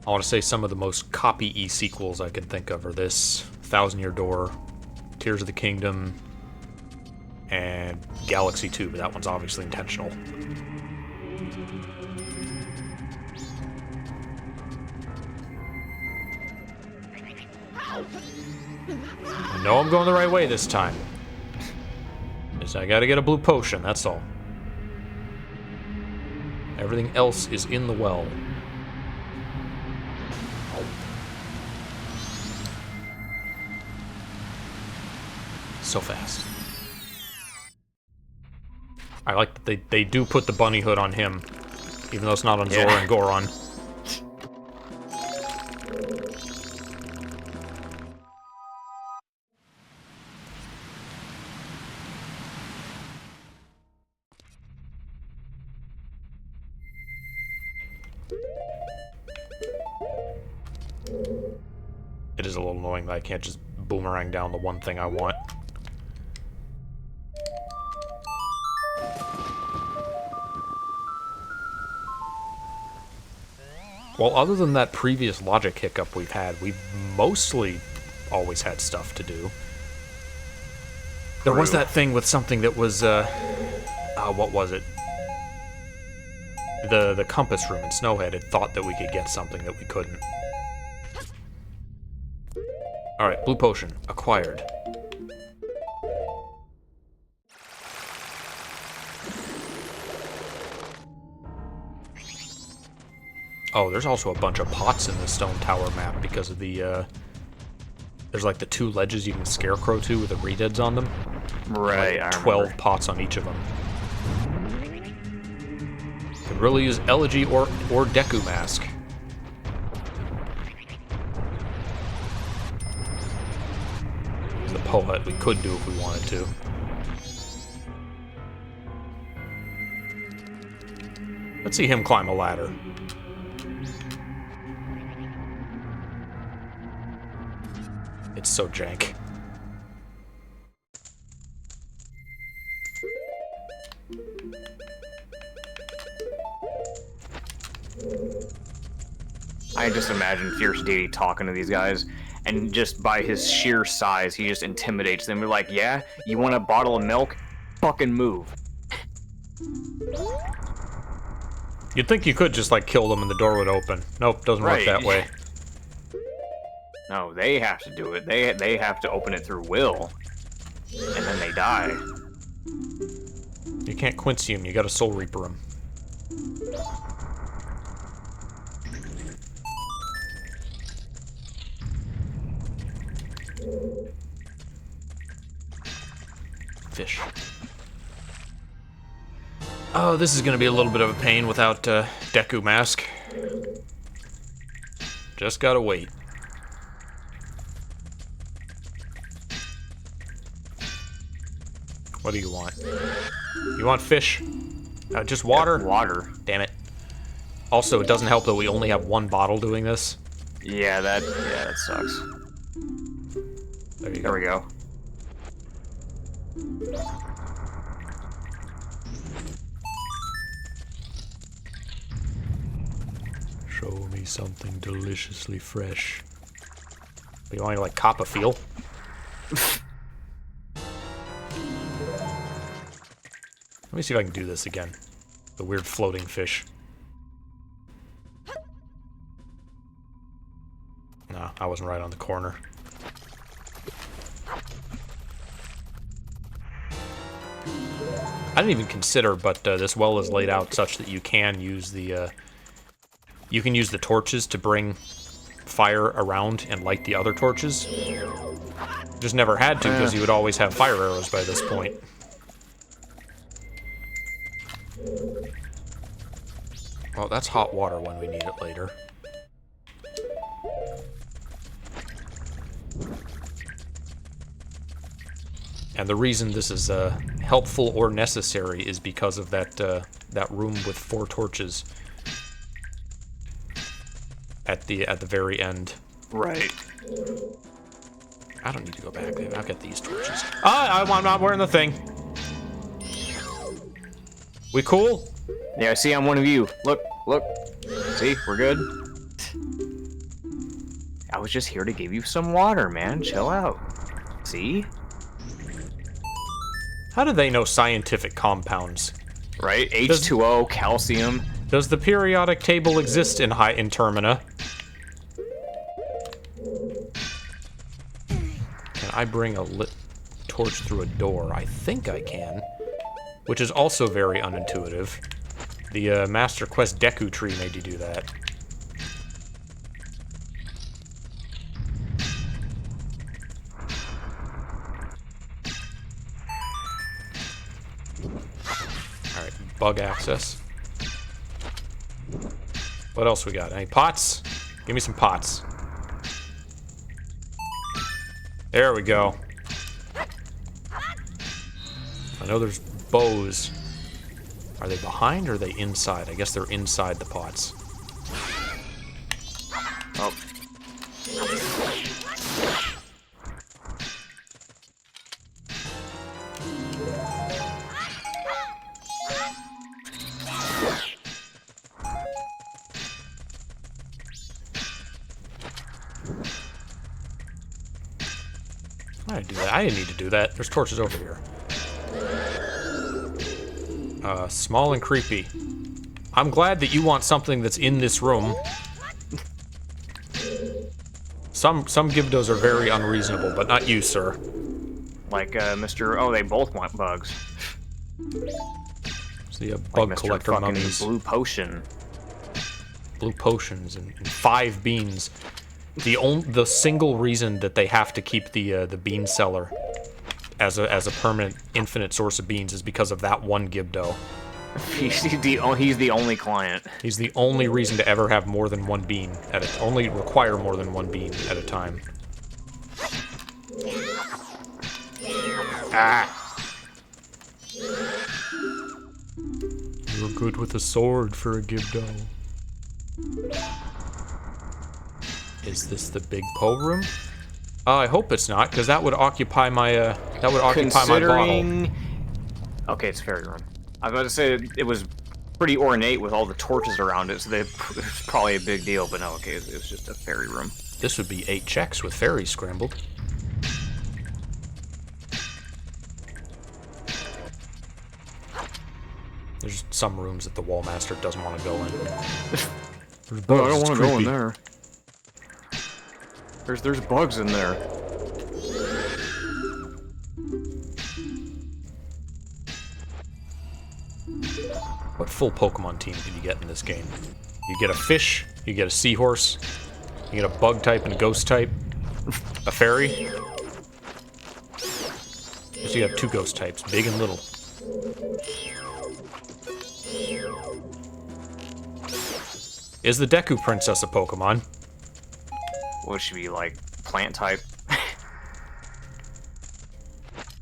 I want to say some of the most copy-y sequels I can think of are this, Thousand Year Door, Tears of the Kingdom, and Galaxy 2, but that one's obviously intentional. I know I'm going the right way this time. Just I gotta get a blue potion, that's all. Everything else is in the well. So fast. I like that they do put the bunny hood on him, even though it's not on Zora and Goron. It is a little annoying that I can't just boomerang down the one thing I want. Well, other than that previous logic hiccup we've had, we've mostly always had stuff to do. There was that thing with something that was, what was it? The compass room in Snowhead had thought that we could get something that we couldn't. Alright, blue potion, acquired. Oh, there's also a bunch of pots in the Stone Tower map because of the, there's like the 2 ledges you can scarecrow to with the redeads on them. Right, like I 12 remember. pots on each of them. Could really use Elegy or Deku Mask. The Poet we could do if we wanted to. Let's see him climb a ladder. It's so jank. I just imagine Fierce Deity talking to these guys, and just by his sheer size, he just intimidates them. They're like, yeah, you want a bottle of milk? Fucking move. You'd think you could just, like, kill them and the door would open. Nope, doesn't work that way. No, they have to do it. They have to open it through will, and then they die. You can't Quincy him, you gotta Soul Reaper him. Fish. Oh, this is gonna be a little bit of a pain without Deku Mask. Just gotta wait. What do you want? You want fish? Just water? Yeah, water. Damn it. Also, it doesn't help that we only have 1 bottle doing this. Yeah, that sucks. There you There we go. Show me something deliciously fresh. You want to like cop a feel? Let me see if I can do this again. The weird floating fish. No, I wasn't right on the corner. I didn't even consider, but this well is laid out such that you can use the torches to bring fire around and light the other torches. Just never had to because you would always have fire arrows by this point. Well, that's hot water when we need it later. And the reason this is helpful or necessary is because of that that room with 4 torches at the very end. Right. I don't need to go back there. I've got these torches. I'm not wearing the thing. We cool? Yeah, I see I'm one of you. Look. See, we're good. I was just here to give you some water, man. Chill out. See? How do they know scientific compounds? Right? H2O, calcium. Does the periodic table exist in Termina? Can I bring a lit torch through a door? I think I can. Which is also very unintuitive. The Master Quest Deku tree made you do that. Alright, bug access. What else we got? Any pots? Give me some pots. There we go. I know there's bows. Are they behind or are they inside? I guess they're inside the pots. Oh. Why did I do that? I didn't need to do that. There's torches over here. Small and creepy. I'm glad that you want something that's in this room. Some Gibdos are very unreasonable, but not you, sir. Like, Mr. Oh, they both want bugs. See a bug like collector Mr. mummies. Blue potion. Blue potions and 5 beans. The single reason that they have to keep the bean cellar as a permanent infinite source of beans is because of that one Gibdo. He's the only client. He's the only reason to ever have more than one bean only require more than one bean at a time. Ah! You're good with a sword for a Gibdo. Is this the big Poe room? I hope it's not, because that would occupy my my bottle. Okay, it's fairy room. I was about to say it was pretty ornate with all the torches around it, so it's probably a big deal. But no, okay, it was just a fairy room. This would be 8 checks with fairies scrambled. There's some rooms that the Wallmaster doesn't want to go in. I don't want to go in there. There's bugs in there. What full Pokemon team can you get in this game? You get a fish, you get a seahorse, you get a bug type and a ghost type, a fairy. So you have 2 ghost types, big and little. Is the Deku Princess a Pokemon? What should be like plant type?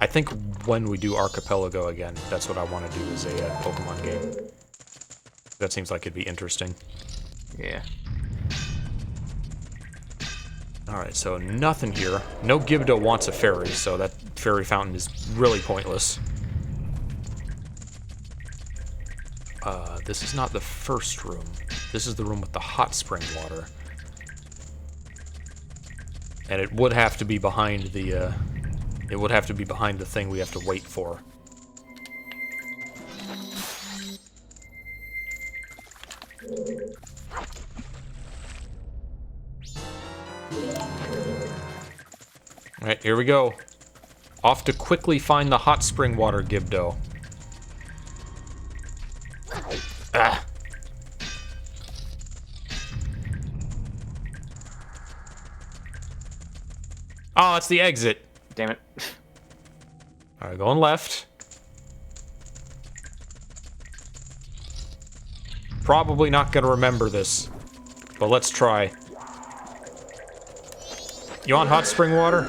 I think when we do Archipelago again, that's what I want to do is a Pokemon game. That seems like it'd be interesting. Yeah. Alright, so nothing here. No Gibdo wants a fairy, so that fairy fountain is really pointless. This is not the first room. This is the room with the hot spring water. And it would have to be behind the, it would have to be behind the thing we have to wait for. Alright, here we go. Off to quickly find the hot spring water Gibdo. Ah! Oh, it's the exit. Damn it. Alright, going left. Probably not gonna remember this, but let's try. You want hot spring water?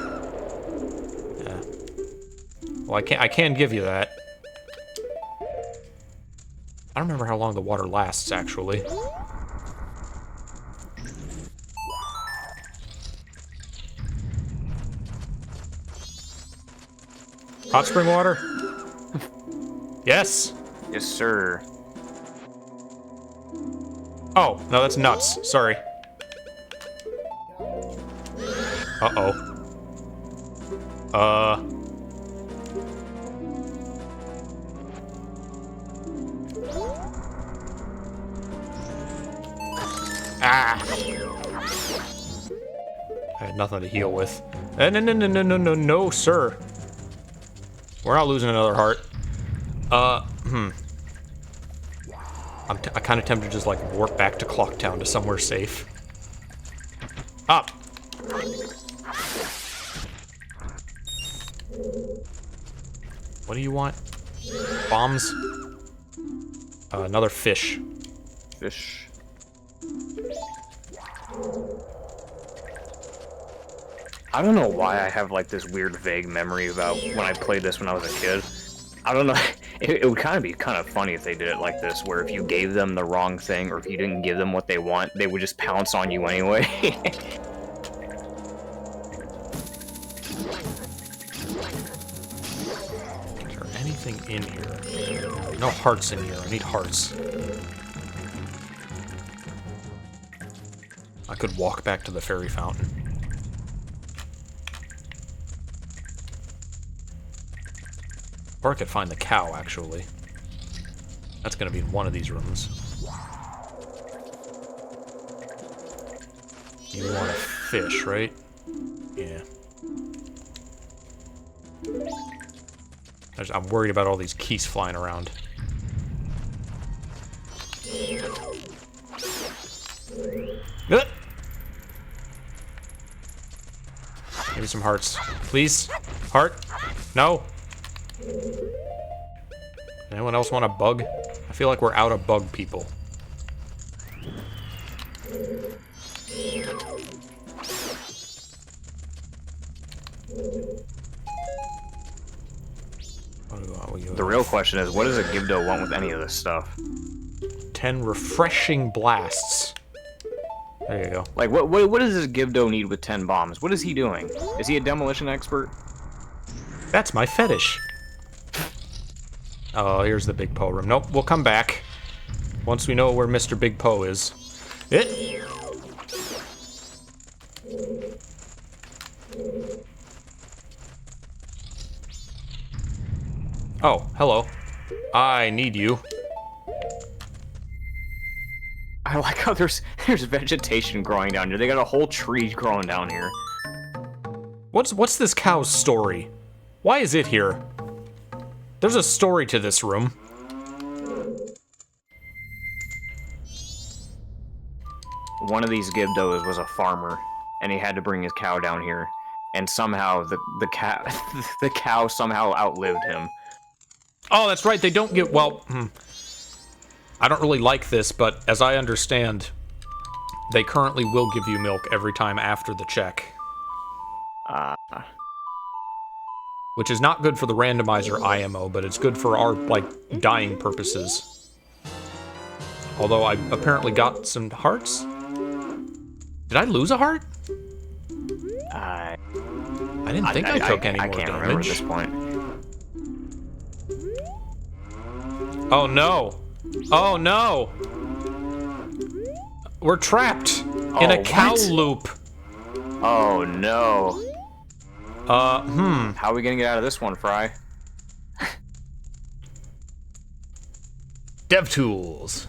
Yeah. Well, I can give you that. I don't remember how long the water lasts, actually. Hot spring water? Yes! Yes, sir. Oh, no, that's nuts. Sorry. Uh-oh. Ah! I had nothing to heal with. No, sir. We're not losing another heart. I'm kind of tempted to just, like, warp back to Clocktown to somewhere safe. Up! What do you want? Bombs? Another fish. Fish. I don't know why I have, like, this weird, vague memory about when I played this when I was a kid. I don't know. It would kind of be kind of funny if they did it like this, where if you gave them the wrong thing, or if you didn't give them what they want, they would just pounce on you anyway. Is there anything in here? No hearts in here. I need hearts. I could walk back to the fairy fountain. Or I could find the cow, actually. That's gonna be in one of these rooms. You want a fish, right? Yeah. I'm worried about all these keys flying around. Maybe some hearts. Please? Heart? No? Anyone else want a bug? I feel like we're out of bug people. The real question is, what does a Gibdo want with any of this stuff? 10 refreshing blasts. There you go. Like, what does this Gibdo need with 10 bombs? What is he doing? Is he a demolition expert? That's my fetish. Oh, here's the Big Poe room. Nope, we'll come back. Once we know where Mr. Big Poe is. Oh, hello. I need you. I like how there's vegetation growing down here. They got a whole tree growing down here. What's this cow's story? Why is it here? There's a story to this room. One of these Gibdos was a farmer, and he had to bring his cow down here, and somehow the cow the cow somehow outlived him. Oh, that's right. They don't get I don't really like this, but as I understand, they currently will give you milk every time after the check. Which is not good for the randomizer IMO, but it's good for our, like, dying purposes. Although I apparently got some hearts? Did I lose a heart? I didn't think I took any more can't damage. remember at this point. Oh no! Oh no! We're trapped in a cow what? loop. Oh no. How are we gonna get out of this one, Fry? DevTools.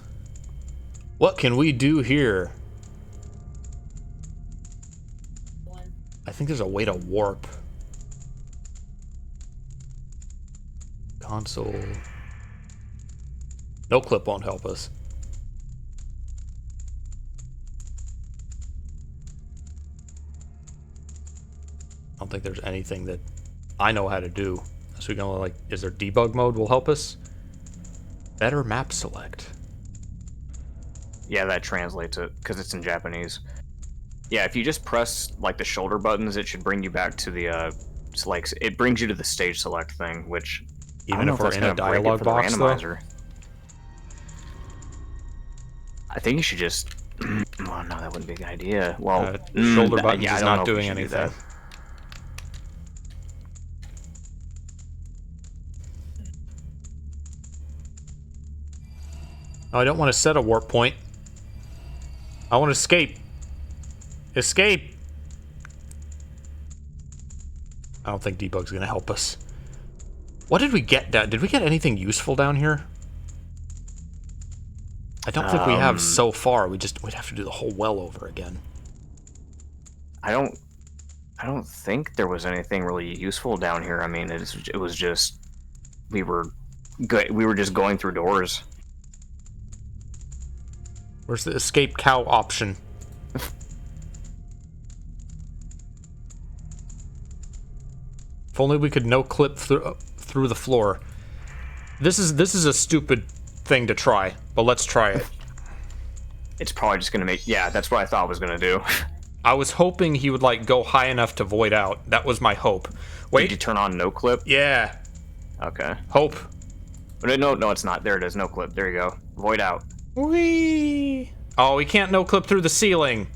What can we do here? I think there's a way to warp. Console. No clip won't help us. I don't think there's anything that I know how to do. So we can only, like, is there debug mode will help us? Better map select. Yeah, that translates it, because it's in Japanese. Yeah, if you just press, like, the shoulder buttons, it should bring you back to the, it brings you to the stage select thing, which... Even if we're in a dialogue box, though? I think you should just... well, no, that wouldn't be a good idea. Well, shoulder buttons yeah, is not doing anything. Oh, I don't want to set a warp point. I want to escape. Escape! I don't think debug's gonna help us. What did we get down? Did we get anything useful down here? I don't think we have so far. We'd have to do the whole well over again. I don't think there was anything really useful down here. I mean, it was just we were just going through doors. Where's the escape cow option? If only we could no clip through the floor. This is a stupid thing to try, but let's try it. It's probably just gonna make... Yeah, that's what I thought it was gonna do. I was hoping he would, like, go high enough to void out. That was my hope. Wait. Did you turn on no clip? Yeah. Okay. Hope. But no, it's not. There it is. No clip. There you go. Void out. Whee! Oh, we can't no clip through the ceiling.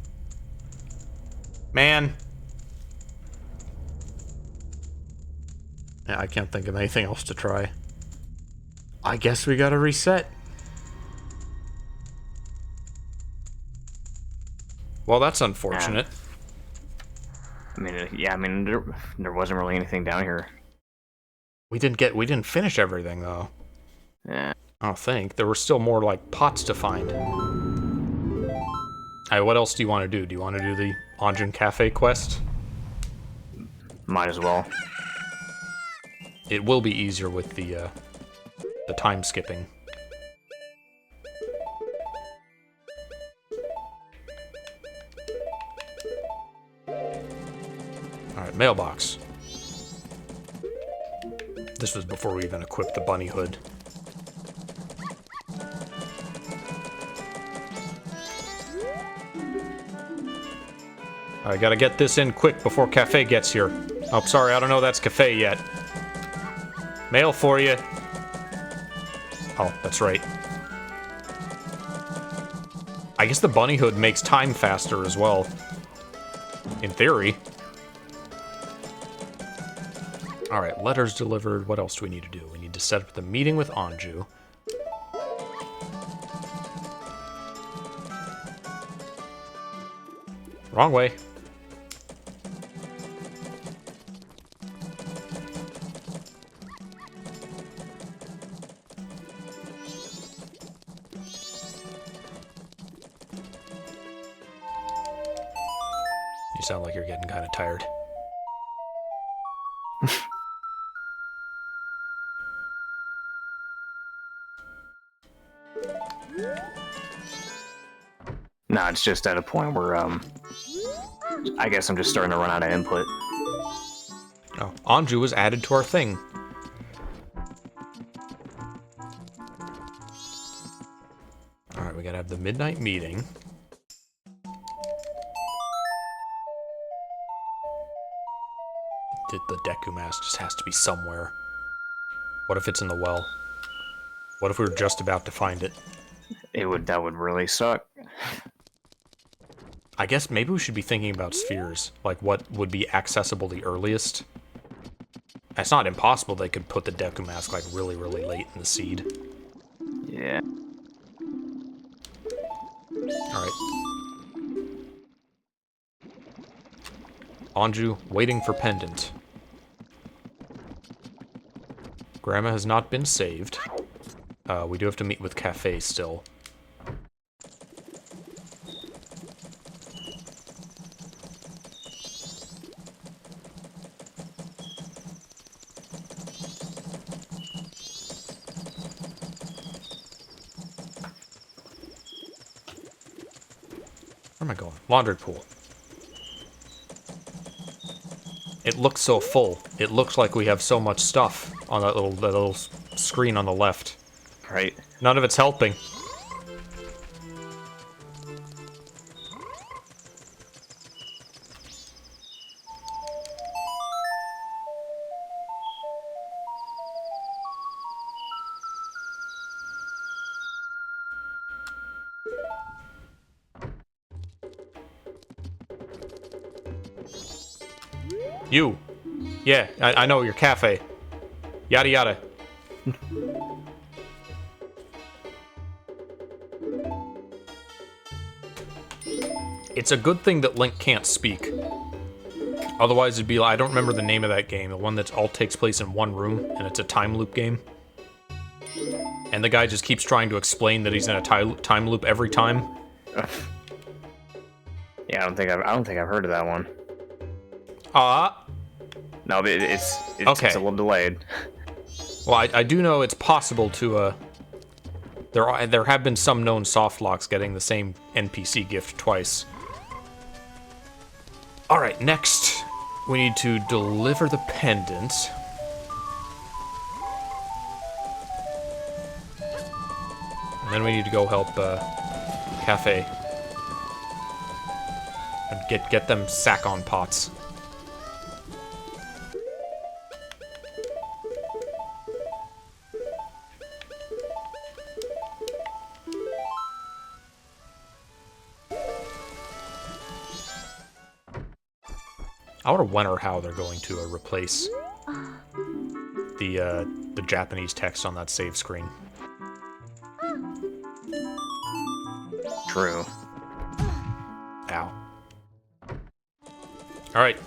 Man. Yeah, I can't think of anything else to try. I guess we gotta reset. Well, that's unfortunate. I mean, yeah, I mean, there wasn't really anything down here. We didn't finish everything though. Yeah. I don't think. There were still more like pots to find. Alright, what else do you want to do? Do you want to do the Anjun Cafe quest? Might as well. It will be easier with the time skipping. Alright, mailbox. This was before we even equipped the bunny hood. I gotta get this in quick before Cafe gets here. Oh, sorry, I don't know that's Cafe yet. Mail for you. Oh, that's right. I guess the bunny hood makes time faster as well. In theory. Alright, letters delivered. What else do we need to do? We need to set up the meeting with Anju. Wrong way. You sound like you're getting kind of tired. No, it's just at a point where, I guess I'm just starting to run out of input. Oh, Anju was added to our thing. Alright, we gotta have the midnight meeting. The Deku mask just has to be somewhere. What if it's in the well? What if we were just about to find it? That would really suck. I guess maybe we should be thinking about spheres. Like, what would be accessible the earliest? It's not impossible they could put the Deku mask, like, really, really late in the seed. Yeah. Alright. Anju, waiting for pendant. Grandma has not been saved. We do have to meet with Cafe still. Where am I going? Laundry pool. It looks so full. It looks like we have so much stuff on that little screen on the left. Right. None of it's helping. You. Yeah, I know, your Cafe. Yada yada. It's a good thing that Link can't speak. Otherwise it'd be like, I don't remember the name of that game, the one that all takes place in one room, and it's a time loop game. And the guy just keeps trying to explain that he's in a time loop every time. Yeah, I don't think I've heard of that one. No, but it's okay. It's a little delayed. Well, I do know it's possible to, there have been some known soft locks getting the same NPC gift twice. Alright, next, we need to deliver the pendant. And then we need to go help, Cafe. And get them sack-on pots. I wonder when or how they're going to replace the Japanese text on that save screen. True. Ow. Alright.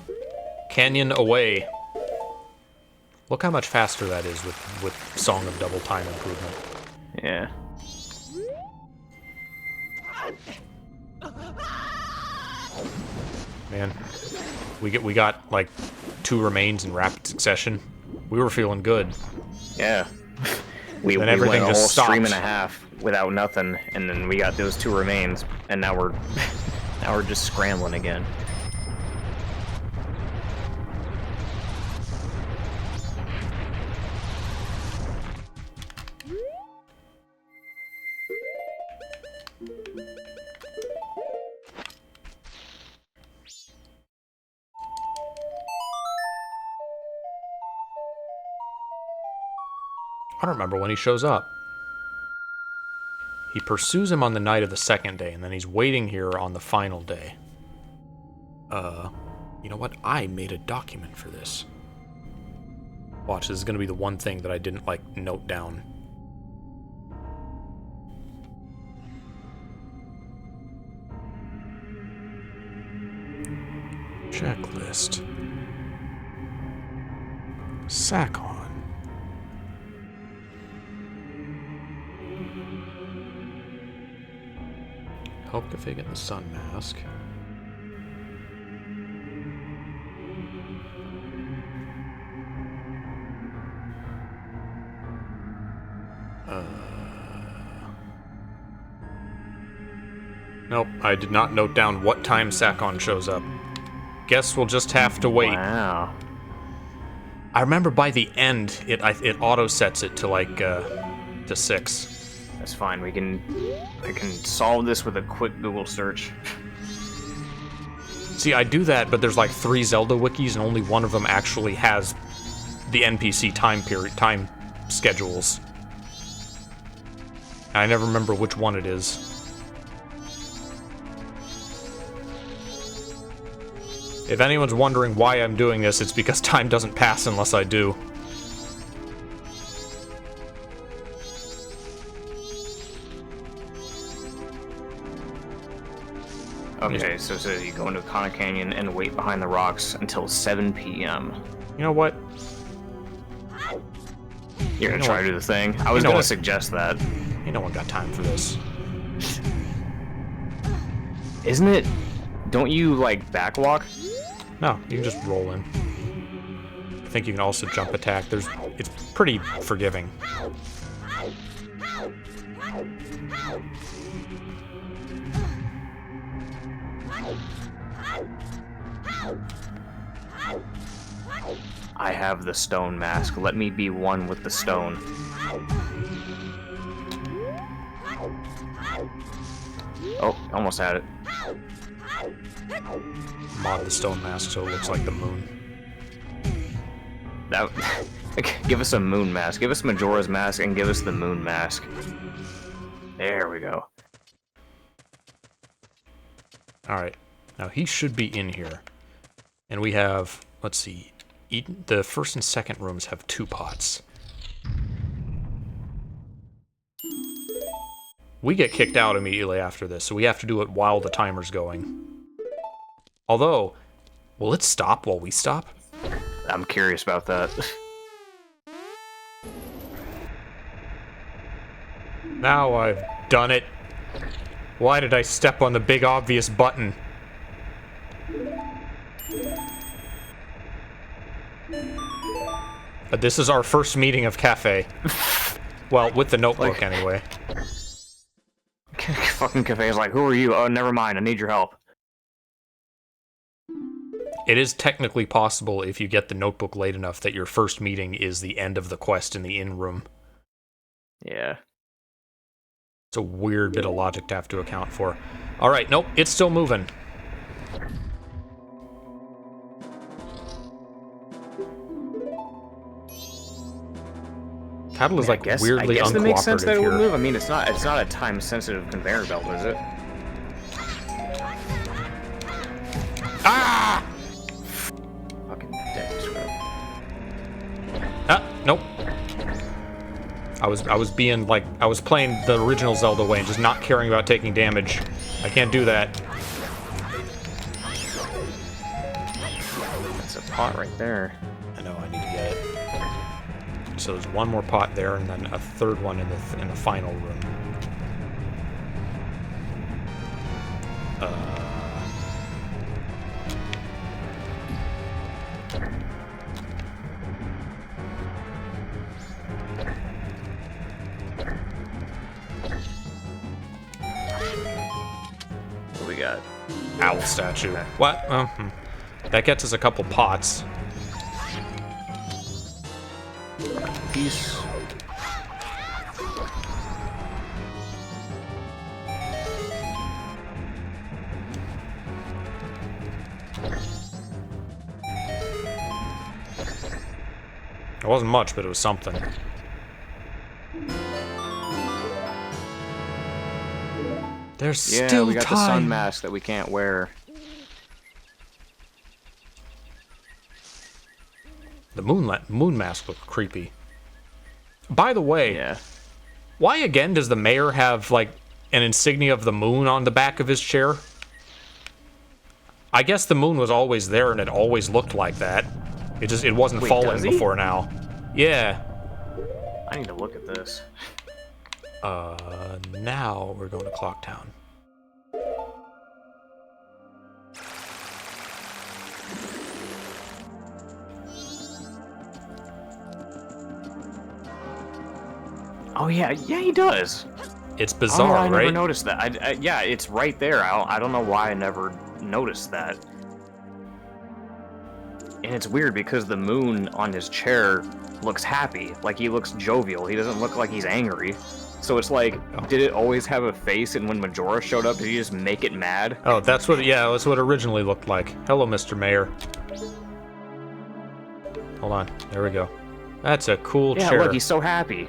Canyon away. Look how much faster that is with Song of Double Time improvement. Yeah. Man, we got like 2 remains in rapid succession. We were feeling good. Yeah. We everything went a just whole stream stopped. and a half without nothing, and then we got those 2 remains, and now we're just scrambling again. I don't remember when he shows up. He pursues him on the night of the 2nd day, and then he's waiting here on the final day. You know what? I made a document for this. Watch, this is gonna be the one thing that I didn't, like, note down. Checklist. Sakon. Help Cafe get the sun mask. Nope, I did not note down what time Sakon shows up. Guess we'll just have to wait. Wow. I remember by the end, it auto sets it to like to 6. That's fine. I can solve this with a quick Google search. See, I do that, but there's like 3 Zelda wikis, and only one of them actually has the NPC time schedules. I never remember which one it is. If anyone's wondering why I'm doing this, it's because time doesn't pass unless I do. Okay, so you go into Kana Canyon and wait behind the rocks until 7 p.m. You know what? You're gonna try to do the thing? I was gonna suggest that. Ain't no one got time for this. Isn't it? Don't you, like, backwalk? No, you can just roll in. I think you can also jump attack. It's pretty forgiving. I have the stone mask. Let me be one with the stone. Oh, almost had it. Mod the stone mask so it looks like the moon. That give us a moon mask. Give us Majora's mask and give us the moon mask. There we go. Alright. Now he should be in here. And we have, let's see, the first and second rooms have 2 pots. We get kicked out immediately after this, so we have to do it while the timer's going. Although, will it stop while we stop? I'm curious about that. Now I've done it. Why did I step on the big obvious button? This is our first meeting of Cafe. Well, with the notebook, like, anyway. Fucking Cafe's like, who are you? Oh, never mind, I need your help. It is technically possible if you get the notebook late enough that your first meeting is the end of the quest in the inn room. Yeah. It's a weird bit of logic to have to account for. Alright, nope, it's still moving. Cattle is like weirdly uncooperative here. I guess it makes sense that it would move. I mean, it's not a time-sensitive conveyor belt, is it? Ah! Fucking dead scrub. Ah, nope. I was being like, I was playing the original Zelda way and just not caring about taking damage. I can't do that. That's a pot right there. I know, I need to get it. So there's one more pot there, and then a third one in the final room. What we got? Owl statue. What? That gets us a couple pots. Peace. It wasn't much, but it was something. There's still we got time. the sun mask that we can't wear. The moon mask looked creepy. By the way, Yeah. why again does the mayor have, like, an insignia of the moon on the back of his chair? I guess the moon was always there and it always looked like that. It wasn't Wait, falling does he? before now. Yeah. I need to look at this. Now we're going to Clocktown. Oh yeah, he does. It's Oh, bizarre, I right? never noticed that. Yeah, it's right there. I don't know why I never noticed that. And it's weird because the moon on his chair looks happy. Like, he looks jovial. He doesn't look like he's angry. So it's like, did it always have a face, and when Majora showed up, did he just make it mad? Oh, that's what it originally looked like. Hello, Mr. Mayor. Hold on. There we go. That's a cool Yeah, chair. look, he's so happy.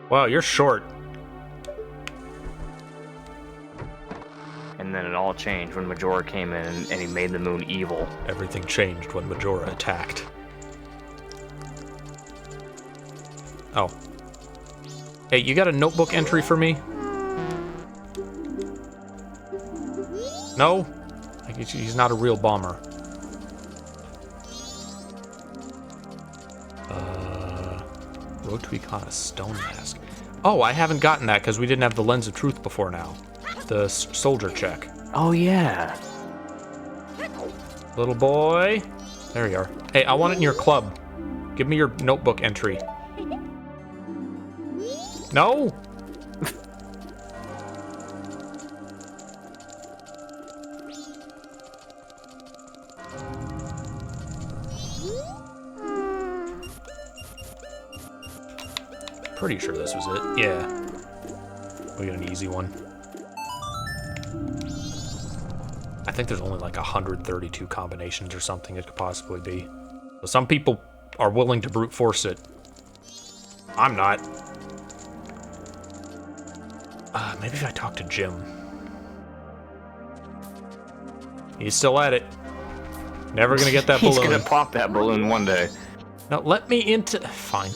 Wow, you're short. And then it all changed when Majora came in and he made the moon evil. Everything changed when Majora attacked. Oh. Hey, you got a notebook entry for me? No? I guess he's not a real bomber. Rotweekana stone mask. Oh, I haven't gotten that because we didn't have the lens of truth before now. The soldier check. Oh, yeah. Little boy. There you are. Hey, I want it in your club. Give me your notebook entry. No? Pretty sure this was it. Yeah. We got an easy one. I think there's only like 132 combinations or something it could possibly be. So some people are willing to brute force it. I'm not. Maybe if I talk to Jim. He's still at it. Never gonna get that balloon. He's gonna pop that balloon one day. Now let me into... Fine.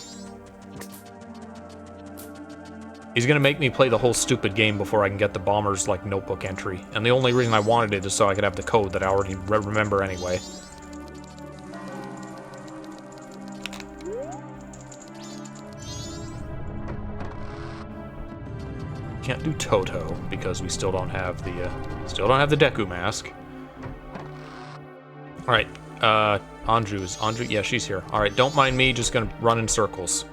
He's gonna make me play the whole stupid game before I can get the bomber's, like, notebook entry. And the only reason I wanted it is so I could have the code that I already remember anyway. Can't do Toto because we still don't have the Deku mask. All right, Anju, yeah, she's here. All right, don't mind me, just gonna run in circles.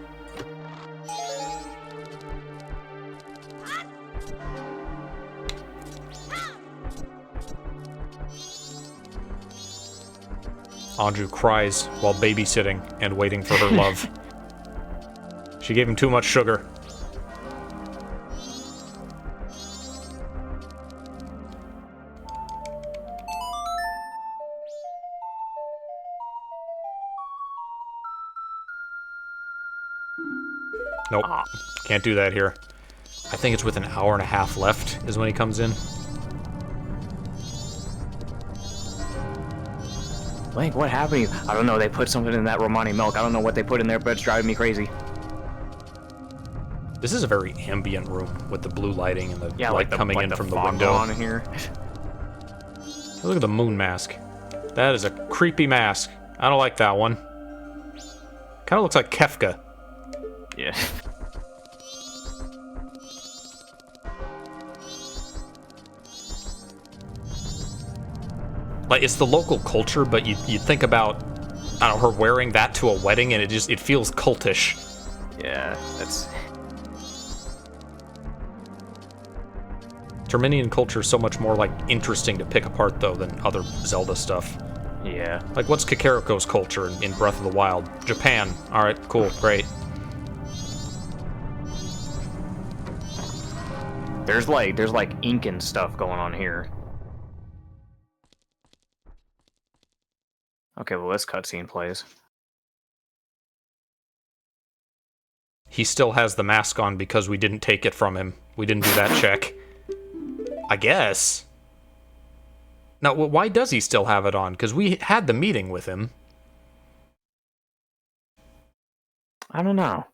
Anju cries while babysitting and waiting for her love. She gave him too much sugar. Nope, can't do that here. I think it's with an hour and a half left is when he comes in. Link, what happened to you? I don't know, they put something in that Romani milk. I don't know what they put in there, but it's driving me crazy. This is a very ambient room with the blue lighting and the light like coming in from the fog window. on here. Look at the moon mask. That is a creepy mask. I don't like that one. Kind of looks like Kefka. Yeah. Like, it's the local culture, but you think about, I don't know, her wearing that to a wedding, and it feels cultish. Yeah, that's... Terminian culture is so much more, like, interesting to pick apart, though, than other Zelda stuff. Yeah. Like, what's Kakariko's culture in Breath of the Wild? Japan. Alright, cool, great. There's like Incan stuff going on here. Okay, well, this cutscene plays. He still has the mask on because we didn't take it from him. We didn't do that check. I guess. Now, why does he still have it on? Because we had the meeting with him. I don't know.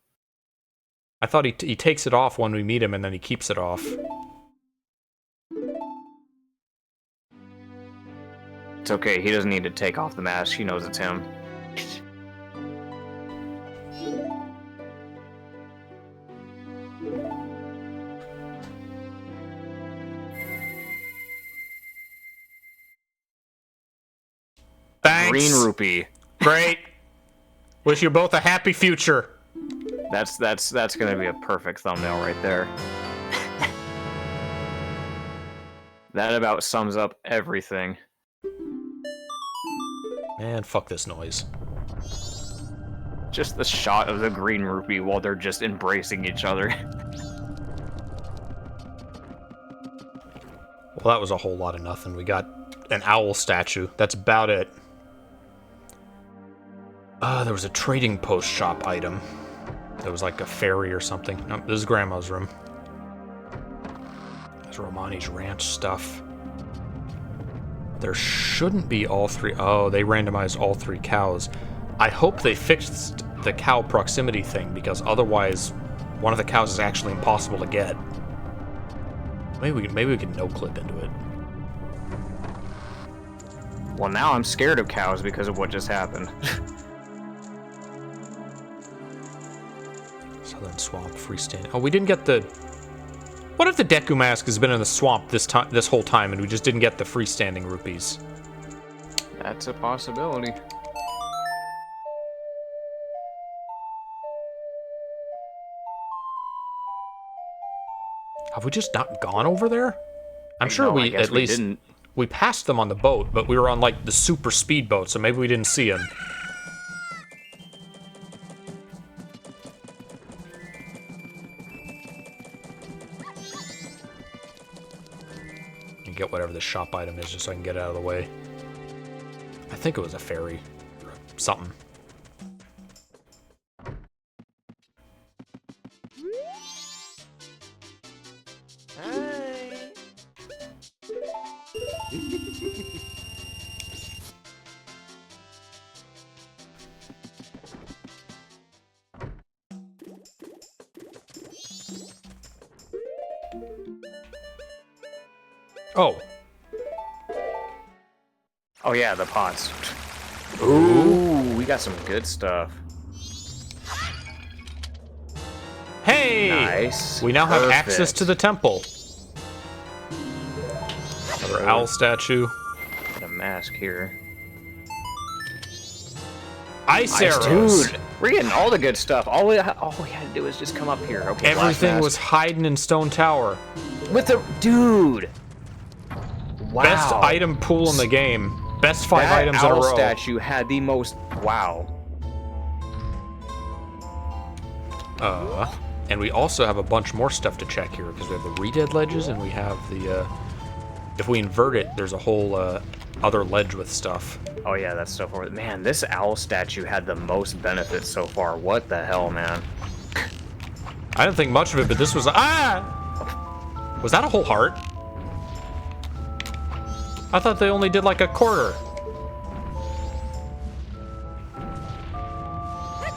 I thought he takes it off when we meet him and then he keeps it off. It's okay, he doesn't need to take off the mask, he knows it's him. Thanks. Green rupee. Great. Wish you both a happy future. That's gonna be a perfect thumbnail right there. That about sums up everything. Man, fuck this noise. Just the shot of the green rupee while they're just embracing each other. Well, that was a whole lot of nothing. We got an owl statue. That's about it. There was a trading post shop item. There was like a ferry or something. No, this is Grandma's room. There's Romani's ranch stuff. There shouldn't be all three. Oh, they randomized all three cows. I hope they fixed the cow proximity thing, because otherwise one of the cows is actually impossible to get. Maybe we can no-clip into it. Well, now I'm scared of cows because of what just happened. Southern Swamp, freestanding. Oh, we didn't get the... What if the Deku Mask has been in the swamp this whole time and we just didn't get the freestanding rupees? That's a possibility. Have we just not gone over there? I'm sure I guess at least didn't. we passed them on the boat, but we were on like the super speed boat, so maybe we didn't see them. Get whatever the shop item is just so I can get it out of the way. I think it was a ferry or something. Hi. Oh. Oh yeah, the pots. Ooh, we got some good stuff. Hey! Nice. We now have Perfect. access to the temple. Another owl statue. Got a mask here. Ice arrows! Dude, we're getting all the good stuff. All we had to do is just come up here. Okay, last Everything mask. was hiding in Stone Tower. with the dude. Wow. Best item pool in the game. Best 5 that items in a owl row. statue had the most. Wow. And we also have a bunch more stuff to check here, because we have the Redead ledges, and we have the, if we invert it, there's a whole, other ledge with stuff. Oh yeah, that's stuff over. Man, this owl statue had the most benefits so far. What the hell, man? I didn't think much of it, but this was, Was that a whole heart? I thought they only did like a quarter.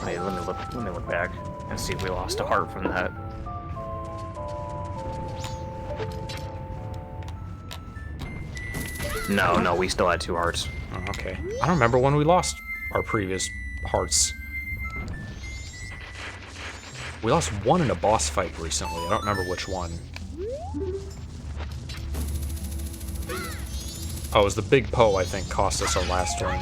Hey, let me look back and see if we lost a heart from that. No, we still had 2 hearts. Oh, okay. I don't remember when we lost our previous hearts. We lost one in a boss fight recently. I don't remember which one. Oh, it was the Big Poe, I think, cost us our last one.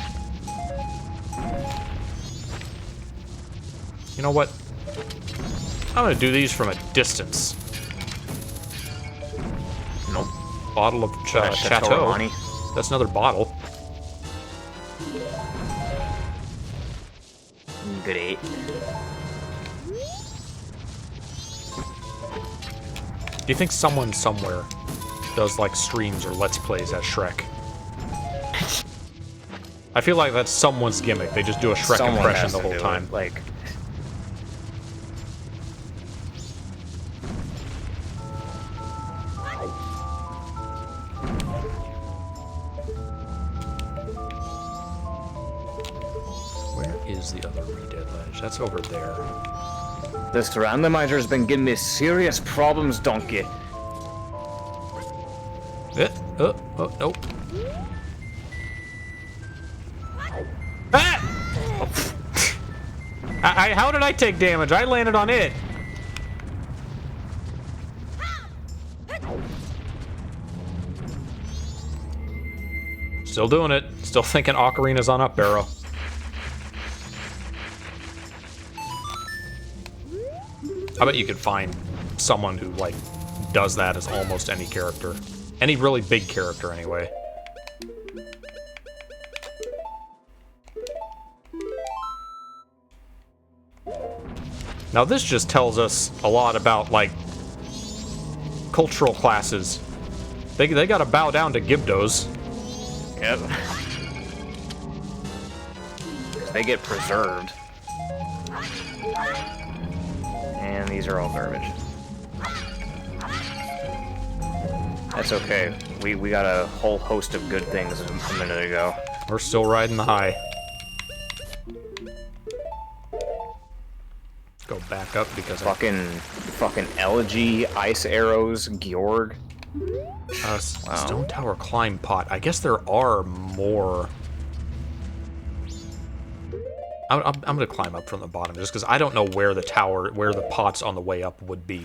You know what? I'm gonna do these from a distance. Nope. Bottle of Chateau. Money. That's another bottle. Good 8. Do you think someone somewhere does like streams or let's plays as Shrek? I feel like that's someone's gimmick. They just do a Shrek impression the whole time. Like, where is the other redead ledge? That's over there. this randomizer's been giving me serious problems, donkey. Oh, nope. Ah! How did I take damage? I landed on it. Still doing it. Still thinking Ocarina's on up, Barrow. I bet you could find someone who, like, does that as almost any character. Any really big character, anyway. Now this just tells us a lot about, like, cultural classes. They gotta bow down to Gibdos. Yep. They get preserved. And these are all garbage. That's okay. We got a whole host of good things a minute ago. We're still riding the high. Go back up because Fucking Elegy, Ice Arrows, Georg. Wow. Stone Tower Climb Pot. I guess there are more. I'm gonna climb up from the bottom just because I don't know where the tower, where the pots on the way up would be.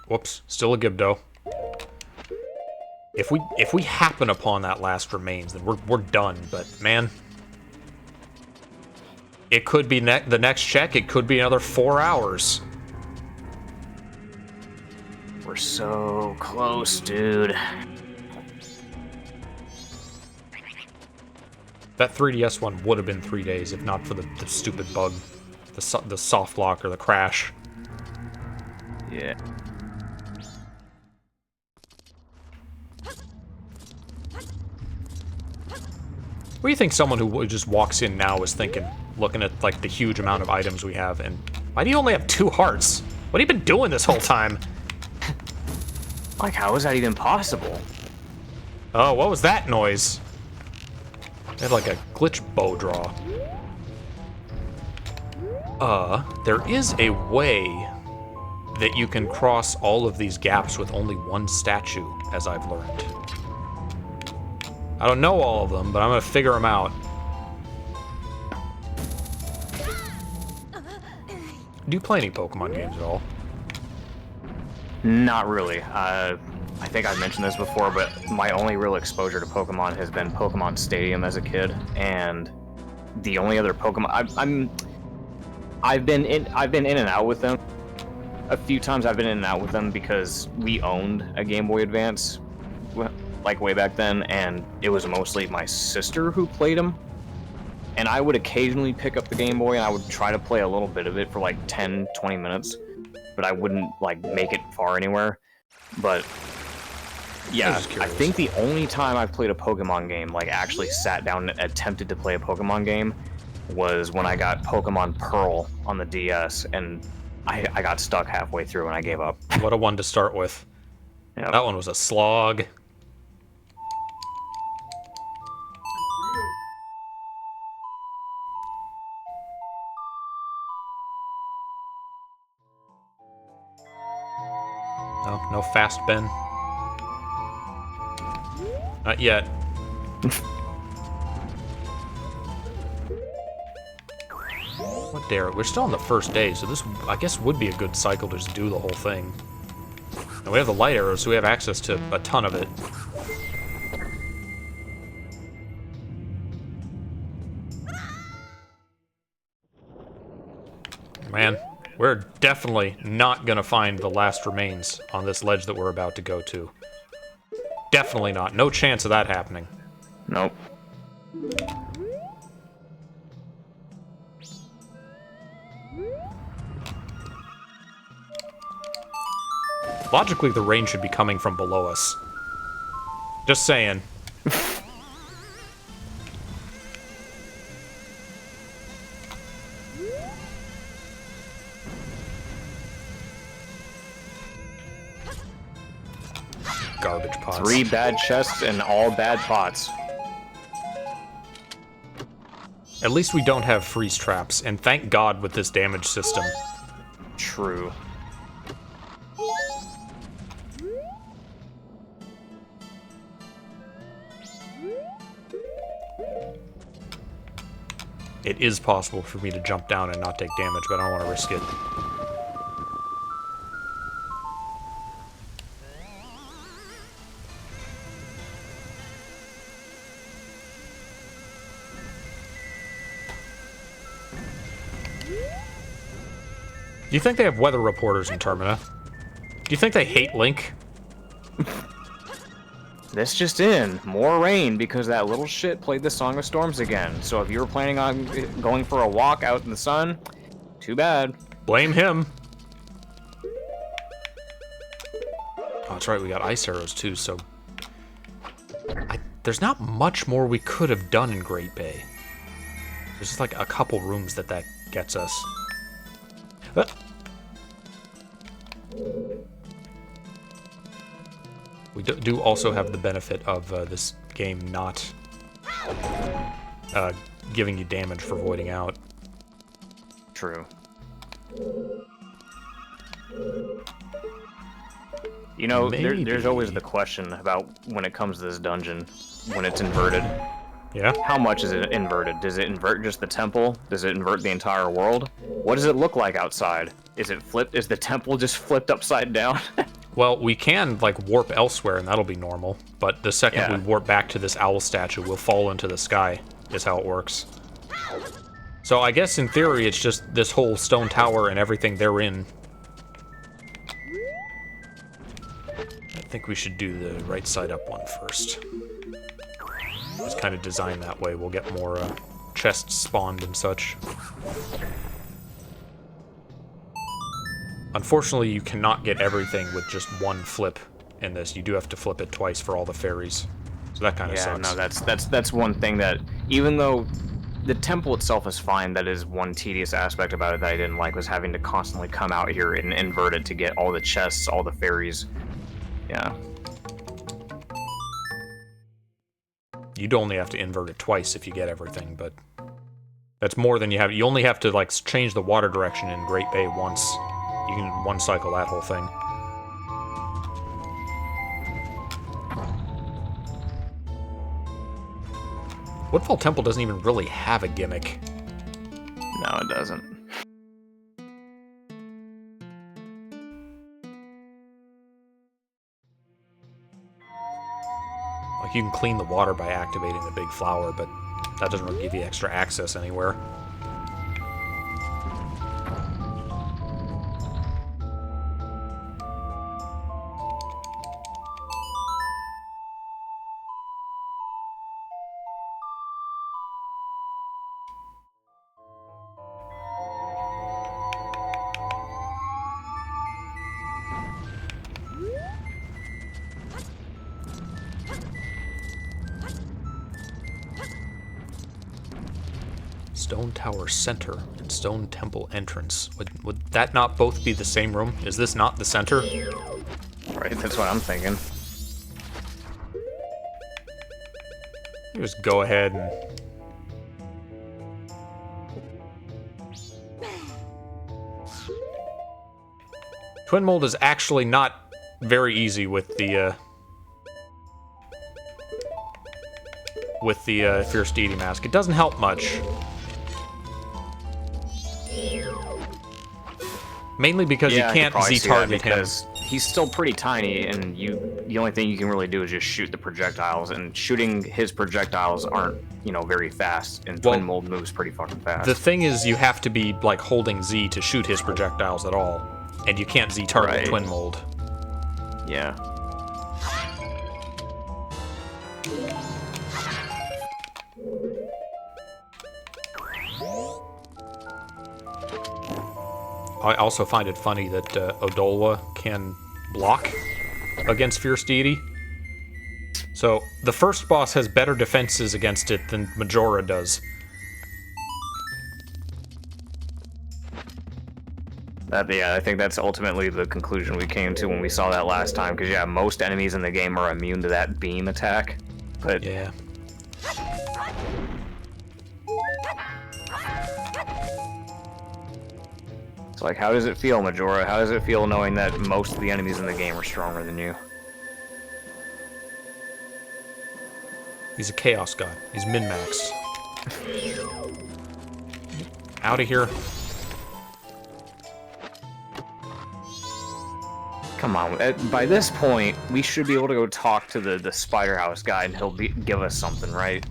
Whoops, still a Gibdo. If we happen upon that last remains, then we're done. But man, it could be the next check. It could be another 4 hours. We're so close, dude. That 3DS one would have been 3 days if not for the stupid bug, the soft lock or the crash. Yeah. What do you think someone who just walks in now is thinking, looking at like the huge amount of items we have, and why do you only have 2 hearts? What have you been doing this whole time? Like, how is that even possible? Oh, what was that noise? They had like a glitch bow draw. There is a way that you can cross all of these gaps with only 1 statue, as I've learned. I don't know all of them, but I'm gonna figure them out. Do you play any Pokemon games at all? Not really. I think I've mentioned this before, but my only real exposure to Pokemon has been Pokemon Stadium as a kid, and the only other Pokemon I've been in and out with them. A few times I've been in and out with them because we owned a Game Boy Advance, like way back then, and it was mostly my sister who played them. And I would occasionally pick up the Game Boy and I would try to play a little bit of it for like 10-20 minutes, but I wouldn't like make it far anywhere. But yeah, I think the only time I've played a Pokemon game, like actually sat down and attempted to play a Pokemon game, was when I got Pokemon Pearl on the DS, and I got stuck halfway through and I gave up. What a one to start with. Yep. That one was a slog. No fast Ben. Not yet. What dare? We're still on the first day, so this, I guess, would be a good cycle to just do the whole thing. And we have the light arrows, so we have access to a ton of it. Man, we're definitely not gonna find the last remains on this ledge that we're about to go to. Definitely not. No chance of that happening. Nope. Logically, the rain should be coming from below us. Just saying. Garbage pots. 3 bad chests and all bad pots. At least we don't have freeze traps, and thank God with this damage system. True. It is possible for me to jump down and not take damage, but I don't want to risk it. Do you think they have weather reporters in Termina? Do you think they hate Link? This just in. More rain because that little shit played the Song of Storms again. So if you were planning on going for a walk out in the sun, too bad. Blame him. Oh, that's right, we got ice arrows too, so... there's not much more we could have done in Great Bay. There's just like a couple rooms that gets us. We do also have the benefit of this game not giving you damage for voiding out. True. You know, there's always the question about when it comes to this dungeon, when it's inverted. Yeah? How much is it inverted? Does it invert just the temple? Does it invert the entire world? What does it look like outside? Is it flipped? Is the temple just flipped upside down? Well, we can, like, warp elsewhere, and that'll be normal. But the second we warp back to this owl statue, we'll fall into the sky, is how it works. So I guess, in theory, it's just this whole stone tower and everything therein. I think we should do the right side up one first. It's kind of designed that way. We'll get more chests spawned and such. Unfortunately, you cannot get everything with just one flip in this. You do have to flip it twice for all the fairies. So that kind of sucks. Yeah, no, that's one thing that, even though the temple itself is fine, that is one tedious aspect about it that I didn't like, was having to constantly come out here and invert it to get all the chests, all the fairies. Yeah. You'd only have to invert it twice if you get everything, but that's more than you have. You only have to, like, change the water direction in Great Bay once. You can one cycle that whole thing. Woodfall Temple doesn't even really have a gimmick. No, it doesn't. Like, you can clean the water by activating the big flower, but that doesn't really give you extra access anywhere. Stone Tower Center and Stone Temple Entrance. Would that not both be the same room? Is this not the center? Right, that's what I'm thinking. Just go ahead and... Twin Mold is actually not very easy with the with the Fierce Deity Mask. It doesn't help much. Mainly because you can't Z-target him. He's still pretty tiny, and the only thing you can really do is just shoot the projectiles, and shooting his projectiles aren't, very fast, and Twin Mold moves pretty fucking fast. The thing is, you have to be, like, holding Z to shoot his projectiles at all, and you can't Z-target Twin Mold. Yeah. I also find it funny that Odolwa can block against Fierce Deity. So, the first boss has better defenses against it than Majora does. I think that's ultimately the conclusion we came to when we saw that last time, because, yeah, most enemies in the game are immune to that beam attack, but... Yeah. It's like, how does it feel, Majora? How does it feel knowing that most of the enemies in the game are stronger than you? He's a Chaos God. He's min-max. Out of here. Come on, by this point, we should be able to go talk to the Spider House guy and he'll give us something, right?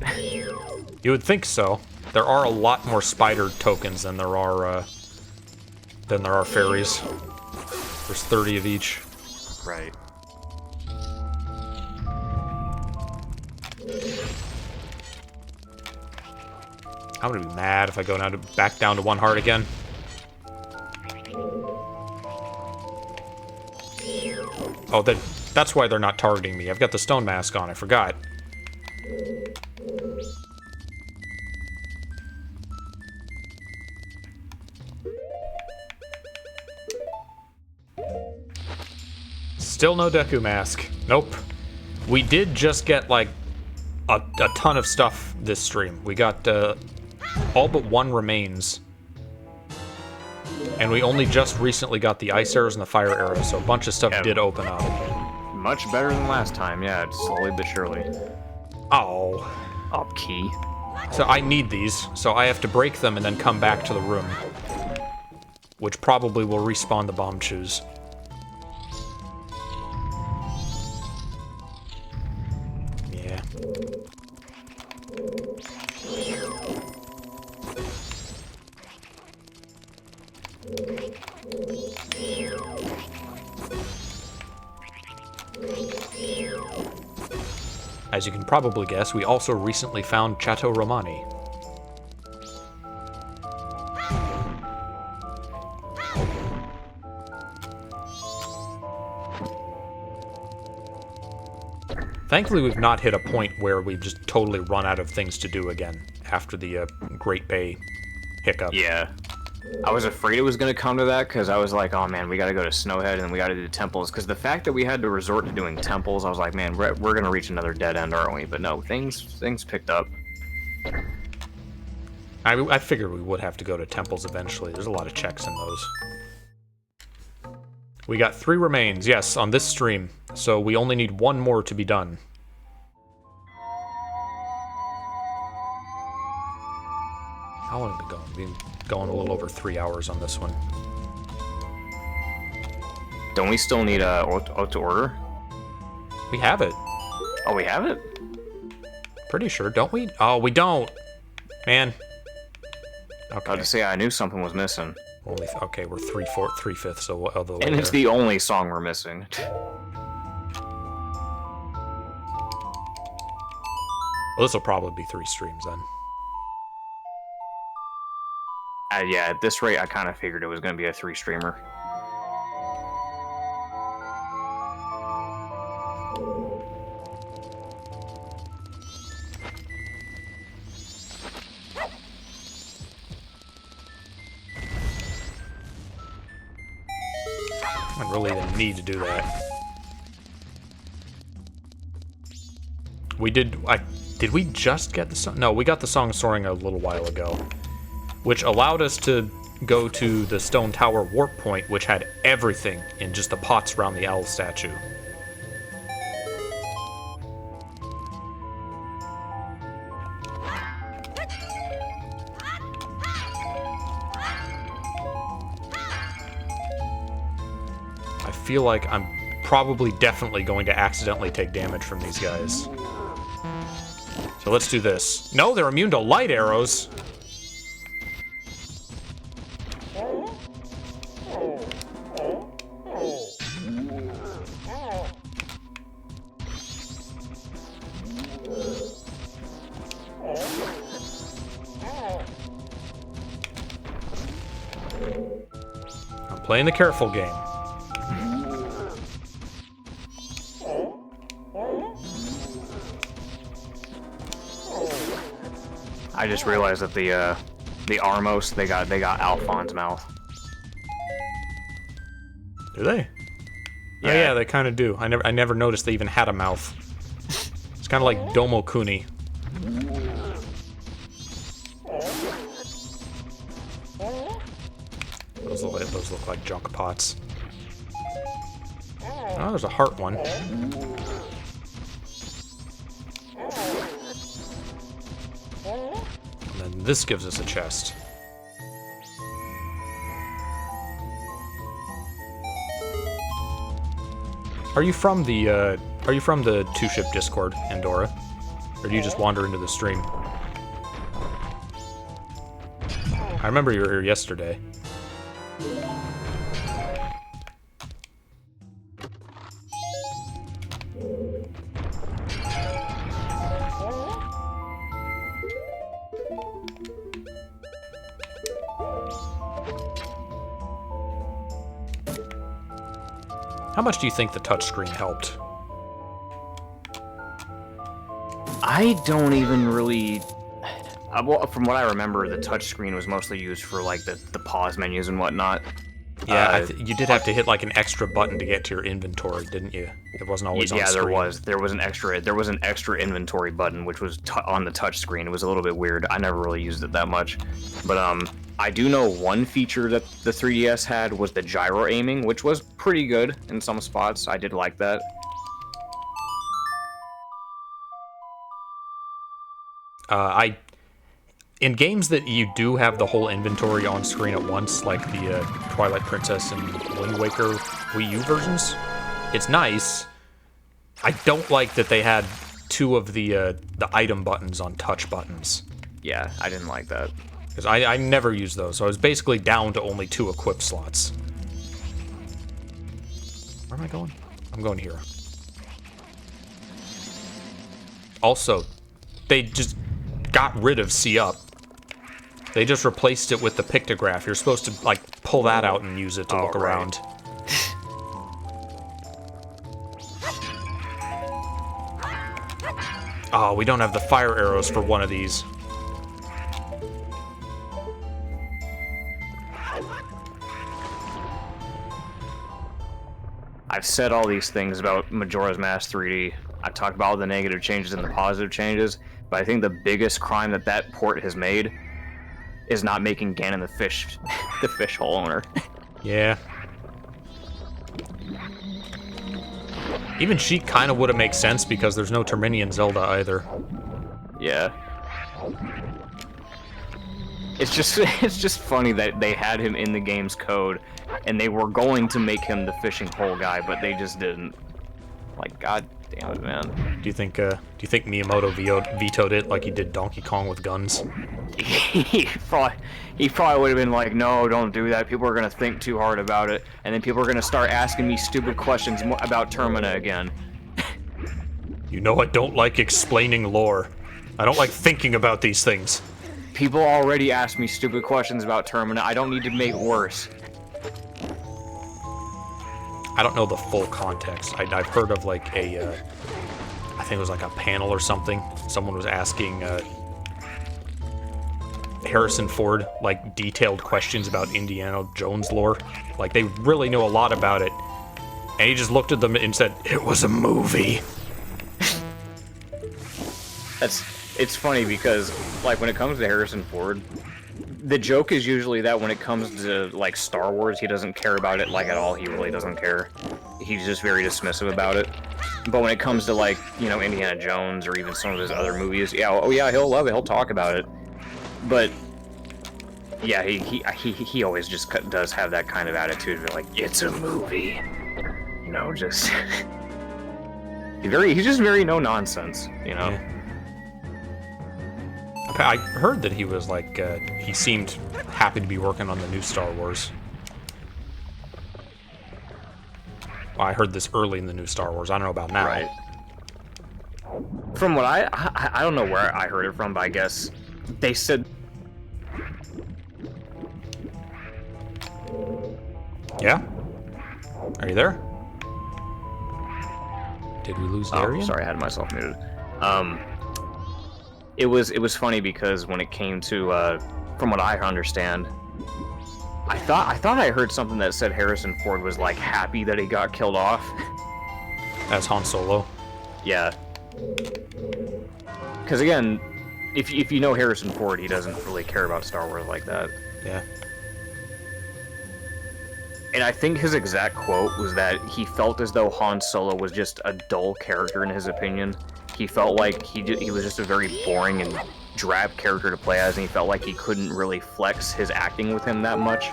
You would think so. There are a lot more spider tokens than there are fairies. There's 30 of each. Right. I'm gonna be mad if I go back down to 1 heart again. Oh, that's why they're not targeting me. I've got the stone mask on, I forgot. Still no Deku mask. Nope. We did just get, like, a ton of stuff this stream. We got, all but 1 remains. And we only just recently got the ice arrows and the fire arrows, so a bunch of stuff did open up. Much better than last time, yeah, slowly but surely. Oh. Up key. So I need these, so I have to break them and then come back to the room. Which probably will respawn the bomb shoes. Yeah. As you can probably guess, we also recently found Chateau Romani. Thankfully, we've not hit a point where we've just totally run out of things to do again after the Great Bay hiccup. Yeah. I was afraid it was going to come to that, because I was like, oh man, we got to go to Snowhead, and then we got to do temples, because the fact that we had to resort to doing temples, I was like, man, we're going to reach another dead end, aren't we? But no, things picked up. I figured we would have to go to temples eventually. There's a lot of checks in those. We got 3 remains, yes, on this stream, so we only need 1 more to be done. How long have we been going? We've been going a little over 3 hours on this one. Don't we still need out to order? We have it. Oh, we have it? Pretty sure, don't we? Oh, we don't. Man. Okay. I was to say, I knew something was missing. Okay, we're 3/5 of the way. And it's the only song we're missing. Well, this will probably be 3 streams then. Yeah, at this rate, I kind of figured it was going to be a 3-streamer. I really didn't need to do that. We did... Did we just get the song? No, we got the song Soaring a little while ago. Which allowed us to go to the Stone Tower Warp Point, which had everything in just the pots around the owl statue. I feel like I'm probably definitely going to accidentally take damage from these guys. So let's do this. No, they're immune to light arrows. I'm playing the careful game. I just realized that the Armos they got Alphon's mouth. Do they? Yeah. Oh, yeah, they kind of do. I never noticed they even had a mouth. It's kind of like Domo Kuni. Those look like junk pots. Oh, there's a heart one. And then this gives us a chest. Are you from the two-ship Discord, Andorra? Or do you just wander into the stream? I remember you were here yesterday. How much do you think the touchscreen helped? I don't even really... well, from what I remember, the touchscreen was mostly used for like the pause menus and whatnot. Yeah, you did have to hit like an extra button to get to your inventory, didn't you? It wasn't always on screen. Yeah, there was an extra inventory button which was on the touchscreen. It was a little bit weird. I never really used it that much, but I do know one feature that the 3DS had was the gyro aiming, which was pretty good in some spots. I did like that. In games that you do have the whole inventory on screen at once, like the Twilight Princess and Wind Waker Wii U versions, it's nice. I don't like that they had two of the item buttons on touch buttons. Yeah, I didn't like that. Because I never used those, so I was basically down to only 2 equip slots. Where am I going? I'm going here. Also, they just got rid of See Up. They just replaced it with the pictograph. You're supposed to, like, pull that out and use it to look around. Oh, we don't have the fire arrows for one of these. I've said all these things about Majora's Mask 3D. I've talked about all the negative changes and the positive changes, but I think the biggest crime that port has made is not making Ganon the fish hole owner. Yeah. Even Sheik kind of would have made sense because there's no Terminian Zelda either. Yeah. It's just funny that they had him in the game's code, and they were going to make him the fishing hole guy, but they just didn't. Like, god damn it, man. Do you think Miyamoto vetoed it like he did Donkey Kong with guns? he probably would have been like, no, don't do that. People are gonna think too hard about it, and then people are gonna start asking me stupid questions about Termina again. You know I don't like explaining lore. I don't like thinking about these things. People already ask me stupid questions about Termina. I don't need to make it worse. I don't know the full context. I've heard of like I think it was like a panel or something. Someone was asking Harrison Ford like detailed questions about Indiana Jones lore. Like they really know a lot about it. And he just looked at them and said, "It was a movie." It's funny because like when it comes to Harrison Ford, the joke is usually that when it comes to like Star Wars, he doesn't care about it like at all. He really doesn't care. He's just very dismissive about it. But when it comes to like, you know, Indiana Jones or even some of his other movies, yeah, oh yeah, he'll love it. He'll talk about it. But yeah, he always just does have that kind of attitude of like, it's a movie. you know, just he's just very no nonsense, you know. Yeah. I heard that he was like he seemed happy to be working on the new Star Wars. Well, I heard this early in the new Star Wars. I don't know about now. Right. From what I don't know where I heard it from, but I guess they said. Yeah? Are you there? Did we lose Darian? Oh, sorry, I had myself muted. It was funny because when it came to from what I understand, I thought I heard something that said Harrison Ford was like happy that he got killed off. As Han Solo. Yeah. Because again, if you know Harrison Ford, he doesn't really care about Star Wars like that. Yeah. And I think his exact quote was that he felt as though Han Solo was just a dull character in his opinion. He felt like he was just a very boring and drab character to play as, and he felt like he couldn't really flex his acting with him that much.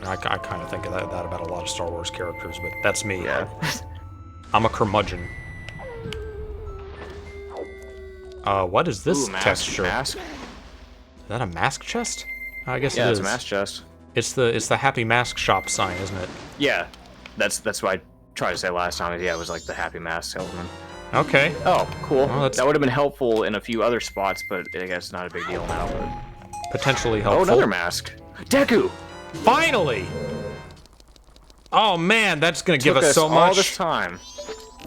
I kind of think of that about a lot of Star Wars characters, but that's me. Yeah. I'm a curmudgeon. What is this texture? Mask? Is that a mask chest? I guess Yeah, it it's is. a mask chest. It's the Happy Mask Shop sign, isn't it? Yeah, that's what I tried to say last time. Yeah, it was like the Happy Mask salesman. Okay. Oh, cool. Well, that would have been helpful in a few other spots, but I guess it's not a big deal now. But... Potentially helpful. Oh, another mask. Deku! Finally! Oh man, that's gonna give us so all much. this time.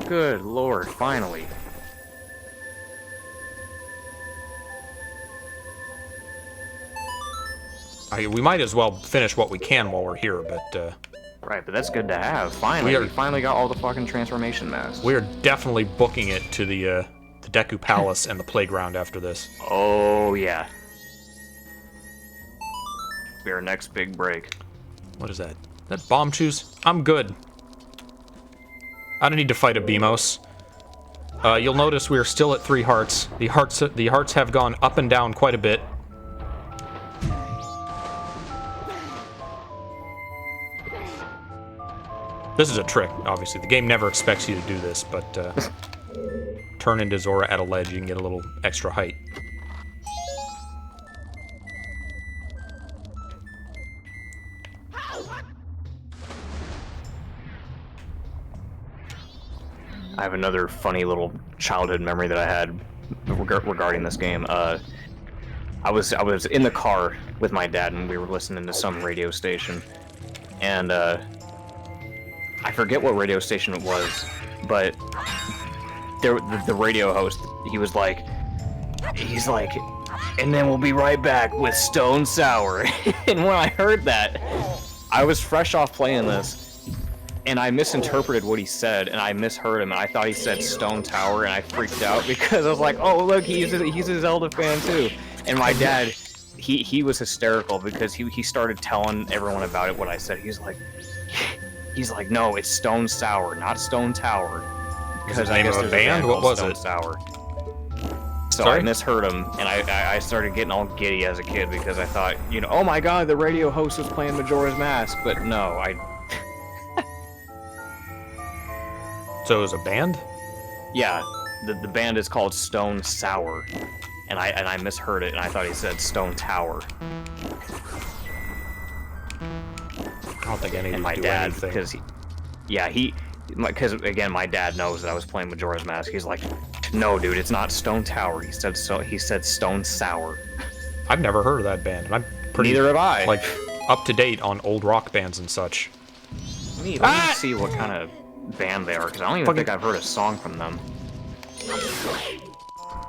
Good lord, finally. We might as well finish what we can while we're here, but Right, but that's good to have. Finally, we finally got all the fucking transformation masks. we are definitely booking it to the Deku Palace and the playground after this. Oh yeah. Be our next big break. What is that? That bomb choose? I'm good. I don't need to fight a Beamos. You'll notice we are still at 3 hearts. The hearts have gone up and down quite a bit. This is a trick, obviously. The game never expects you to do this, but turn into Zora at a ledge, you can get a little extra height. I have another funny little childhood memory that I had regarding this game. I was in the car with my dad, and we were listening to some radio station, and I forget what radio station it was, but the radio host, he's like, and then we'll be right back with Stone Sour. And when I heard that, I was fresh off playing this, and I misinterpreted what he said, and I misheard him, and I thought he said Stone Tower, and I freaked out because I was like, oh look, he's a Zelda fan too. And my dad, he was hysterical because he started telling everyone about it, what I said. He's like, no, it's Stone Sour, not Stone Tower. Because I guess there's a band? What was Stone it? Sour. So Sorry? I misheard him, and I started getting all giddy as a kid because I thought, you know, oh my god, the radio host was playing Majora's Mask, but no, So it was a band? yeah, the band is called Stone Sour, and I misheard it, and I thought he said Stone Tower. I don't think any of And these my do dad, anything. because again, my dad knows that I was playing Majora's Mask. He's like, no, dude, it's not Stone Tower. He said Stone Sour. I've never heard of that band, and I'm pretty Neither have I. like up to date on old rock bands and such. Let me see what kind of band they are, because I don't even think I've heard a song from them.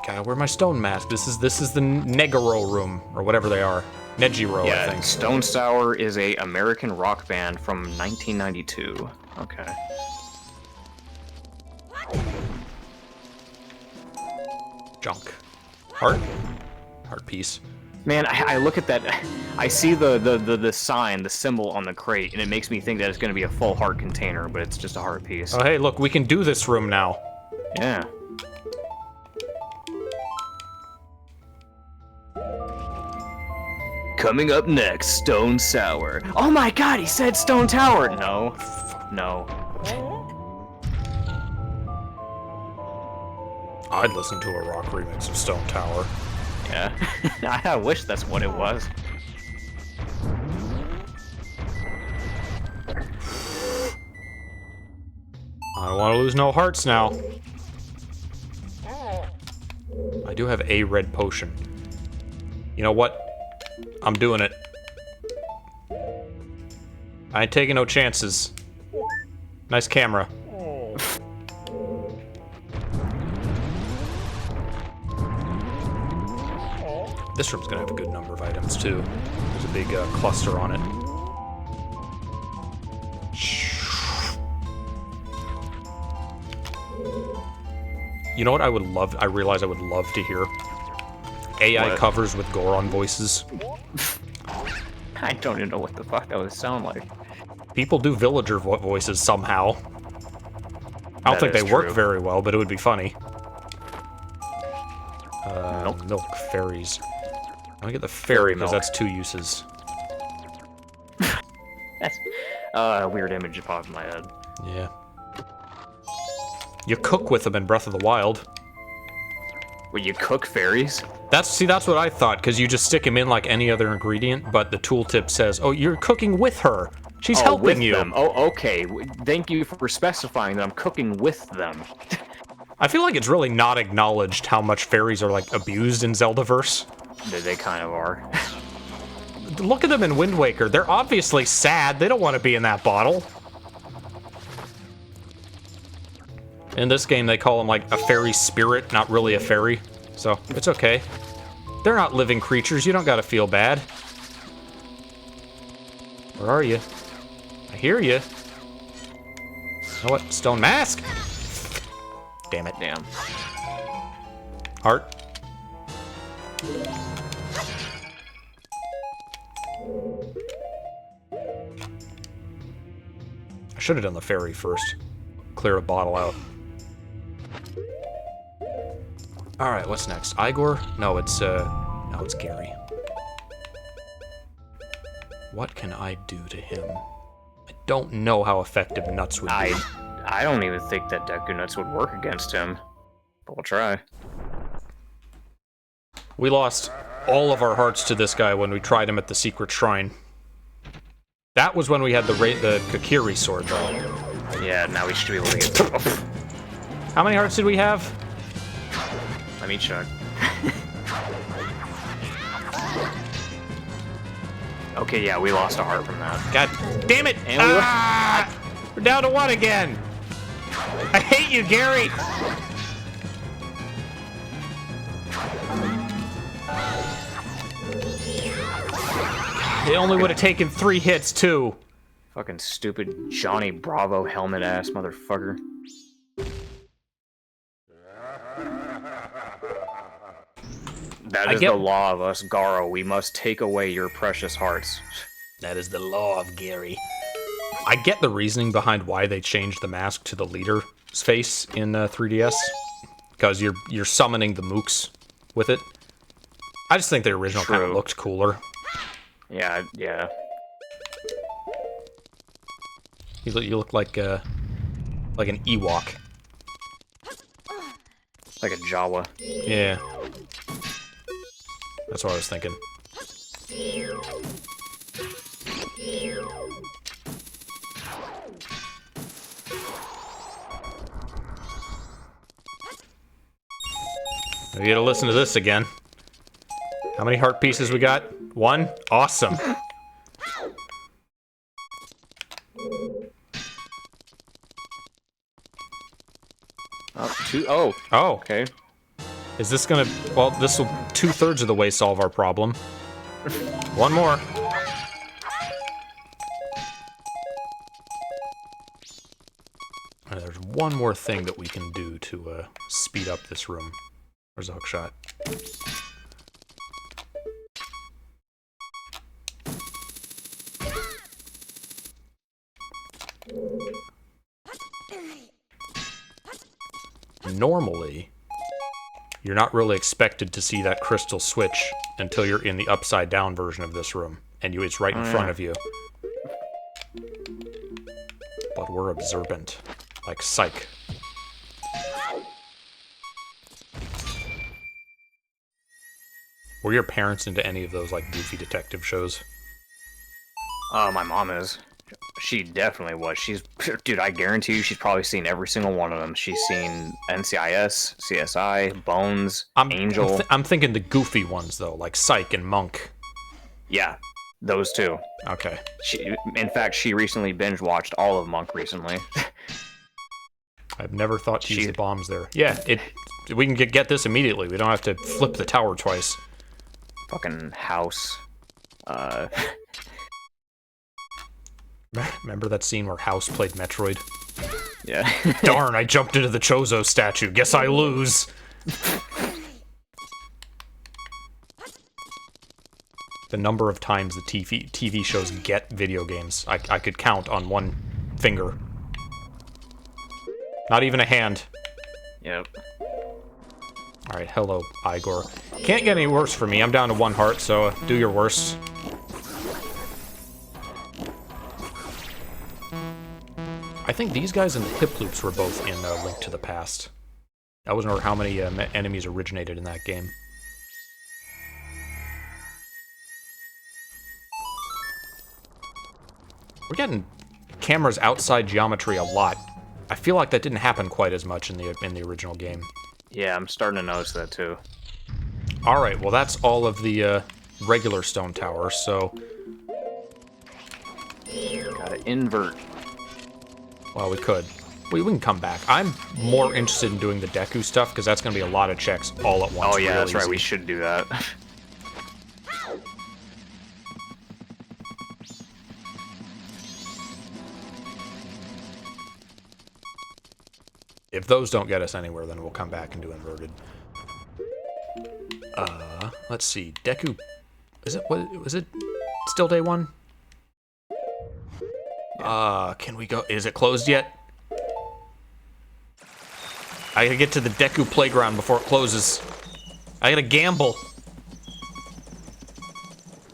Gotta wear my stone mask. This is the Negaro room, or whatever they are. Nejiro, I Yeah, think. Stone Sour is a American rock band from 1992. Okay. Junk. Heart? Heart piece. Man, I look at that, I see the sign, the symbol on the crate, and it makes me think that it's going to be a full heart container, but it's just a heart piece. Oh, hey, look, we can do this room now. Yeah. Coming up next, Stone Sour. Oh my god, he said Stone Tower! No. No. I'd listen to a rock remix of Stone Tower. Yeah. I wish that's what it was. I don't want to lose no hearts now. I do have a red potion. You know what? I'm doing it. I ain't taking no chances. Nice camera. This room's gonna have a good number of items too. There's a big cluster on it. You know what I would love? I realize I would love to hear AI What? covers with Goron voices. I don't even know what the fuck that would sound like. People do villager voices somehow. I don't think they work true. very well, but it would be funny. Milk? Milk fairies. I'm gonna get the fairy because milk. that's 2 uses. That's a weird image that popped in my head. Yeah. You cook with them in Breath of the Wild. Will you cook fairies? That's what I thought, because you just stick them in like any other ingredient, but the tooltip says, oh, you're cooking with her. She's helping with you. them. Oh, okay. Thank you for specifying that I'm cooking with them. I feel like it's really not acknowledged how much fairies are like abused in Zeldaverse. They kind of are. Look at them in Wind Waker. They're obviously sad. They don't want to be in that bottle. In this game, they call them like a fairy spirit, not really a fairy. So, it's okay. They're not living creatures. You don't gotta feel bad. Where are you? I hear you. You know what? Stone mask? Damn it. Damn. Heart. I should have done the fairy first. Clear a bottle out. Alright, what's next? Igor? No, it's Gary. What can I do to him? I don't know how effective nuts would be. I don't even think that Deku Nuts would work against him. But we'll try. We lost all of our hearts to this guy when we tried him at the secret shrine. That was when we had the Kakiri sword, though. Yeah, now we should be able to get... How many hearts did we have? Let me check. Okay, yeah, we lost a heart from that. God damn it! And we We're down to 1 again! I hate you, Gary! It only would have taken 3 hits, too. Fucking stupid Johnny Bravo helmet ass motherfucker. That is the law of us, Garo. We must take away your precious hearts. That is the law of Gary. I get the reasoning behind why they changed the mask to the leader's face in 3DS. Because you're summoning the mooks with it. I just think the original kind of looked cooler. Yeah, yeah. You look like an Ewok. Like a Jawa. Yeah. That's what I was thinking. We gotta listen to this again. How many heart pieces we got? 1? Awesome. Oh, 2. Oh. Oh. Okay. Is this gonna... Well, this will 2/3 of the way solve our problem. 1 more. There's 1 more thing that we can do to speed up this room. Where's the hookshot? Normally, You're not really expected to see that crystal switch until you're in the upside-down version of this room, and it's right in front of you. But we're observant, like Psych. Were your parents into any of those, like, goofy detective shows? My mom is. She definitely was. Dude, I guarantee you she's probably seen every single one of them. She's seen NCIS, CSI, Bones, Angel. I'm thinking the goofy ones, though, like Psych and Monk. Yeah, those two. Okay. In fact, she recently binge-watched all of Monk recently. I've never thought to use the bombs there. Yeah, we can get this immediately. We don't have to flip the tower twice. Fucking House. Remember that scene where House played Metroid? Yeah. Darn, I jumped into the Chozo statue. Guess I lose. The number of times the TV shows get video games, I could count on one finger. Not even a hand. Yep. Alright, hello, Igor. Can't get any worse for me. I'm down to 1 heart, so do your worst. I think these guys and the hip loops were both in Link to the Past. I wasn't sure how many enemies originated in that game. We're getting cameras outside geometry a lot. I feel like that didn't happen quite as much in the original game. Yeah, I'm starting to notice that too. Alright, well that's all of the regular stone towers, so... Gotta invert. Well, we could. We can come back. I'm more interested in doing the Deku stuff, because that's going to be a lot of checks all at once. Oh yeah, that's easy. right, we should do that. If those don't get us anywhere, then we'll come back and do inverted. Let's see. Deku... Was it still day 1? Can we go... Is it closed yet? I gotta get to the Deku playground before it closes. I gotta gamble.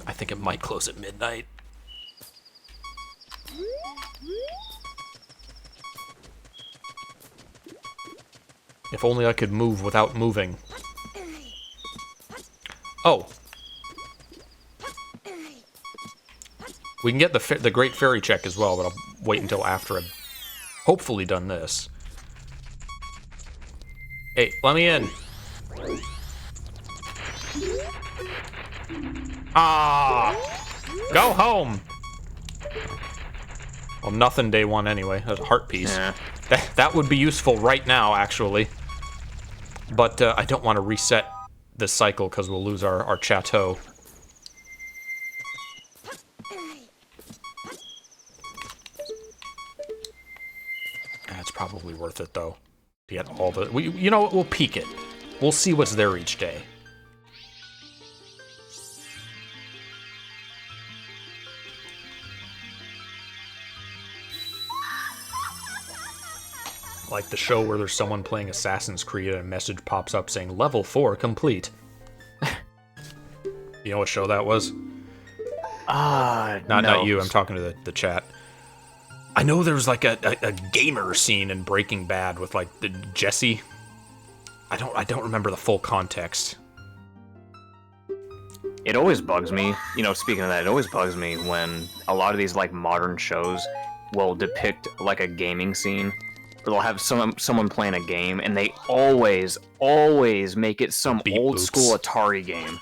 I think it might close at midnight. If only I could move without moving. Oh. We can get the Great Fairy check as well, but I'll wait until after I've hopefully done this. Hey, let me in. Ah! Go home! Well, nothing day 1 anyway. That's a heart piece. Yeah. That would be useful right now, actually. But I don't want to reset this cycle because we'll lose our chateau. That's probably worth it, though. To get all the... you know what? We'll peek it. We'll see what's there each day. Like the show where there's someone playing Assassin's Creed and a message pops up saying, Level 4 complete. You know what show that was? Not you, I'm talking to the chat. I know there was like a gamer scene in Breaking Bad with like Jesse. I don't remember the full context. It always bugs me, you know, speaking of that, it always bugs me when a lot of these like modern shows will depict like a gaming scene. Or they'll have someone playing a game, and they always make it some old school Atari game.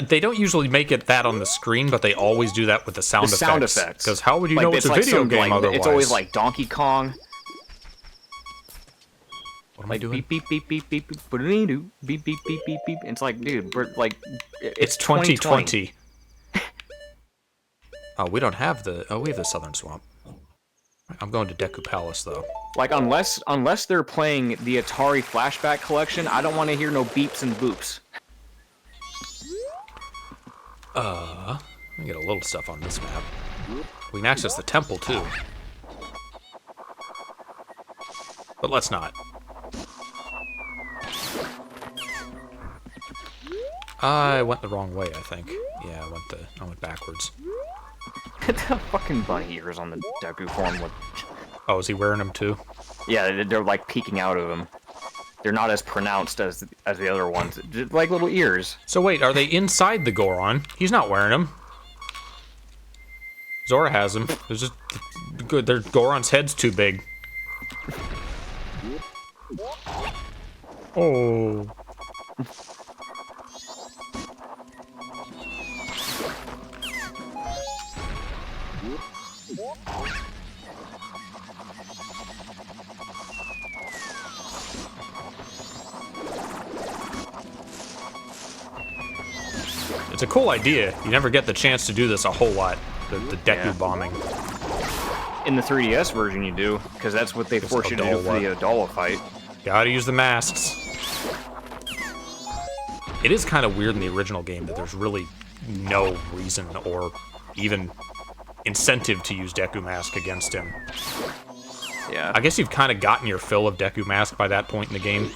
They don't usually make it that on the screen, but they always do that with the sound effects. Sound effects. Because how would you know it's a video game otherwise? It's always like Donkey Kong. What am I doing? Beep beep beep beep beep beep beep beep beep beep beep. It's like, dude, we're like, it's 2020. Oh, we don't have the. Oh, we have the Southern Swamp. I'm going to Deku Palace though. Like unless they're playing the Atari Flashback Collection, I don't want to hear no beeps and boops. Let me get a little stuff on this map. We can access the temple too. But let's not. I went the wrong way, I think. Yeah, I went backwards. The fucking bunny ears on the Deku form look... Oh, is he wearing them too? Yeah, they're like peeking out of him. They're not as pronounced as the other ones. Just like little ears. So wait, are they inside the Goron? He's not wearing them. Zora has them. There's just good. Their Goron's head's too big. Oh. It's a cool idea. You never get the chance to do this a whole lot. The Deku bombing. In the 3DS version, you do, because that's what they force you to do for the Odala fight. Gotta use the masks. It is kind of weird in the original game that there's really no reason or even incentive to use Deku Mask against him. Yeah. I guess you've kind of gotten your fill of Deku Mask by that point in the game.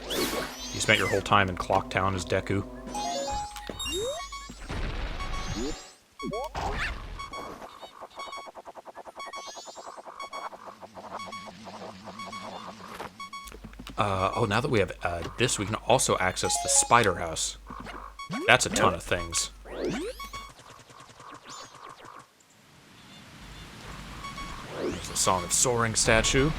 You spent your whole time in Clock Town as Deku. Oh, now that we have this, we can also access the Spider House. That's a ton of things. There's the Song of Soaring statue.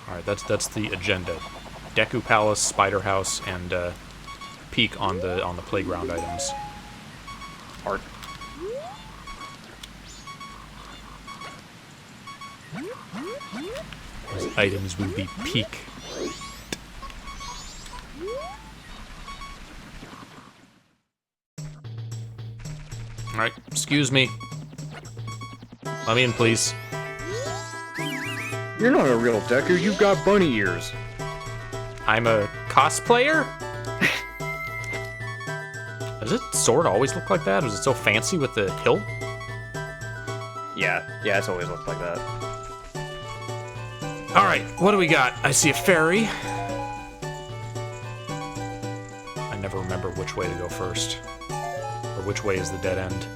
Alright, that's the agenda. Deku Palace, Spider House, and peek on the playground items. Art. Those items would be peak. Alright, excuse me. Let me in, please. You're not a real Deku, you've got bunny ears. I'm a cosplayer? Does its sword always look like that? Was it so fancy with the hilt? Yeah, it's always looked like that. Alright, what do we got? I see a ferry. I never remember which way to go first. Or which way is the dead end.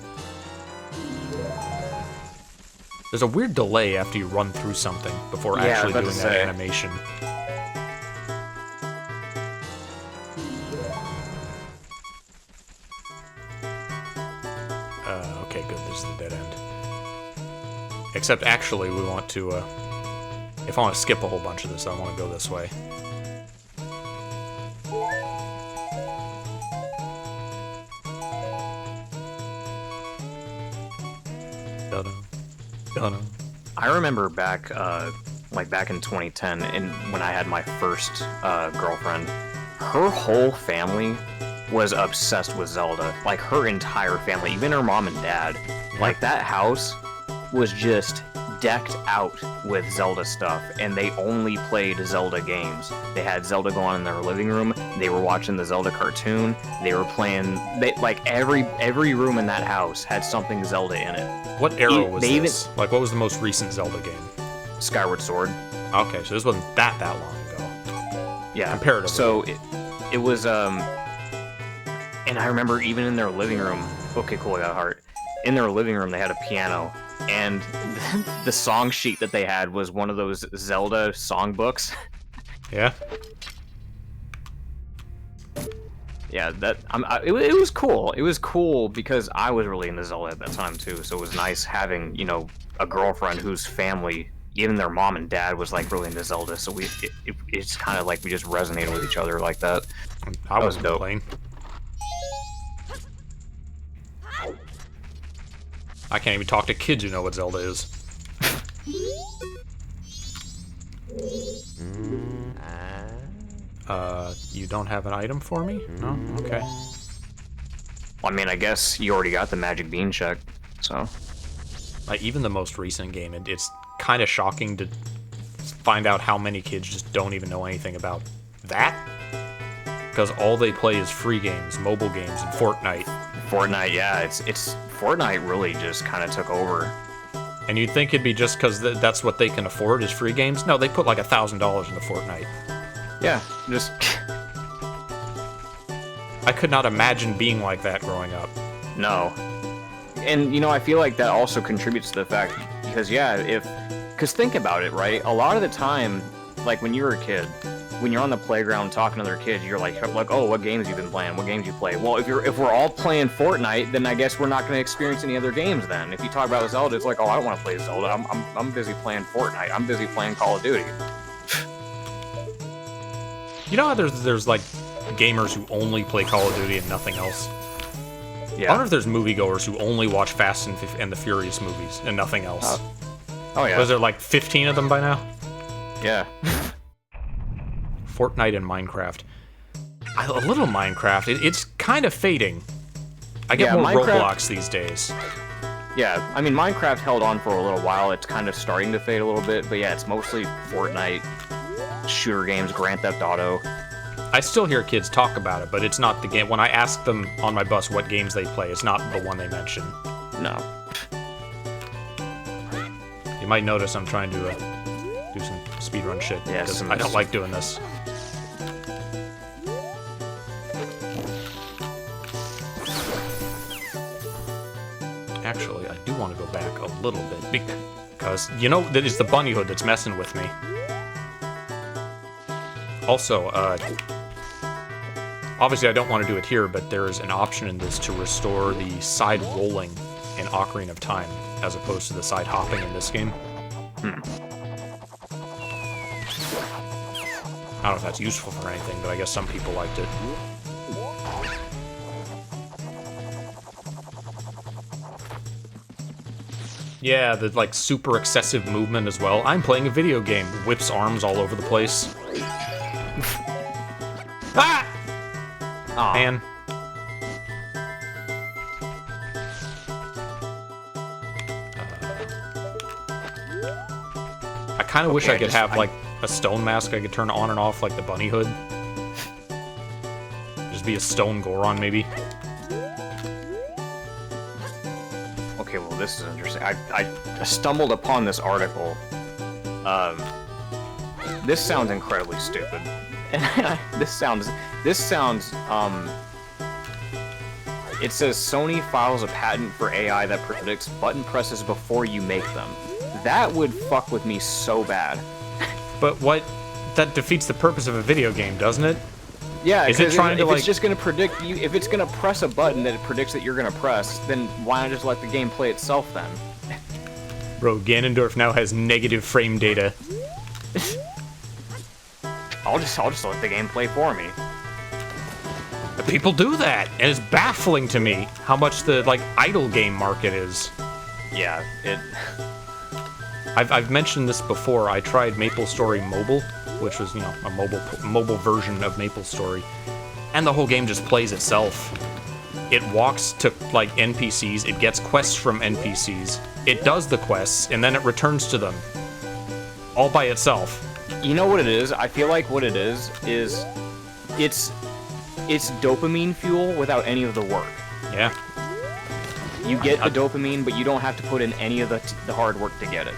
There's a weird delay after you run through something before actually doing that animation. Okay, good, this is the dead end. Except actually we want to, if I want to skip a whole bunch of this, I want to go this way. I remember back, back in 2010, when I had my first girlfriend, her whole family was obsessed with Zelda. Like, her entire family, even her mom and dad. Like, that house was just decked out with Zelda stuff, and they only played Zelda games. They had Zelda go on in their living room, they were watching the Zelda cartoon, they were playing... every room in that house had something Zelda in it. What era was this? Like, what was the most recent Zelda game? Skyward Sword. Okay, so this wasn't that long ago. Yeah. Comparatively. So, it was, and I remember even in their living room... Okay, cool, I got a heart. In their living room, they had a piano, and the song sheet that they had was one of those Zelda songbooks. Yeah. Yeah, it was cool. It was cool because I was really into Zelda at that time too. So it was nice having, you know, a girlfriend whose family, even their mom and dad, was like really into Zelda. So it's kind of like we just resonated with each other like that. I was dope. I can't even talk to kids who know what Zelda is. You don't have an item for me? No? Okay. Well, I mean, I guess you already got the Magic Bean check, so... Like, even the most recent game, it's kind of shocking to find out how many kids just don't even know anything about that. Because all they play is free games, mobile games, and Fortnite. Fortnite, yeah, it's Fortnite really just kind of took over. And you'd think it'd be just because that's what they can afford is free games? No, they put like $1,000 into Fortnite. Yeah, just... I could not imagine being like that growing up. No. And, you know, I feel like that also contributes to the fact, because, yeah, because think about it, right? A lot of the time, like, when you were a kid, when you're on the playground talking to other kids, you're like, oh, what games you been playing? What games you play? Well, if we're all playing Fortnite, then I guess we're not going to experience any other games then. If you talk about Zelda, it's like, oh, I don't want to play Zelda. I'm busy playing Fortnite. I'm busy playing Call of Duty. You know how there's like gamers who only play Call of Duty and nothing else? Yeah. I wonder if there's moviegoers who only watch Fast and the Furious movies and nothing else. Oh yeah. Was there like 15 of them by now? Yeah. Fortnite and Minecraft. A little Minecraft. It's kind of fading. I get more Roblox these days. Yeah, I mean, Minecraft held on for a little while. It's kind of starting to fade a little bit, but yeah, it's mostly Fortnite, shooter games, Grand Theft Auto. I still hear kids talk about it, but it's not the game. When I ask them on my bus what games they play, it's not the one they mention. No. You might notice I'm trying to do some speedrun shit, because I don't like doing this. Actually, I do want to go back a little bit, because, you know, that is the bunny hood that's messing with me. Also, obviously I don't want to do it here, but there is an option in this to restore the side rolling in Ocarina of Time, as opposed to the side hopping in this game. I don't know if that's useful for anything, but I guess some people liked it. Yeah, the, like, super excessive movement as well. I'm playing a video game. Whips arms all over the place. Ah! Aw. Man. I kind of wish I could have, like, a stone mask I could turn on and off, like the bunny hood. Just be a stone Goron, maybe. Okay, well, this is interesting. I stumbled upon this article. This sounds incredibly stupid. And this sounds, it says Sony files a patent for AI that predicts button presses before you make them. That would fuck with me so bad. But that defeats the purpose of a video game, doesn't it? Yeah, is it trying to, if like... it's just gonna predict you, if it's gonna press a button that it predicts that you're gonna press, then why not just let the game play itself then? Bro, Ganondorf now has negative frame data. I'll just let the game play for me. People do that, and it's baffling to me how much the, like, idle game market is. Yeah, I've mentioned this before. I tried MapleStory Mobile, which was, you know, a mobile version of MapleStory, and the whole game just plays itself. It walks to, like, NPCs, it gets quests from NPCs, it does the quests, and then it returns to them. All by itself. You know what it is? I feel like what it is it's dopamine fuel without any of the work. Yeah. You get the dopamine, but you don't have to put in any of the hard work to get it.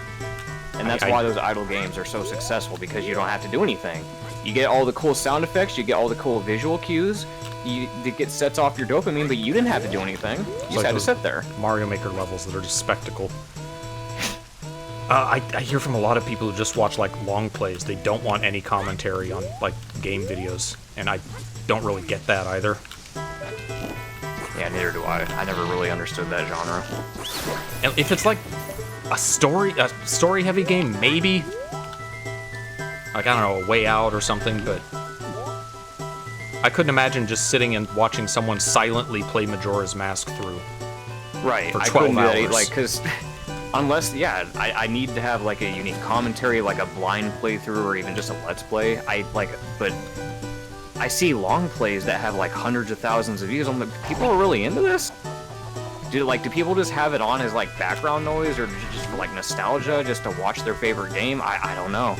And that's why those idle games are so successful, because you don't have to do anything. You get all the cool sound effects, you get all the cool visual cues, it sets off your dopamine, but you didn't have to do anything. You just had to sit there. Mario Maker levels that are just spectacle. I hear from a lot of people who just watch, like, long plays. They don't want any commentary on, like, game videos, and I don't really get that either. Yeah, neither do I. I never really understood that genre. And if it's like a story-heavy game, maybe. Like, I don't know, A Way Out or something, but I couldn't imagine just sitting and watching someone silently play Majora's Mask through. Right, For 12 I couldn't do hours. that, like, because unless, yeah, I need to have, like, a unique commentary, like a blind playthrough, or even just a let's play. But I see long plays that have, like, hundreds of thousands of views. I'm like, people are really into this? Do people just have it on as, like, background noise, or just for, like, nostalgia, just to watch their favorite game? I don't know.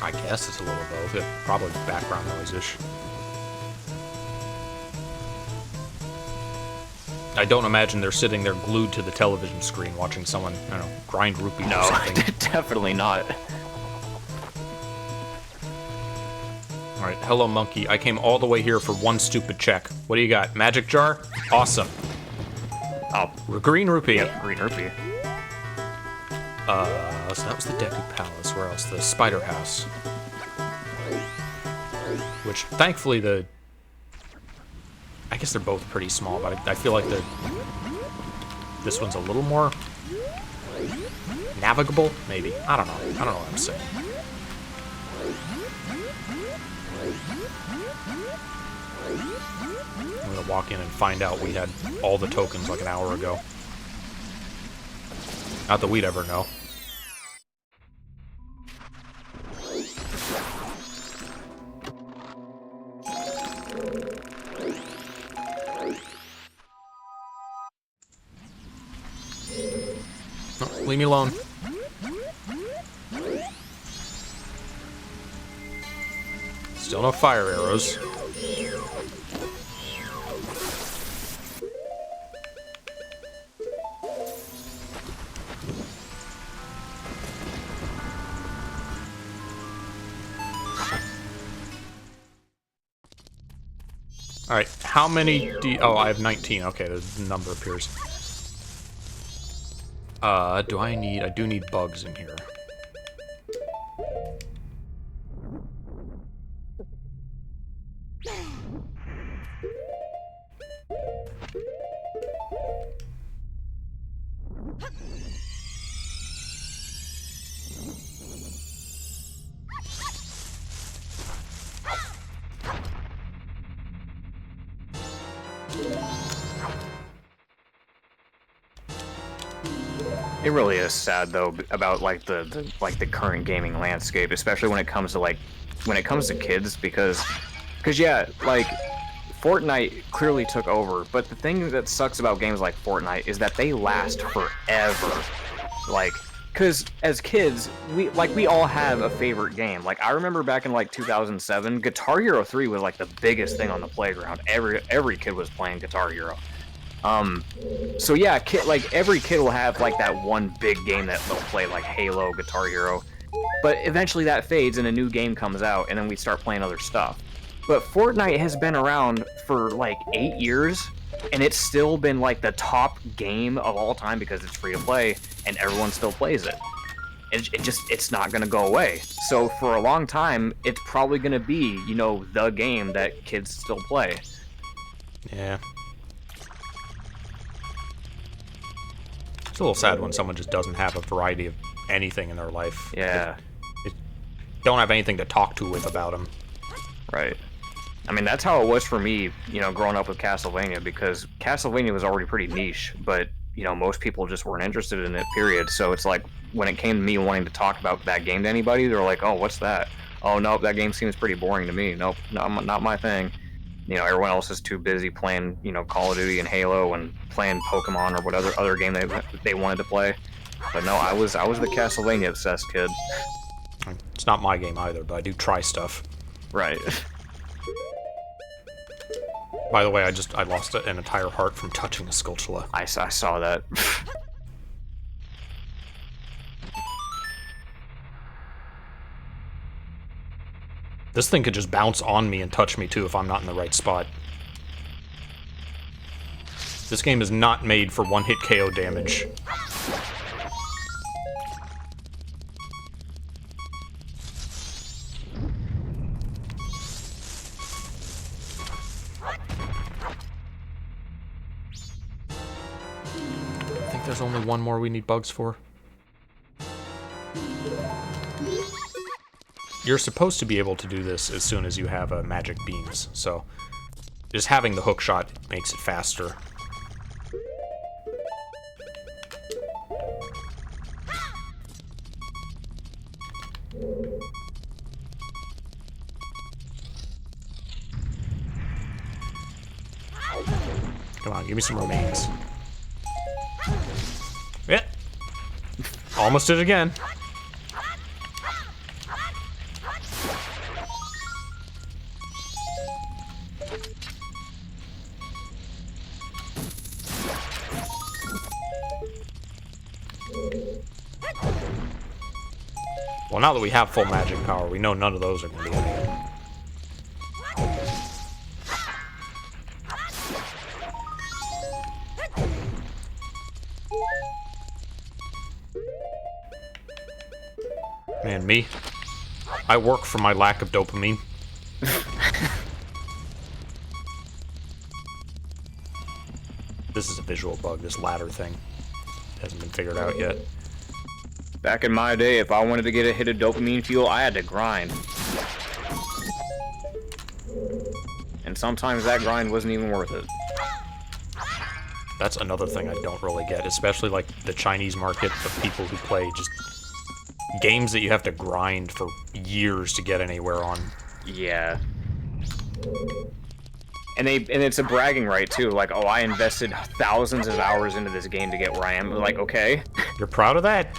I guess it's a little both. Yeah, probably background noise-ish. I don't imagine they're sitting there glued to the television screen watching someone, I don't know, grind rupees or something. No, definitely not. Alright, hello monkey. I came all the way here for one stupid check. What do you got? Magic jar? Awesome. Oh, Green rupee. yeah, green rupee. So that was the Deku Palace. Where else? The Spider House. Which, thankfully, I guess they're both pretty small, but I feel like this one's a little more navigable, maybe. I don't know. I don't know what I'm saying. I'm gonna walk in and find out we had all the tokens like an hour ago. Not that we'd ever know. Oh, leave me alone. Still no fire arrows. Alright, how many oh, I have 19. Okay, the number appears. I do need bugs in here. It really is sad though about like the current gaming landscape, especially when it comes to kids, because yeah, like Fortnite clearly took over, but the thing that sucks about games like Fortnite is that they last forever. Like, cause as kids, we all have a favorite game. Like I remember back in like 2007, Guitar Hero 3 was like the biggest thing on the playground. Every kid was playing Guitar Hero. So yeah, like every kid will have like that one big game that they'll play, like Halo, Guitar Hero, but eventually that fades and a new game comes out and then we start playing other stuff. But Fortnite has been around for like 8 years and it's still been like the top game of all time because it's free to play and everyone still plays it. It's not gonna go away. So for a long time, it's probably gonna be, you know, the game that kids still play. Yeah. It's a little sad when someone just doesn't have a variety of anything in their life. Yeah. They don't have anything to talk to with about them. Right. I mean, that's how it was for me, you know, growing up with Castlevania, because Castlevania was already pretty niche, but, you know, most people just weren't interested in it, period. So it's like, when it came to me wanting to talk about that game to anybody, they're like, oh, what's that? Oh, nope, that game seems pretty boring to me. Nope, no, not my thing. You know, everyone else is too busy playing, you know, Call of Duty and Halo and playing Pokemon or whatever other game they wanted to play. But no, I was the Castlevania obsessed kid. It's not my game either, but I do try stuff. Right. By the way, I lost an entire heart from touching a Skulltula. I saw that. This thing could just bounce on me and touch me too if I'm not in the right spot. This game is not made for one-hit KO damage. I think there's only one more we need bugs for. You're supposed to be able to do this as soon as you have magic beams, so just having the hook shot makes it faster. Come on, give me some remains. Yeah. Almost did it again. Well, now that we have full magic power, we know none of those are going to be any good. Man, me. I work for my lack of dopamine. This is a visual bug, this ladder thing. Hasn't been figured out yet. Back in my day, if I wanted to get a hit of dopamine fuel, I had to grind. And sometimes that grind wasn't even worth it. That's another thing I don't really get, especially like the Chinese market of people who play just games that you have to grind for years to get anywhere on. Yeah. And it's a bragging right too, like, oh, I invested thousands of hours into this game to get where I am. Like, okay. You're proud of that?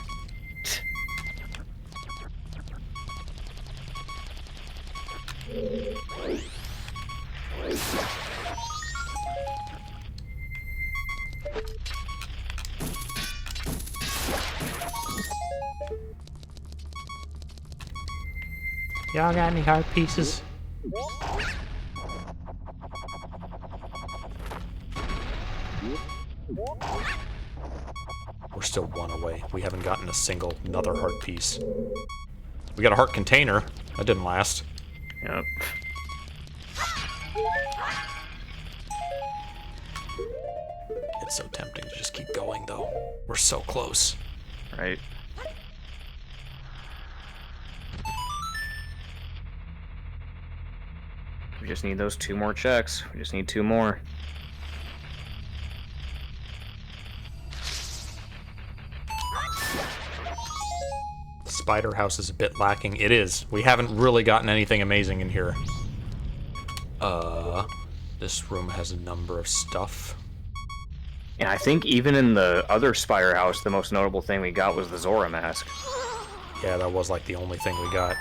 Y'all got any heart pieces? We're still one away. We haven't gotten a single another heart piece. We got a heart container. That didn't last. Yep. It's so tempting to just keep going, though. We're so close. Right. We just need those 2 more checks. We just need 2 more. Spider house is a bit lacking. It is. We haven't really gotten anything amazing in here. This room has a number of stuff. And I think even in the other Spire house, the most notable thing we got was the Zora mask. Yeah, that was like the only thing we got.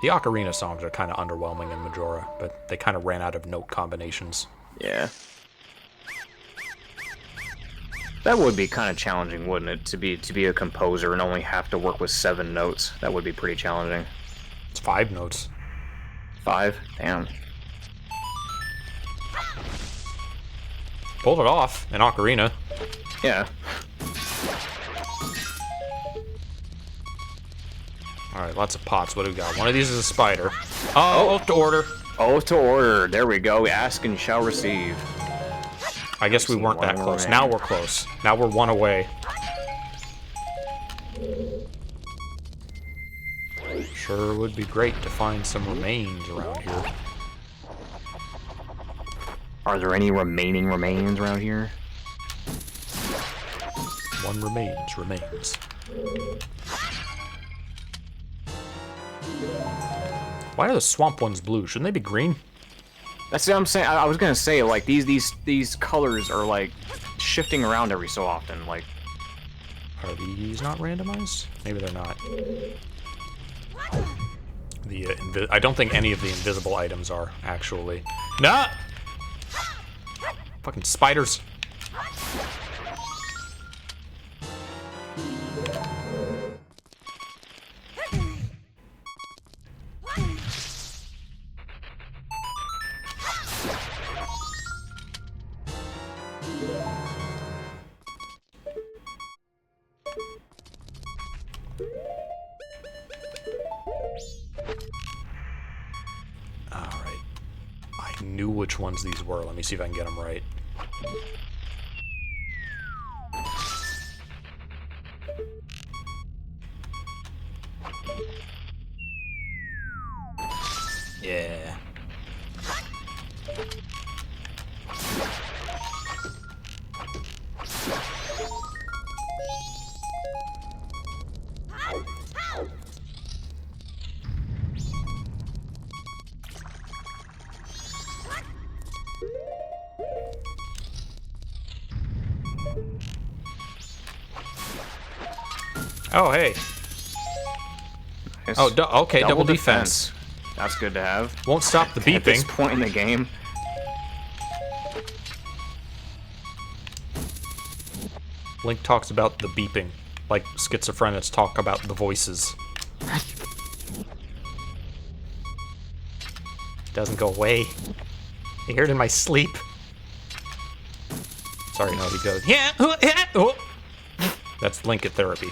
The Ocarina songs are kind of underwhelming in Majora, but they kind of ran out of note combinations. Yeah. That would be kind of challenging, wouldn't it? To be a composer and only have to work with 7 notes. That would be pretty challenging. It's 5 notes. 5? Damn. Pulled it off in Ocarina. Yeah. Alright, lots of pots. What do we got? One of these is a spider. Oh, to order. Oh, to order. There we go. Ask and shall receive. I guess we weren't that close. Now we're close. Now we're 1 away. Sure would be great to find some remains around here. Are there any remaining remains around here? 1 remains. Why are the swamp ones blue? Shouldn't they be green? That's what I'm saying. I was gonna say, like, these colors are like shifting around every so often. Like, are these not randomized? Maybe they're not. I don't think any of the invisible items are actually. Nah. Fucking spiders. Which ones these were. Let me see if I can get them right. Yeah. Oh, hey. Nice. Oh, okay, double defense. That's good to have. Won't stop the beeping. At this point in the game. Link talks about the beeping, like schizophrenics talk about the voices. Doesn't go away. I hear it in my sleep. Sorry, no, he goes, yeah, oh. That's Link at therapy.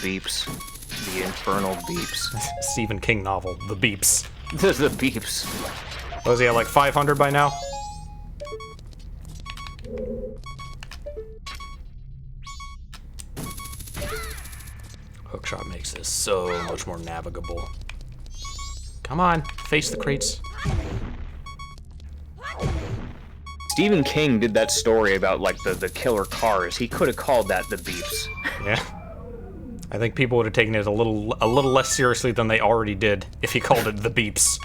beeps. The infernal beeps. Stephen King novel, The Beeps. The beeps. Was he at like 500 by now? Hookshot makes this so much more navigable. Come on, face the crates. Stephen King did that story about like the killer cars. He could have called that the beeps. Yeah. I think people would have taken it a little less seriously than they already did if he called it the beeps.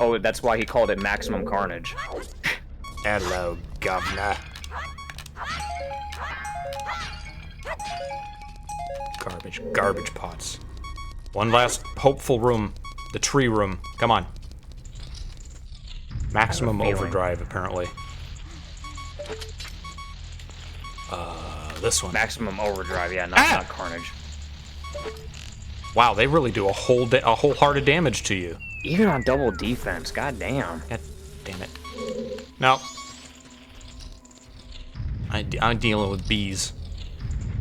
Oh, that's why he called it Maximum Carnage. Hello, governor. Garbage pots. One last hopeful room. The tree room. Come on. Maximum overdrive, apparently. This one. Maximum Overdrive, yeah, not Carnage. Wow, they really do a whole heart of damage to you. Even on double defense, goddamn. God damn it. Now, I'm dealing with bees.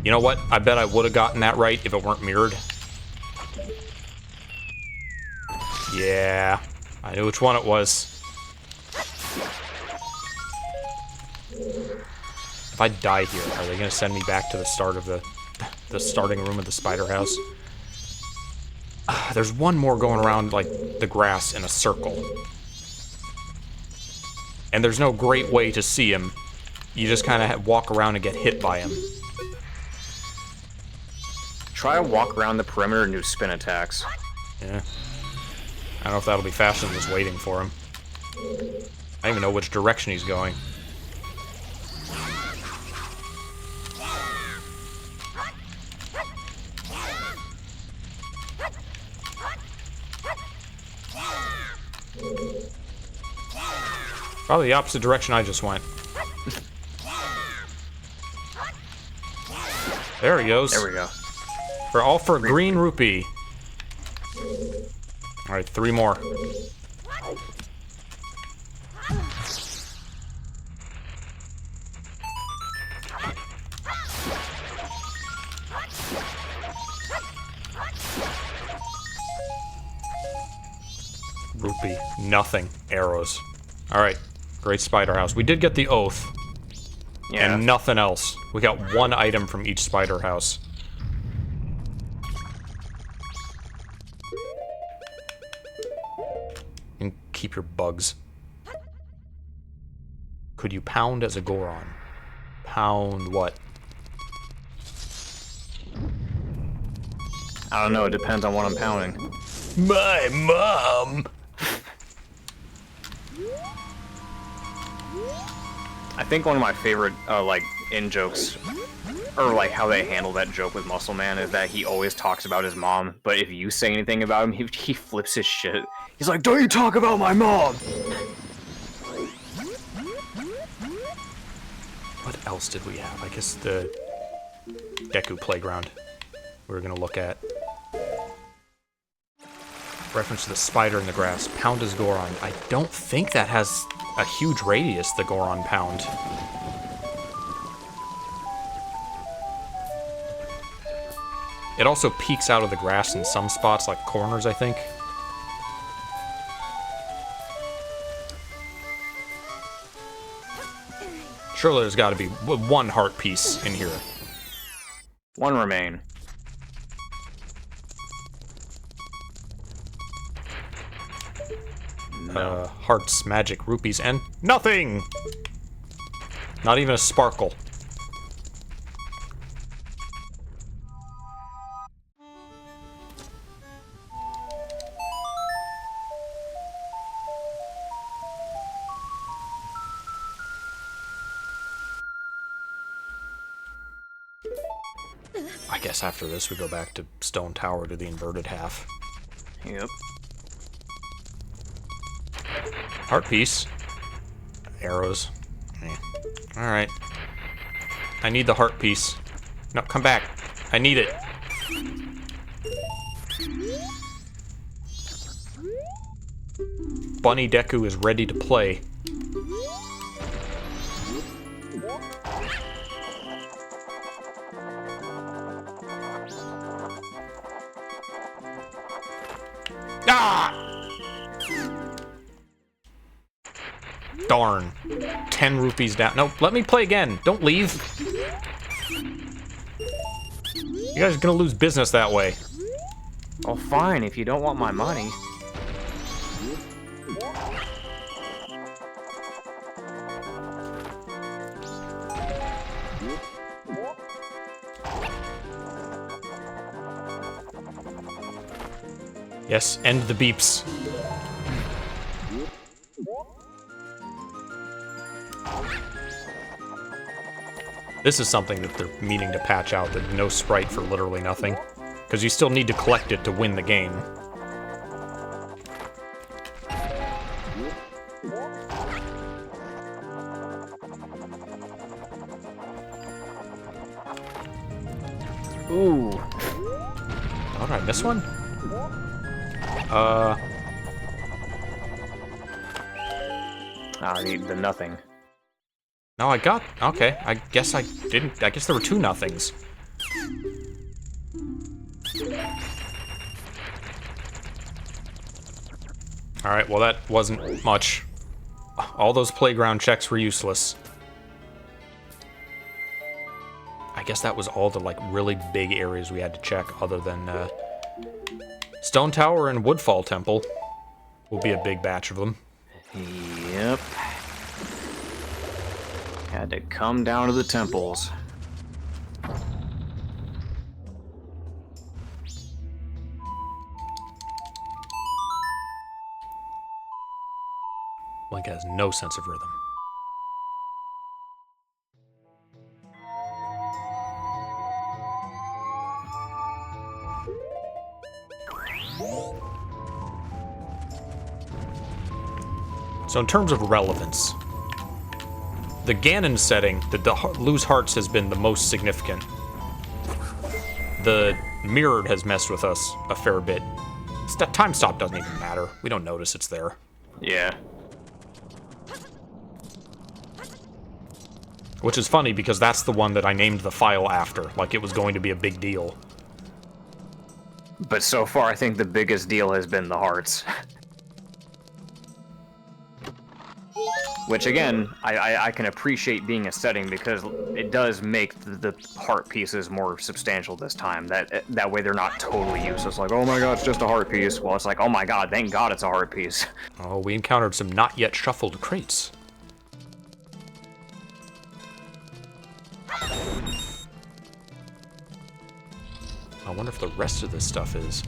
You know what? I bet I would have gotten that right if it weren't mirrored. Yeah, I knew which one it was. If I die here, are they gonna send me back to the start of the starting room of the spider house? There's one more going around like the grass in a circle. And there's no great way to see him. You just kind of walk around and get hit by him. Try to walk around the perimeter and do spin attacks. Yeah. I don't know if that'll be faster than just waiting for him. I don't even know which direction he's going. Probably the opposite direction I just went. There he goes. There we go. For a green rupee. Alright, 3 more. Rupee. Nothing. Arrows. Alright. Great spider house. We did get the oath. Yeah. And nothing else. We got 1 item from each spider house. And keep your bugs. Could you pound as a Goron? Pound what? I don't know, it depends on what I'm pounding. My mom! I think one of my favorite, like, in-jokes, or, like, how they handle that joke with Muscle Man is that he always talks about his mom, but if you say anything about him, he flips his shit. He's like, don't you talk about my mom! What else did we have? I guess the Deku Playground we were gonna look at. Reference to the spider in the grass. Pound as Goron. I don't think that has a huge radius, the Goron Pound. It also peeks out of the grass in some spots, like corners, I think. Surely there's got to be 1 heart piece in here. 1 remain. No. Hearts, magic, rupees, and nothing! Not even a sparkle. I guess after this we go back to Stone Tower to the inverted half. Yep. Heart piece. Arrows. Yeah. Alright. I need the heart piece. No, come back. I need it. Bunny Deku is ready to play. Ah! Darn. 10 rupees down. No, let me play again. Don't leave. You guys are gonna lose business that way. Oh, fine, if you don't want my money. Yes, end the beeps. This is something that they're meaning to patch out, that no sprite for literally nothing. Because you still need to collect it to win the game. Ooh. Oh, did I miss one? The nothing. No, I got... Okay, I guess I didn't... I guess there were 2 nothings. Alright, well that wasn't much. All those playground checks were useless. I guess that was all the, like, really big areas we had to check, other than, Stone Tower and Woodfall Temple. Will be a big batch of them. Yep. Had to come down to the temples. Link has no sense of rhythm. So in terms of relevance, the Ganon setting, the lose hearts has been the most significant. The mirrored has messed with us a fair bit. Time stop doesn't even matter. We don't notice it's there. Yeah. Which is funny because that's the one that I named the file after, like it was going to be a big deal. But so far, I think the biggest deal has been the hearts. Which, again, I can appreciate being a setting because it does make the heart pieces more substantial this time. That way they're not totally useless. Like, oh my god, it's just a heart piece. Well, it's like, oh my god, thank god it's a heart piece. Oh, we encountered some not yet shuffled crates. I wonder if the rest of this stuff is.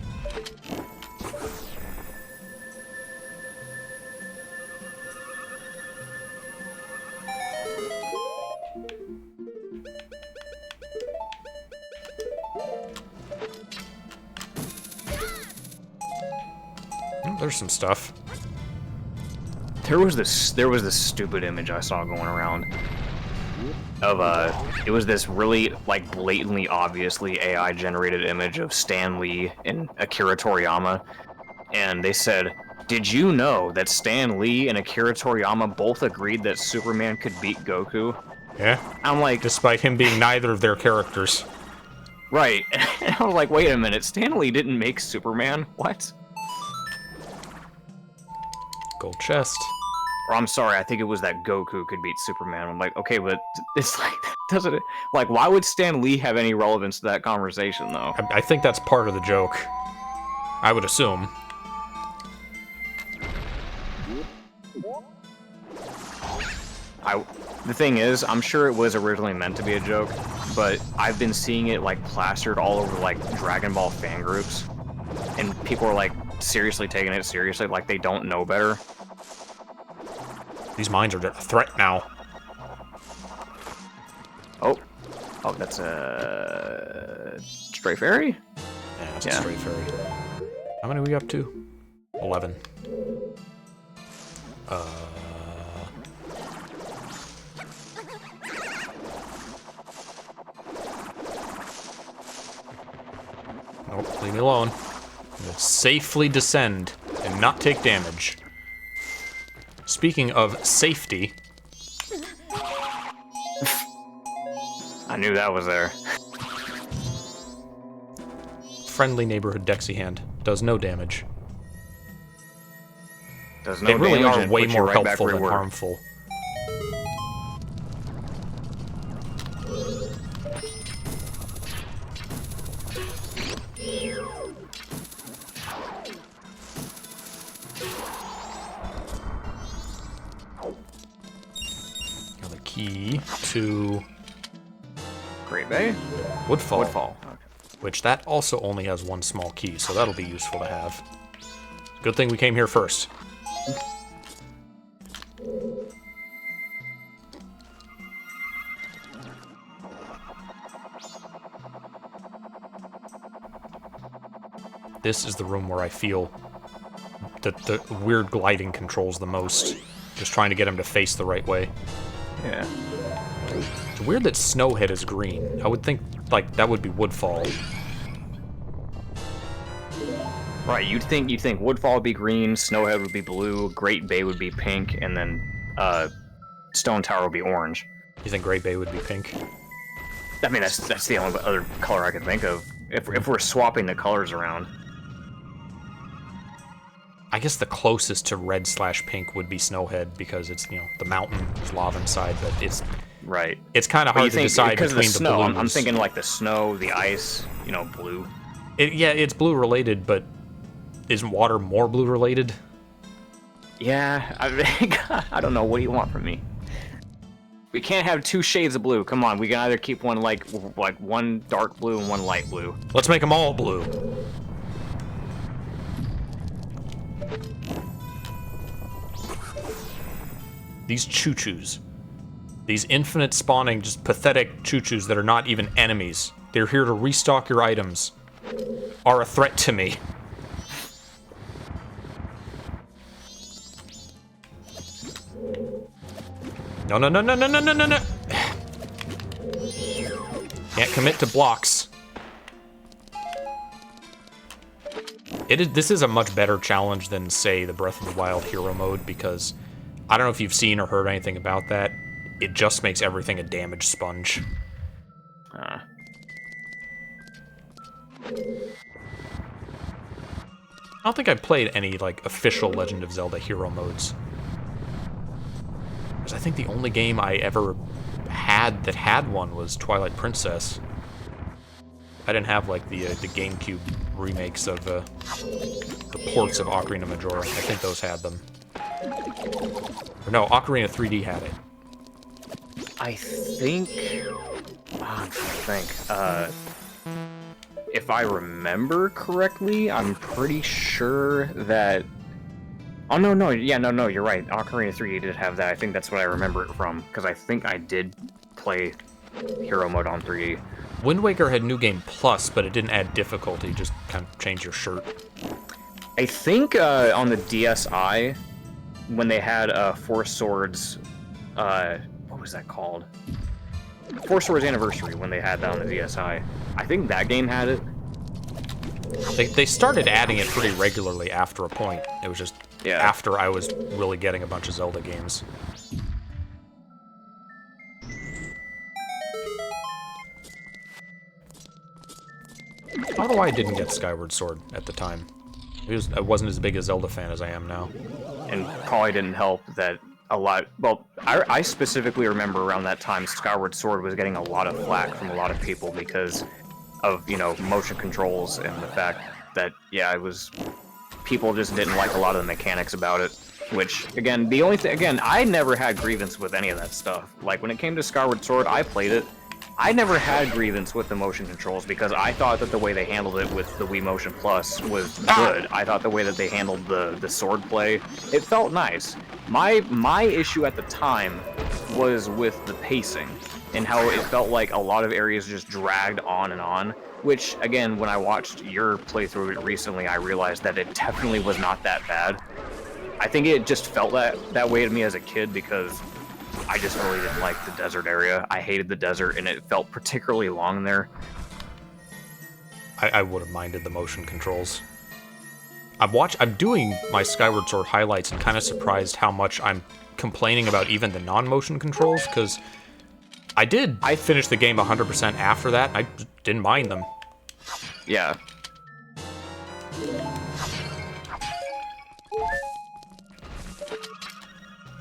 There's some stuff. There was this stupid image I saw going around of it was this really like blatantly obviously AI generated image of Stan Lee and Akira Toriyama, and they said, "Did you know that Stan Lee and Akira Toriyama both agreed that Superman could beat Goku?" Yeah. I'm like, despite him being neither of their characters. Right. And I was like, wait a minute, Stan Lee didn't make Superman? What? Gold chest. Or I'm sorry, I think it was that Goku could beat Superman. I'm like, okay, but it's like, doesn't it? Like, why would Stan Lee have any relevance to that conversation, though? I think that's part of the joke. I would assume. The thing is, I'm sure it was originally meant to be a joke, but I've been seeing it, like, plastered all over, like, Dragon Ball fan groups. And people are, like, seriously taking it seriously, like they don't know better. These mines are a threat now. Oh, that's a stray fairy? Yeah, that's a stray fairy. How many are we up to? 11. Nope, leave me alone. I'm gonna safely descend and not take damage. Speaking of safety... I knew that was there. Friendly neighborhood Dexy hand. Does no damage. Does no They really damage are and way puts you more right back helpful where you than were. harmful. Got the key to Great Bay? Woodfall. Woodfall. Okay. Which that also only has one small key, so that'll be useful to have. Good thing we came here first. This is the room where I feel that the weird gliding controls the most. Just trying to get him to face the right way. Yeah. It's weird that Snowhead is green. I would think, like, that would be Woodfall. Right, you'd think Woodfall would be green, Snowhead would be blue, Great Bay would be pink, and then Stone Tower would be orange. You think Great Bay would be pink? I mean, that's the only other color I can think of. If we're swapping the colors around. I guess the closest to red/pink would be Snowhead because it's, you know, the mountain, there's lava inside, but it's Right. it's kind of hard to decide because between of the snow. the blues. I'm thinking like the snow, the ice, you know, blue. Yeah, it's blue related, but isn't water more blue related? Yeah, I don't know. What do you want from me? We can't have two shades of blue. Come on, we can either keep one like one dark blue and one light blue. Let's make them all blue. These choo-choos. These infinite spawning, just pathetic choo-choos that are not even enemies. They're here to restock your items. Are a threat to me. No, no, no, no, no, no, no, no, no. Can't commit to blocks. This is a much better challenge than, say, the Breath of the Wild hero mode, because I don't know if you've seen or heard anything about that. It just makes everything a damage sponge. I don't think I've played any, like, official Legend of Zelda hero modes. Because I think the only game I ever had that had one was Twilight Princess. I didn't have, like, the GameCube remakes of, the ports of Ocarina of Majora. I think those had them. Or no, Ocarina 3D had it. I think. I'm trying to think. If I remember correctly, I'm pretty sure that. Oh no, you're right. Ocarina 3D did have that. I think that's what I remember it from, because I think I did play hero mode on 3D. Wind Waker had New Game Plus, but it didn't add difficulty, just kind of change your shirt. I think on the DSi, when they had Four Swords, what was that called? Four Swords Anniversary, when they had that on the DSi. I think that game had it. They started adding it pretty regularly after a point. It was just after I was really getting a bunch of Zelda games. I don't know why I didn't get Skyward Sword at the time. I wasn't as big a Zelda fan as I am now. And probably didn't help that a lot. Well, I specifically remember around that time Skyward Sword was getting a lot of flack from a lot of people because of, you know, motion controls and the fact that, yeah, it was... People just didn't like a lot of the mechanics about it. Which, again, the only thing... Again, I never had grievance with any of that stuff. Like, when it came to Skyward Sword, I played it. I never had grievance with the motion controls because I thought that the way they handled it with the Wii Motion Plus was good. I thought the way that they handled the sword play, it felt nice. My issue at the time was with the pacing and how it felt like a lot of areas just dragged on and on, which, again, when I watched your playthrough recently, I realized that it definitely was not that bad. I think it just felt that way to me as a kid because I just really didn't like the desert area. I hated the desert, and it felt particularly long there. I would have minded the motion controls. I'm doing my Skyward Sword highlights and kind of surprised how much I'm complaining about even the non-motion controls, because I finished the game 100% after that. I didn't mind them. Yeah.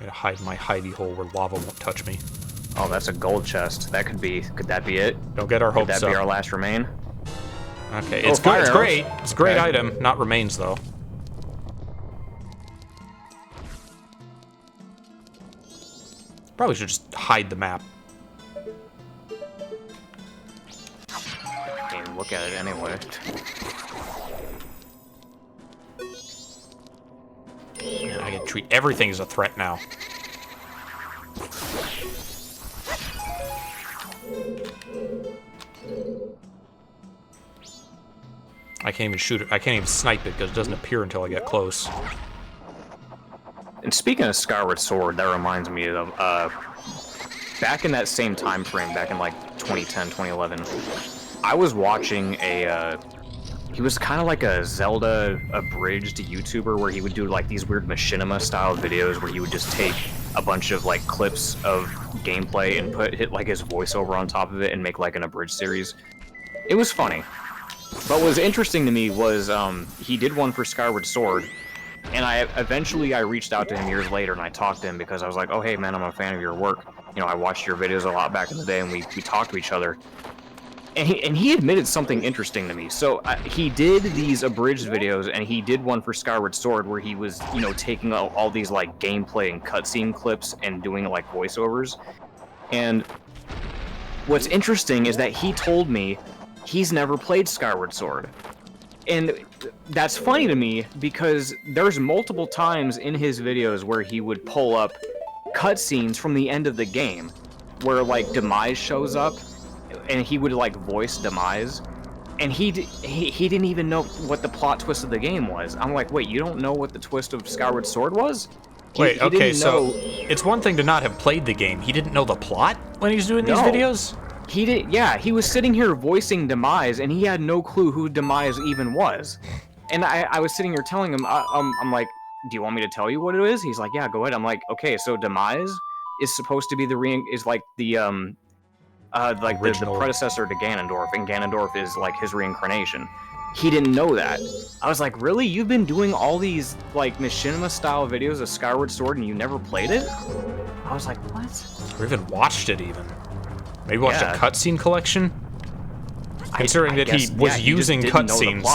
I'm gonna hide my hidey hole where lava won't touch me. Oh, that's a gold chest. That could that be it? Don't get our hopes up. Could that be our last remain? Okay, it's good. It's great. It's a great item. Not remains, though. Probably should just hide the map. Can't even look at it anyway. I can treat everything as a threat now. I can't even shoot it. I can't even snipe it because it doesn't appear until I get close. And speaking of Skyward Sword, that reminds me of back in that same time frame, back in like 2010, 2011, I was watching he was kind of like a Zelda abridged YouTuber where he would do like these weird machinima style videos where he would just take a bunch of like clips of gameplay and hit like his voiceover on top of it and make like an abridged series. It was funny. But what was interesting to me was he did one for Skyward Sword, and I reached out to him years later and I talked to him because I was like, oh hey man, I'm a fan of your work. You know, I watched your videos a lot back in the day and we talked to each other. And he admitted something interesting to me. So he did these abridged videos, and he did one for Skyward Sword where he was, you know, taking all these like gameplay and cutscene clips and doing like voiceovers. And what's interesting is that he told me he's never played Skyward Sword. And that's funny to me because there's multiple times in his videos where he would pull up cutscenes from the end of the game where like Demise shows up and he would like voice Demise, and he didn't even know what the plot twist of the game was. I'm like, wait, you don't know what the twist of Skyward Sword was? Wait, okay, so it's one thing to not have played the game. He didn't know the plot when he was doing these videos? He did, yeah, he was sitting here voicing Demise, and he had no clue who Demise even was. And I was sitting here telling him, I'm like, do you want me to tell you what it is? He's like, yeah, go ahead. I'm like, okay, so Demise is supposed to be the predecessor to Ganondorf, and Ganondorf is like his reincarnation. He didn't know that. I was like, really? You've been doing all these like machinima style videos of Skyward Sword and you never played it? I was like, what? Or even watched it even. Maybe watched a cutscene collection? Considering that he was using cutscenes.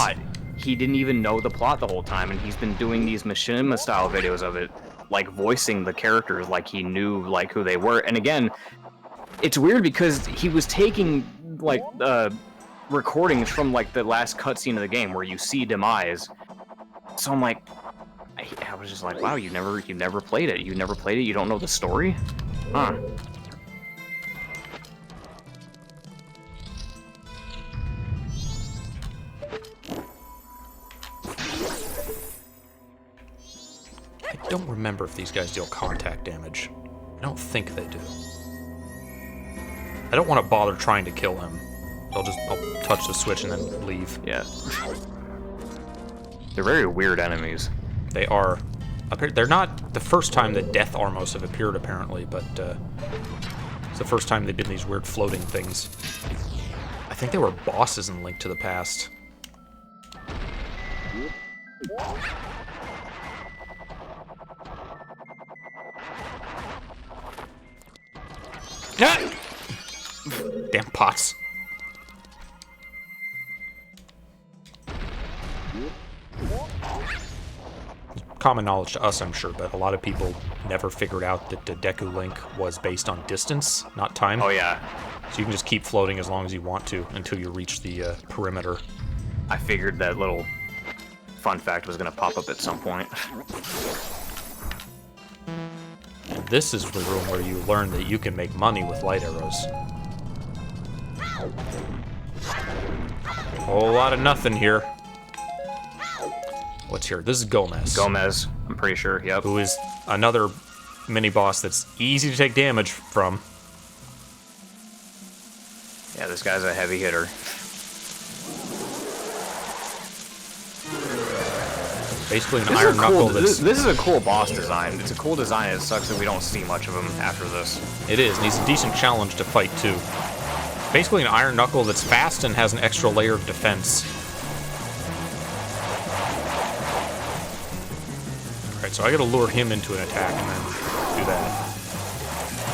He didn't even know the plot the whole time, and he's been doing these machinima style videos of it, like voicing the characters like he knew like who they were. And again, it's weird because he was taking like recordings from like the last cutscene of the game where you see Demise. So I'm like, I was just like, wow, you never played it. You never played it. You don't know the story, huh? I don't remember if these guys deal contact damage. I don't think they do. I don't want to bother trying to kill him. I'll touch the switch and then leave. Yeah. They're very weird enemies. They are. They're not the first time that Death Armos have appeared, apparently, but it's the first time they did these weird floating things. I think they were bosses in Link to the Past. Ah! Damn pots. Common knowledge to us, I'm sure, but a lot of people never figured out that the Deku Link was based on distance, not time. Oh, yeah. So you can just keep floating as long as you want to until you reach the perimeter. I figured that little fun fact was going to pop up at some point. And this is the room where you learn that you can make money with light arrows. Whole lot of nothing here. What's here? This is Gomez. Gomez, I'm pretty sure, yep. Who is another mini-boss that's easy to take damage from. Yeah, this guy's a heavy hitter. Basically an iron knuckle that's... This is a cool boss design. It's a cool design. It sucks that we don't see much of him after this. It is, and he's a decent challenge to fight, too. Basically an iron knuckle that's fast and has an extra layer of defense. Alright, so I gotta lure him into an attack and then do that.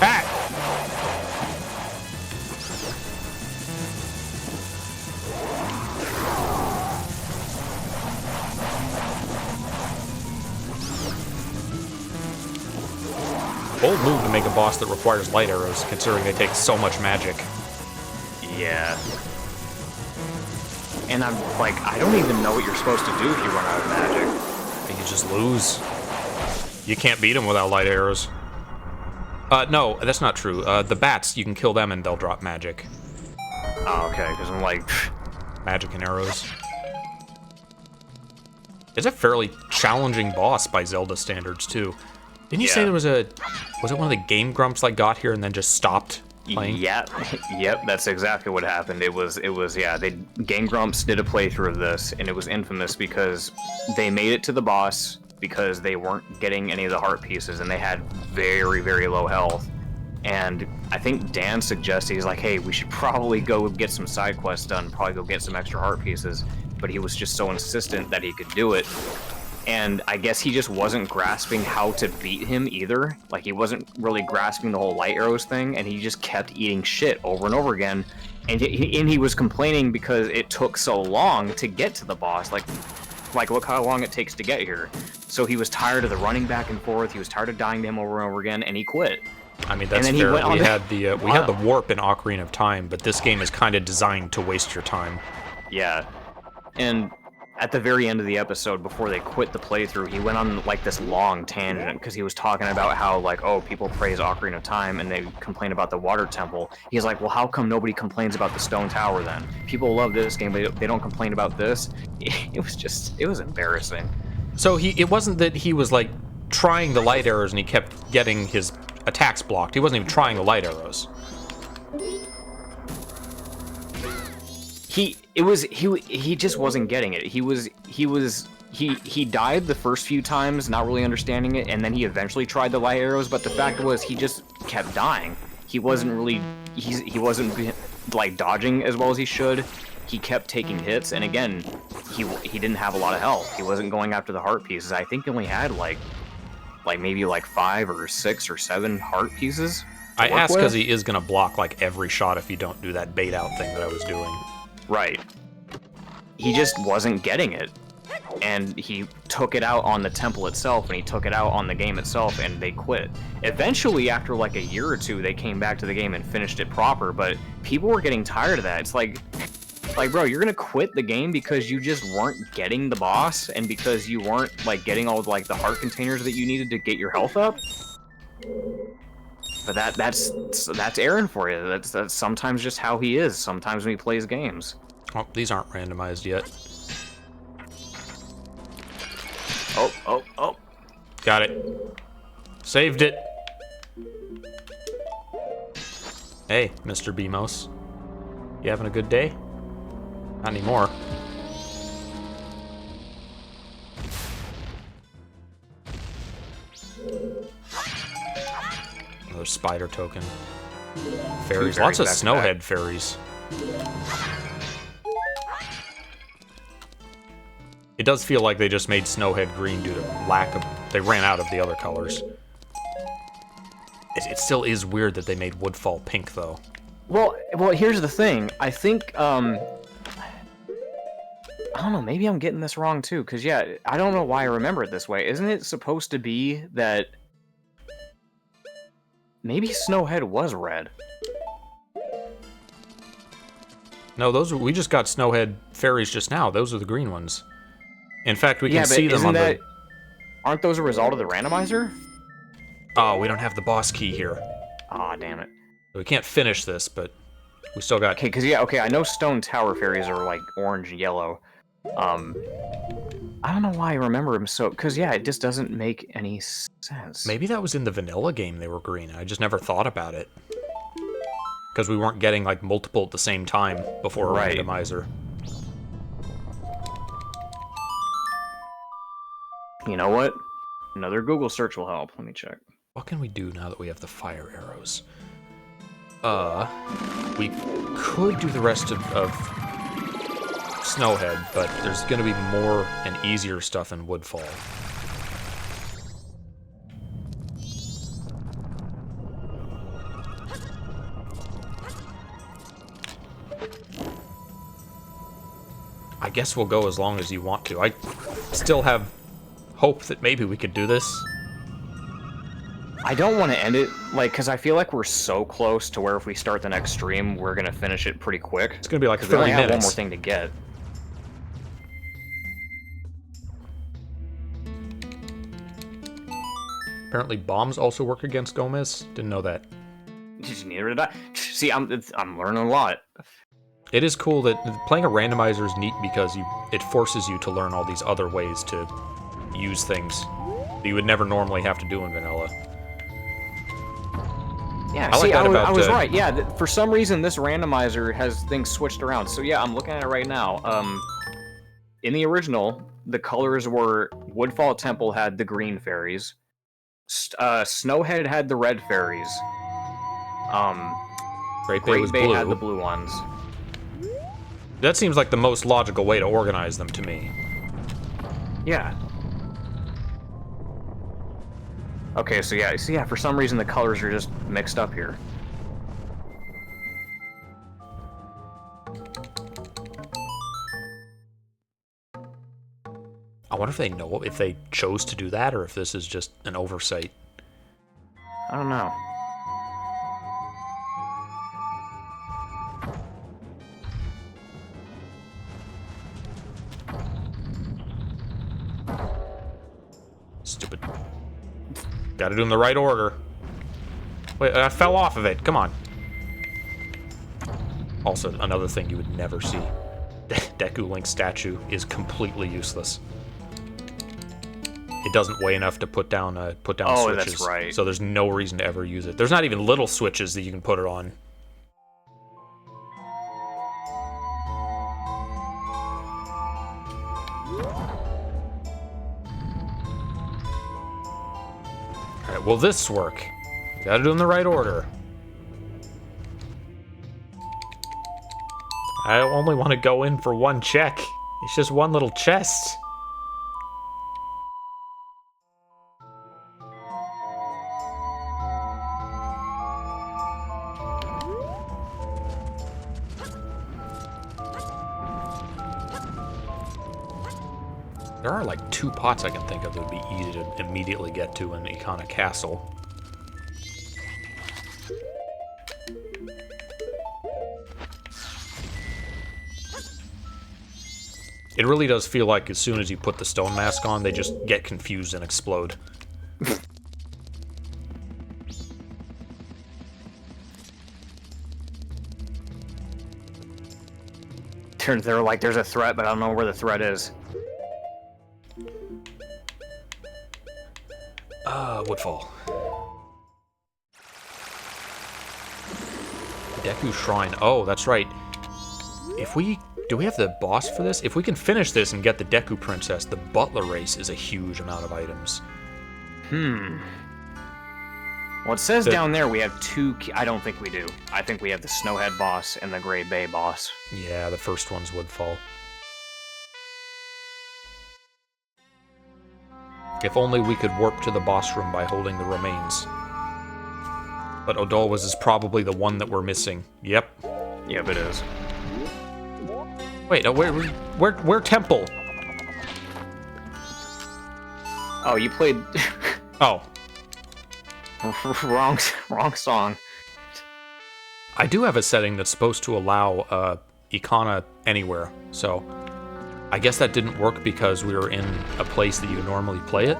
Ah! Bold move to make a boss that requires light arrows, considering they take so much magic. Yeah. And I'm like, I don't even know what you're supposed to do if you run out of magic. You just lose. You can't beat them without light arrows. No, that's not true. The bats, you can kill them and they'll drop magic. Oh, okay, because I'm like... Magic and arrows. It's a fairly challenging boss by Zelda standards, too. Didn't you say there was a... Was it one of the Game Grumps like got here and then just stopped playing? Yeah, yep, that's exactly what happened. It was, yeah, Game Grumps did a playthrough of this, and it was infamous because they made it to the boss because they weren't getting any of the heart pieces, and they had very, very low health. And I think Dan suggested, he's like, hey, we should probably go get some side quests done, probably go get some extra heart pieces. But he was just so insistent that he could do it. And I guess he just wasn't grasping how to beat him either. Like, he wasn't really grasping the whole light arrows thing, and he just kept eating shit over and over again. And he was complaining because it took so long to get to the boss. Like look how long it takes to get here. So he was tired of the running back and forth. He was tired of dying to him over and over again, and he quit. I mean, that's fair. We had the warp in Ocarina of Time, but this game is kind of designed to waste your time. Yeah, and at the very end of the episode, before they quit the playthrough, he went on like this long tangent because he was talking about how, like, oh, people praise Ocarina of Time and they complain about the water temple. He's like, well, how come nobody complains about the stone tower then? People love this game, but they don't complain about this. It was embarrassing. So it wasn't that he was like trying the light arrows and he kept getting his attacks blocked. He wasn't even trying the light arrows. He just wasn't getting it. He died the first few times, not really understanding it, and then he eventually tried the light arrows, but the fact was he just kept dying. He wasn't like dodging as well as he should. He kept taking hits, and again, he didn't have a lot of health. He wasn't going after the heart pieces. I think he only had like maybe like 5 or 6 or 7 heart pieces. I asked because he is gonna block like every shot if you don't do that bait out thing that I was doing. Right. He just wasn't getting it. And he took it out on the temple itself, and he took it out on the game itself, and they quit. Eventually, after like a year or two, they came back to the game and finished it proper, but people were getting tired of that. It's like, bro, you're gonna quit the game because you just weren't getting the boss, and because you weren't like getting all like the heart containers that you needed to get your health up? But that's Aaron for you. That's sometimes just how he is. Sometimes when he plays games. Oh, these aren't randomized yet. Oh. Got it. Saved it. Hey, Mr. Beamos. You having a good day? Not anymore. Another spider token. Fairies. Lots of snowhead fairies. It does feel like they just made snowhead green due to lack of... They ran out of the other colors. It still is weird that they made Woodfall pink, though. Well, here's the thing. I think, I don't know, maybe I'm getting this wrong, too, because, yeah, I don't know why I remember it this way. Isn't it supposed to be that... Maybe Snowhead was red? No, we just got Snowhead fairies just now. Those are the green ones. In fact, we can see them on the... Aren't those a result of the randomizer? Oh, we don't have the boss key here. Aw, damn it. We can't finish this, but we still got... Okay, I know Stone Tower fairies are, like, orange and yellow. I don't know why I remember them so... Because, yeah, it just doesn't make any sense. Maybe that was in the vanilla game they were green. I just never thought about it. Because we weren't getting, like, multiple at the same time before a randomizer. You know what? Another Google search will help. Let me check. What can we do now that we have the fire arrows? We could do the rest of Snowhead, but there's going to be more and easier stuff in Woodfall. guess we'll go as long as you want to. I still have hope that maybe we could do this. I don't want to end it, like, because I feel like we're so close to where if we start the next stream, we're going to finish it pretty quick. It's going to be like 'Cause we 30 only have one minutes. more thing to get. Apparently bombs also work against Gomez. Didn't know that. Neither did I. See, I'm learning a lot. It is cool that playing a randomizer is neat because it forces you to learn all these other ways to use things that you would never normally have to do in vanilla. Yeah, I like that about, I was right. Yeah, for some reason this randomizer has things switched around. So yeah, I'm looking at it right now. In the original, the colors were Woodfall Temple had the green fairies, Snowhead had the red fairies, Great Bay Great was Bay blue. had the blue ones. That seems like the most logical way to organize them to me. Yeah. Okay, so yeah, for some reason the colors are just mixed up here. I wonder if they know if they chose to do that or if this is just an oversight. I don't know. Stupid. Gotta do them in the right order. Wait, I fell off of it. Come on. Also, another thing you would never see. Deku Link's statue is completely useless. It doesn't weigh enough to put down switches. Oh, that's right. So there's no reason to ever use it. There's not even little switches that you can put it on. Alright, will this work? Gotta do them in the right order. I only want to go in for one check. It's just one little chest. There are like 2 pots I can think of that would be easy to immediately get to in Ikana Castle. It really does feel like as soon as you put the stone mask on, they just get confused and explode. They're like, there's a threat, but I don't know where the threat is. Woodfall. Deku Shrine. Oh, that's right. Do we have the boss for this? If we can finish this and get the Deku Princess, the Butler race is a huge amount of items. Well, it says down there we have 2... I don't think we do. I think we have the Snowhead boss and the Great Bay boss. Yeah, the first one's Woodfall. If only we could warp to the boss room by holding the remains. But Odolwas is probably the one that we're missing. Yep. Yep, it is. Wait, where Temple? Oh, you played... Oh. wrong song. I do have a setting that's supposed to allow Ikana anywhere, so... I guess that didn't work because we were in a place that you normally play it.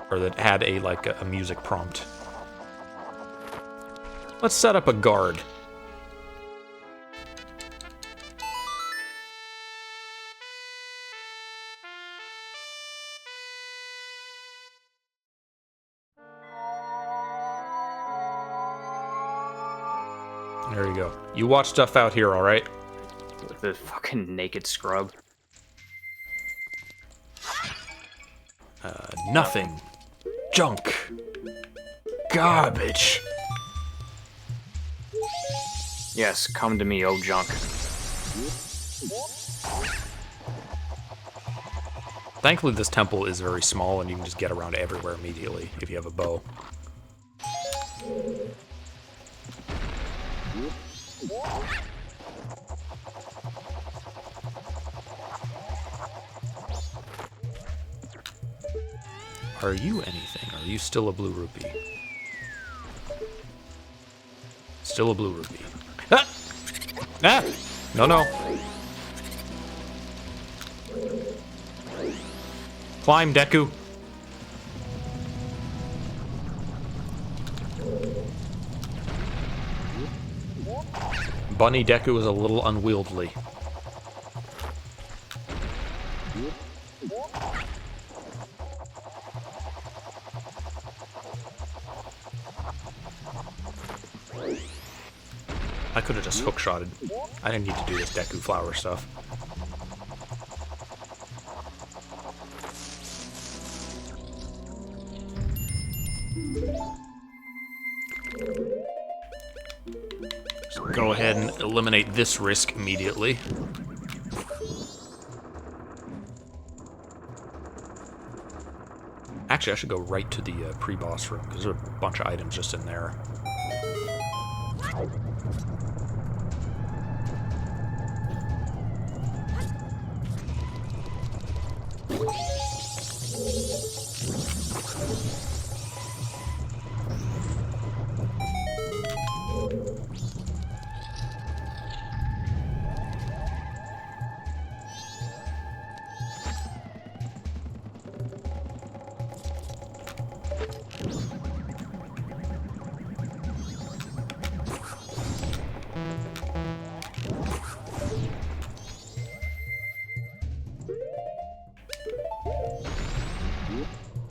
Or that had a music prompt. Let's set up a guard. There you go. You watch stuff out here, alright? With the fucking naked scrub. Nothing. Junk. Garbage. Yes, come to me, oh junk. Thankfully, this temple is very small and you can just get around everywhere immediately if you have a bow. Are you anything? Are you still a blue rupee? Still a blue rupee. Ah! Ah! No, no. Climb, Deku. Bunny Deku is a little unwieldy. I could have just hookshotted. I didn't need to do this Deku flower stuff. So go ahead and eliminate this risk immediately. Actually, I should go right to the pre-boss room, because there are a bunch of items just in there.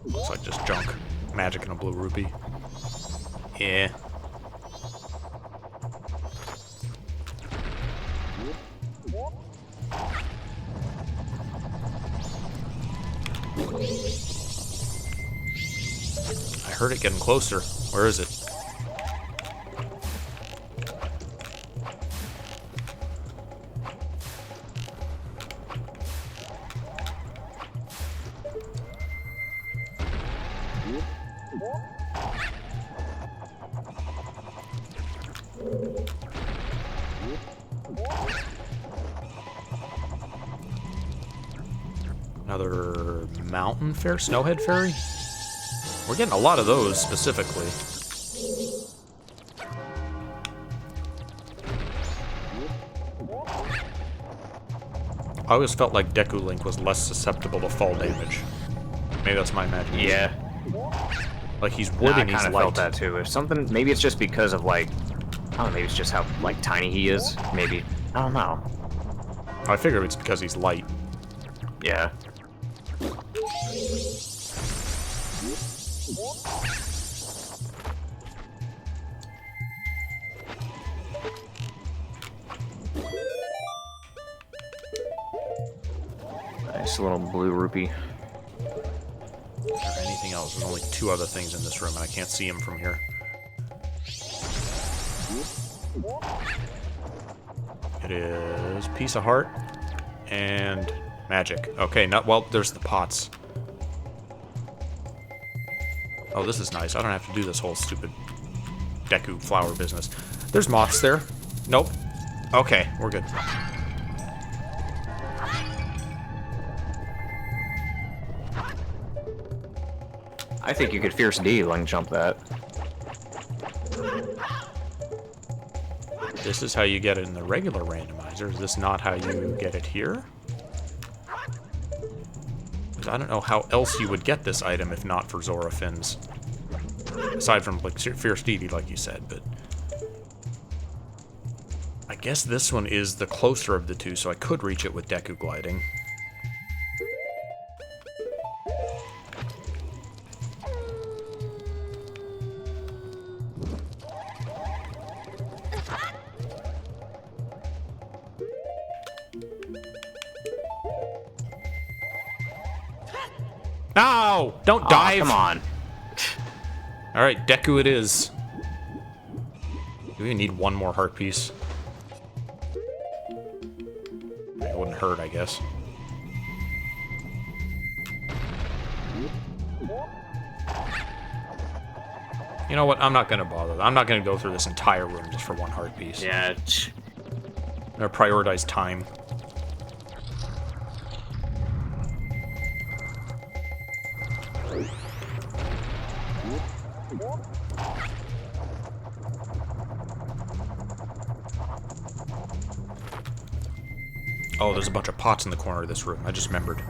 Looks like just junk. Magic and a blue rupee. Yeah. I heard it getting closer. Where is it? Another mountain fair? Snowhead fairy? We're getting a lot of those, specifically. I always felt like Deku Link was less susceptible to fall damage. Maybe that's my imagination. Yeah. Like, he's wood and he's light. I kind of felt that, too. If something... Maybe it's just because of, like... I don't know, maybe it's just how, like, tiny he is. Maybe. I don't know. I figure it's because he's light. Yeah. Nice little blue rupee. Is there anything else? There's only two other things in this room, and I can't see them from here. It is piece of heart and magic. Okay, not well. There's the pots. Oh, this is nice. I don't have to do this whole stupid Deku flower business. There's moths there. Nope. Okay, we're good. I think you could Fierce D long jump that. This is how you get it in the regular randomizer. Is this not how you get it here? Because I don't know how else you would get this item if not for Zora Fins. Aside from like Fierce DD, like you said, but... I guess this one is the closer of the two, so I could reach it with Deku Gliding. No! Don't dive! Come on. Alright, Deku it is. Do we need one more heart piece? It wouldn't hurt, I guess. You know what? I'm not gonna bother. I'm not gonna go through this entire room just for one heart piece. Yeah. I'm gonna prioritize time. Oh, there's a bunch of pots in the corner of this room. I just remembered.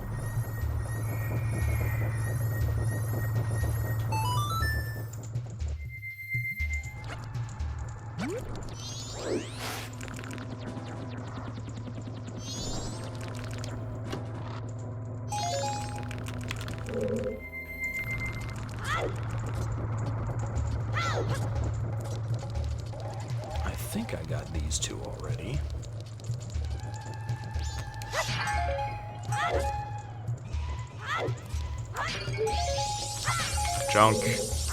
I think I got these two already. Junk,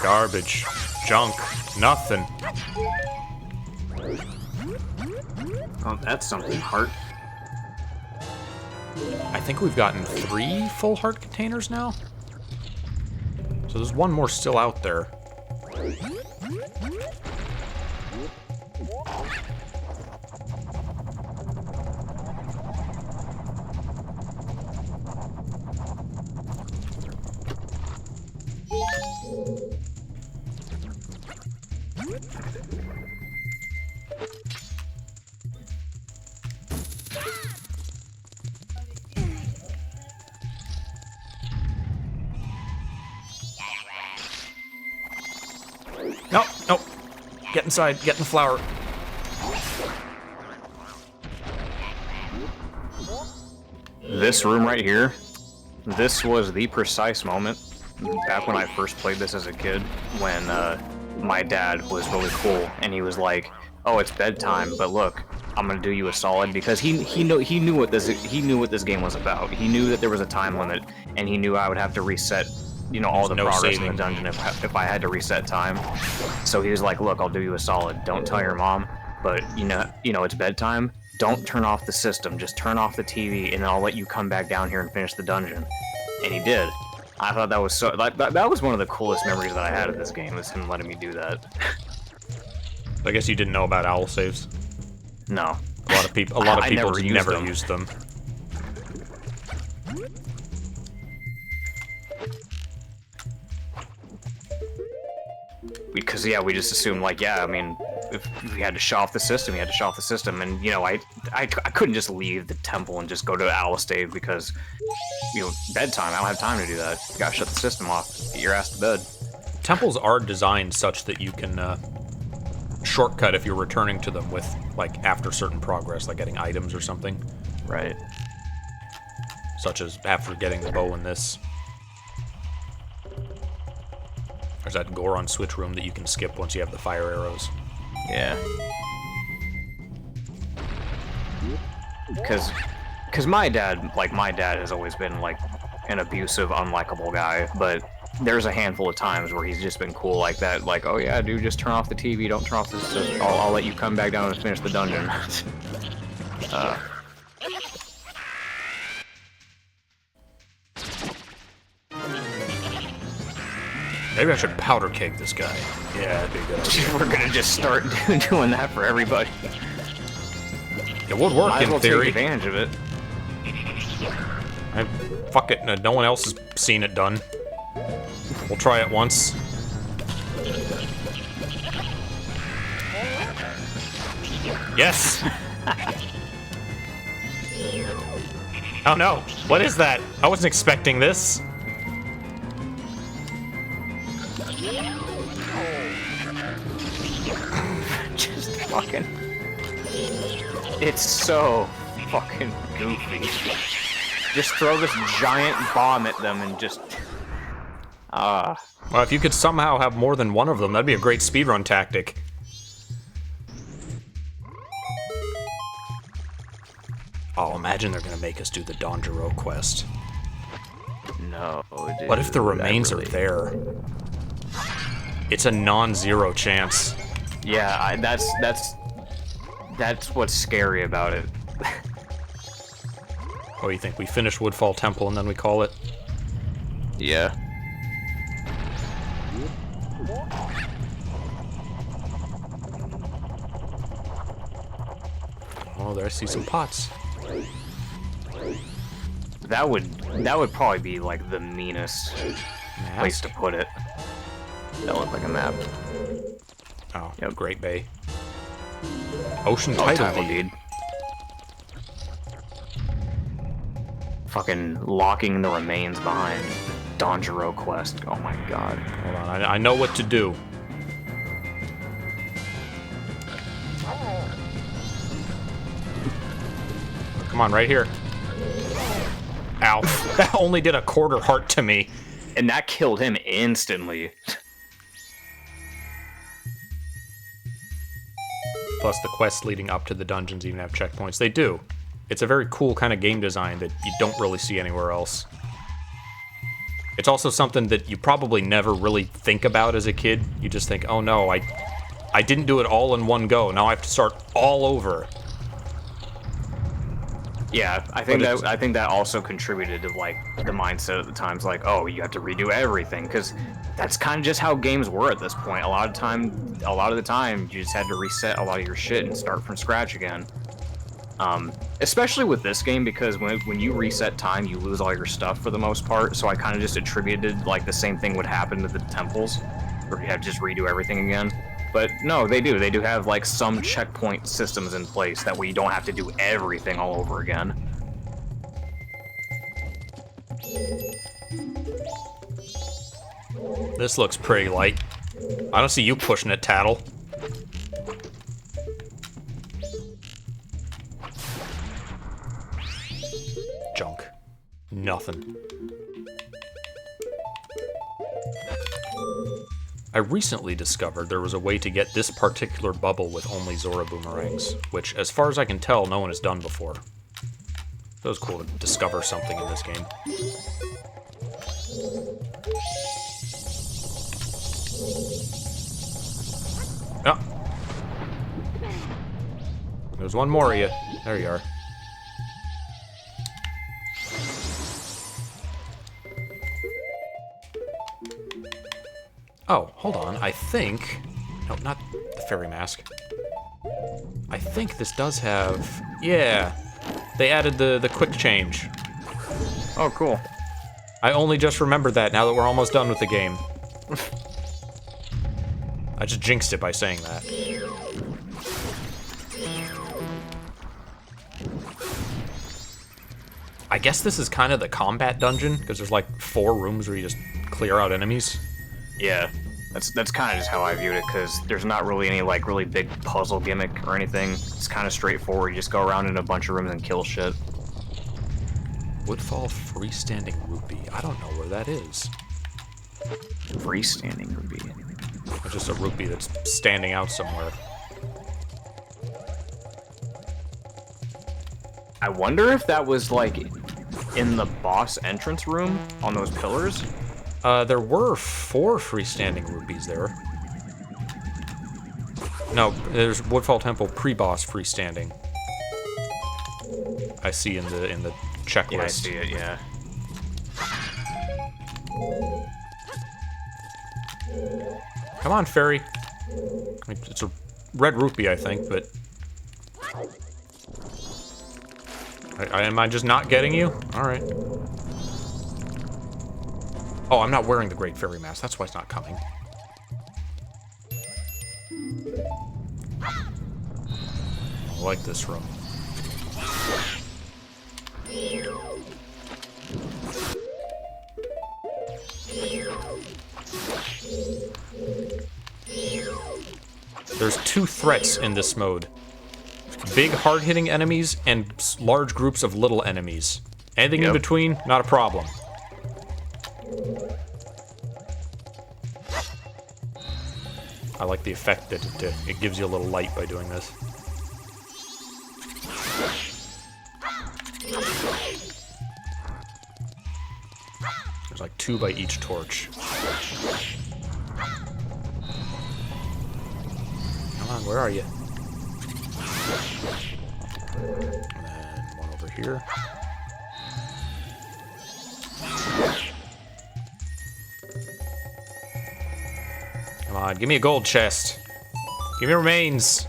garbage, junk, nothing. Oh, that's something. Heart. I think we've gotten 3 full heart containers now. So there's one more still out there. No, no. Get inside, get in the flower. This room right here, this was the precise moment, back when I first played this as a kid, when my dad was really cool, and he was like, oh, it's bedtime, but look, I'm gonna do you a solid, because he knew what this game was about. He knew that there was a time limit, and he knew I would have to reset, you know, all the progress in the dungeon if I had to reset time. So he was like, look, I'll do you a solid. Don't tell your mom, but you know it's bedtime. Don't turn off the system. Just turn off the TV, and then I'll let you come back down here and finish the dungeon. And he did. I thought that was so. That was one of the coolest memories that I had of this game, was him letting me do that. I guess you didn't know about owl saves. No. A lot of people just never them. used them. Because yeah, we just assumed like, yeah, I mean, if we had to shut off the system, we had to shut off the system, and you know, I couldn't just leave the temple and just go to Alistave because, you know, bedtime. I don't have time to do that. You gotta shut the system off. Get your ass to bed. Temples are designed such that you can shortcut if you're returning to them with, like, after certain progress, like getting items or something. Right. Such as after getting the bow in this. There's that Goron switch room that you can skip once you have the fire arrows. Yeah. Because my dad has always been, like, an abusive, unlikable guy, but there's a handful of times where he's just been cool like that, like, oh yeah, dude, just turn off the TV, don't turn off the system, I'll let you come back down and finish the dungeon. Maybe I should powder keg this guy. Yeah, that'd be a good idea. We're gonna just start doing that for everybody. It would work in theory. Take advantage of it. Fuck it, no one else has seen it done. We'll try it once. Yes! Oh no, what is that? I wasn't expecting this. Just fucking... It's so fucking goofy. Just throw this giant bomb at them and just... Well, if you could somehow have more than one of them, that'd be a great speedrun tactic. Oh, imagine they're gonna make us do the Donjuro quest. No, dude. What if the remains are there? It's a non-zero chance. Yeah, that's what's scary about it. Oh, you think we finish Woodfall Temple and then we call it? Yeah. Oh, there I see some pots. That would probably be like the meanest place to put it. That looked like a map. Oh, Yep. Great Bay. Ocean title deed. Fucking locking the remains behind Danjiro quest. Oh my god. Hold on, I know what to do. Come on, right here. Ow. That only did a quarter heart to me. And that killed him instantly. Plus, the quests leading up to the dungeons even have checkpoints. They do. It's a very cool kind of game design that you don't really see anywhere else. It's also something that you probably never really think about as a kid. You just think, oh no, I didn't do it all in one go. Now I have to start all over. Yeah, I think that also contributed to like the mindset at the times, like, oh, you have to redo everything, because that's kind of just how games were at this point. A lot of the time, you just had to reset a lot of your shit and start from scratch again. Especially with this game, because when you reset time, you lose all your stuff for the most part. So I kind of just attributed like the same thing would happen to the temples, where you have to just redo everything again. But no, they do have like some checkpoint systems in place that way you don't have to do everything all over again. This looks pretty light. I don't see you pushing it, Tattle. Junk. Nothing. I recently discovered there was a way to get this particular bubble with only Zora boomerangs, which, as far as I can tell, no one has done before. So it was cool to discover something in this game. Oh. There's one more of you. There you are. Oh, hold on. I think... No, not the fairy mask. I think this does have... Yeah. They added the quick change. Oh, cool. I only just remembered that now that we're almost done with the game. I just jinxed it by saying that. I guess this is kind of the combat dungeon, because there's like 4 rooms where you just clear out enemies. Yeah, that's kind of just how I viewed it, because there's not really any like really big puzzle gimmick or anything. It's kind of straightforward. You just go around in a bunch of rooms and kill shit. Woodfall freestanding rupee. I don't know where that is. Freestanding rupee. It's just a rupee that's standing out somewhere. I wonder if that was like in the boss entrance room on those pillars. There were 4 freestanding rupees there. No, there's Woodfall Temple pre-boss freestanding. I see in the checklist. Yeah, I see it, yeah. Come on, fairy. It's a red rupee, I think, but... Am I just not getting you? Alright. Oh, I'm not wearing the Great Fairy Mask. That's why it's not coming. I like this room. There's 2 threats in this mode. Big, hard-hitting enemies and large groups of little enemies. Anything in between, not a problem. I like the effect that it gives you a little light by doing this. There's like 2 by each torch. Come on, where are you? And then one over here. Come on, give me a gold chest. Give me remains.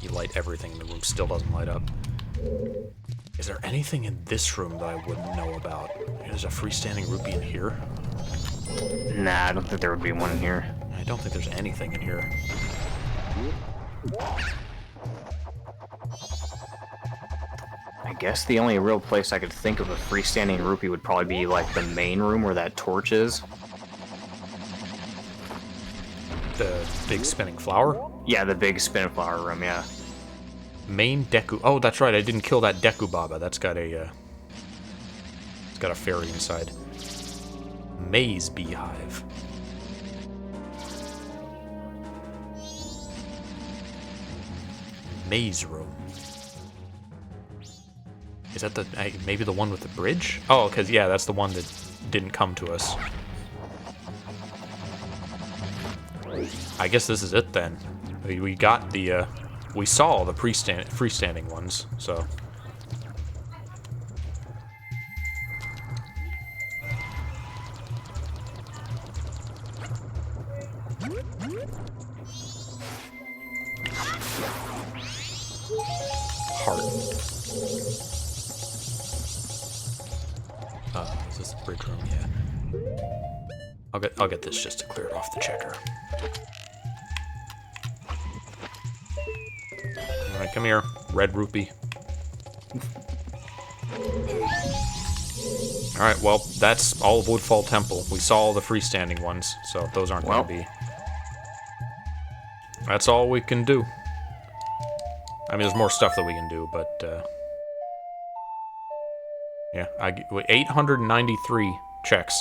You light everything in the room, still doesn't light up. Is there anything in this room that I wouldn't know about? There's a freestanding rupee in here? Nah, I don't think there would be one in here. I don't think there's anything in here. I guess the only real place I could think of a freestanding rupee would probably be like the main room where that torch is. The big spinning flower? Yeah, the big spinning flower room, yeah. Main Deku. Oh, that's right. I didn't kill that Deku Baba. That's got a. It's got a fairy inside. Maze Beehive. Maze Room. Is that the maybe the one with the bridge? Oh, because yeah, that's the one that didn't come to us. I guess this is it then. We got the. We saw the freestanding ones, so. Heart. Is this the bridge room? Yeah. I'll get this just to clear it off the checker. Alright, come here, red rupee. Alright, well, that's all of Woodfall Temple. We saw all the freestanding ones, so those aren't going to be. That's all we can do. I mean, there's more stuff that we can do, but, yeah, 893 checks.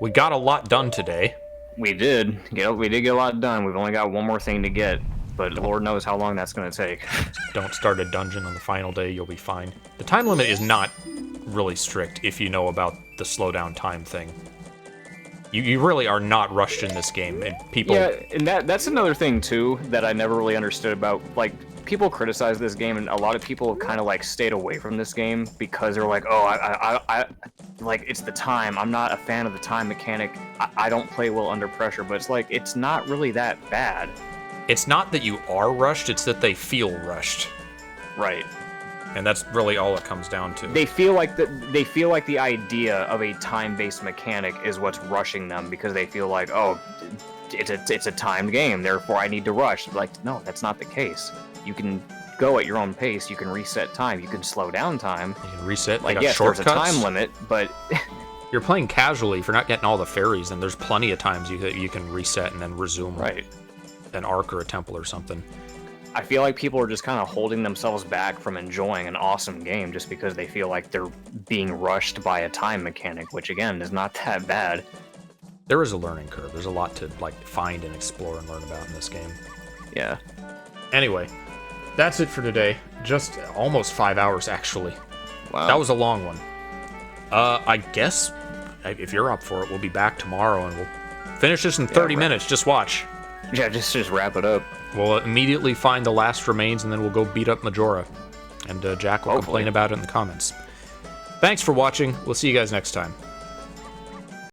We got a lot done today. We did. We did get a lot done. We've only got one more thing to get, but Lord knows how long that's going to take. Don't start a dungeon on the final day, you'll be fine. The time limit is not really strict if you know about the slowdown time thing. You really are not rushed in this game, and people... Yeah, and that's another thing, too, that I never really understood about, like, people criticize this game, and a lot of people kind of, like, stayed away from this game because they're like, oh, I like, it's the time. I'm not a fan of the time mechanic. I don't play well under pressure, but it's like, it's not really that bad. It's not that you are rushed, it's that they feel rushed. Right. And that's really all it comes down to. They feel like the idea of a time-based mechanic is what's rushing them because they feel like, oh, it's a timed game, therefore I need to rush. Like, no, that's not the case. You can go at your own pace. You can reset time. You can slow down time. You can reset. Like, yes, there's a time limit, but you're playing casually. If you're not getting all the fairies, then there's plenty of times you can reset and then resume. Right. An arc or a temple or something. I feel like people are just kind of holding themselves back from enjoying an awesome game just because they feel like they're being rushed by a time mechanic, which again is not that bad. There is a learning curve. There's a lot to like find and explore and learn about in this game. Yeah. Anyway, that's it for today. Just almost 5 hours actually. Wow. That was a long one. I guess if you're up for it, we'll be back tomorrow and we'll finish this in 30 minutes. Just watch. Yeah, just wrap it up. We'll immediately find the last remains, and then we'll go beat up Majora. And Jack will complain about it in the comments. Thanks for watching. We'll see you guys next time.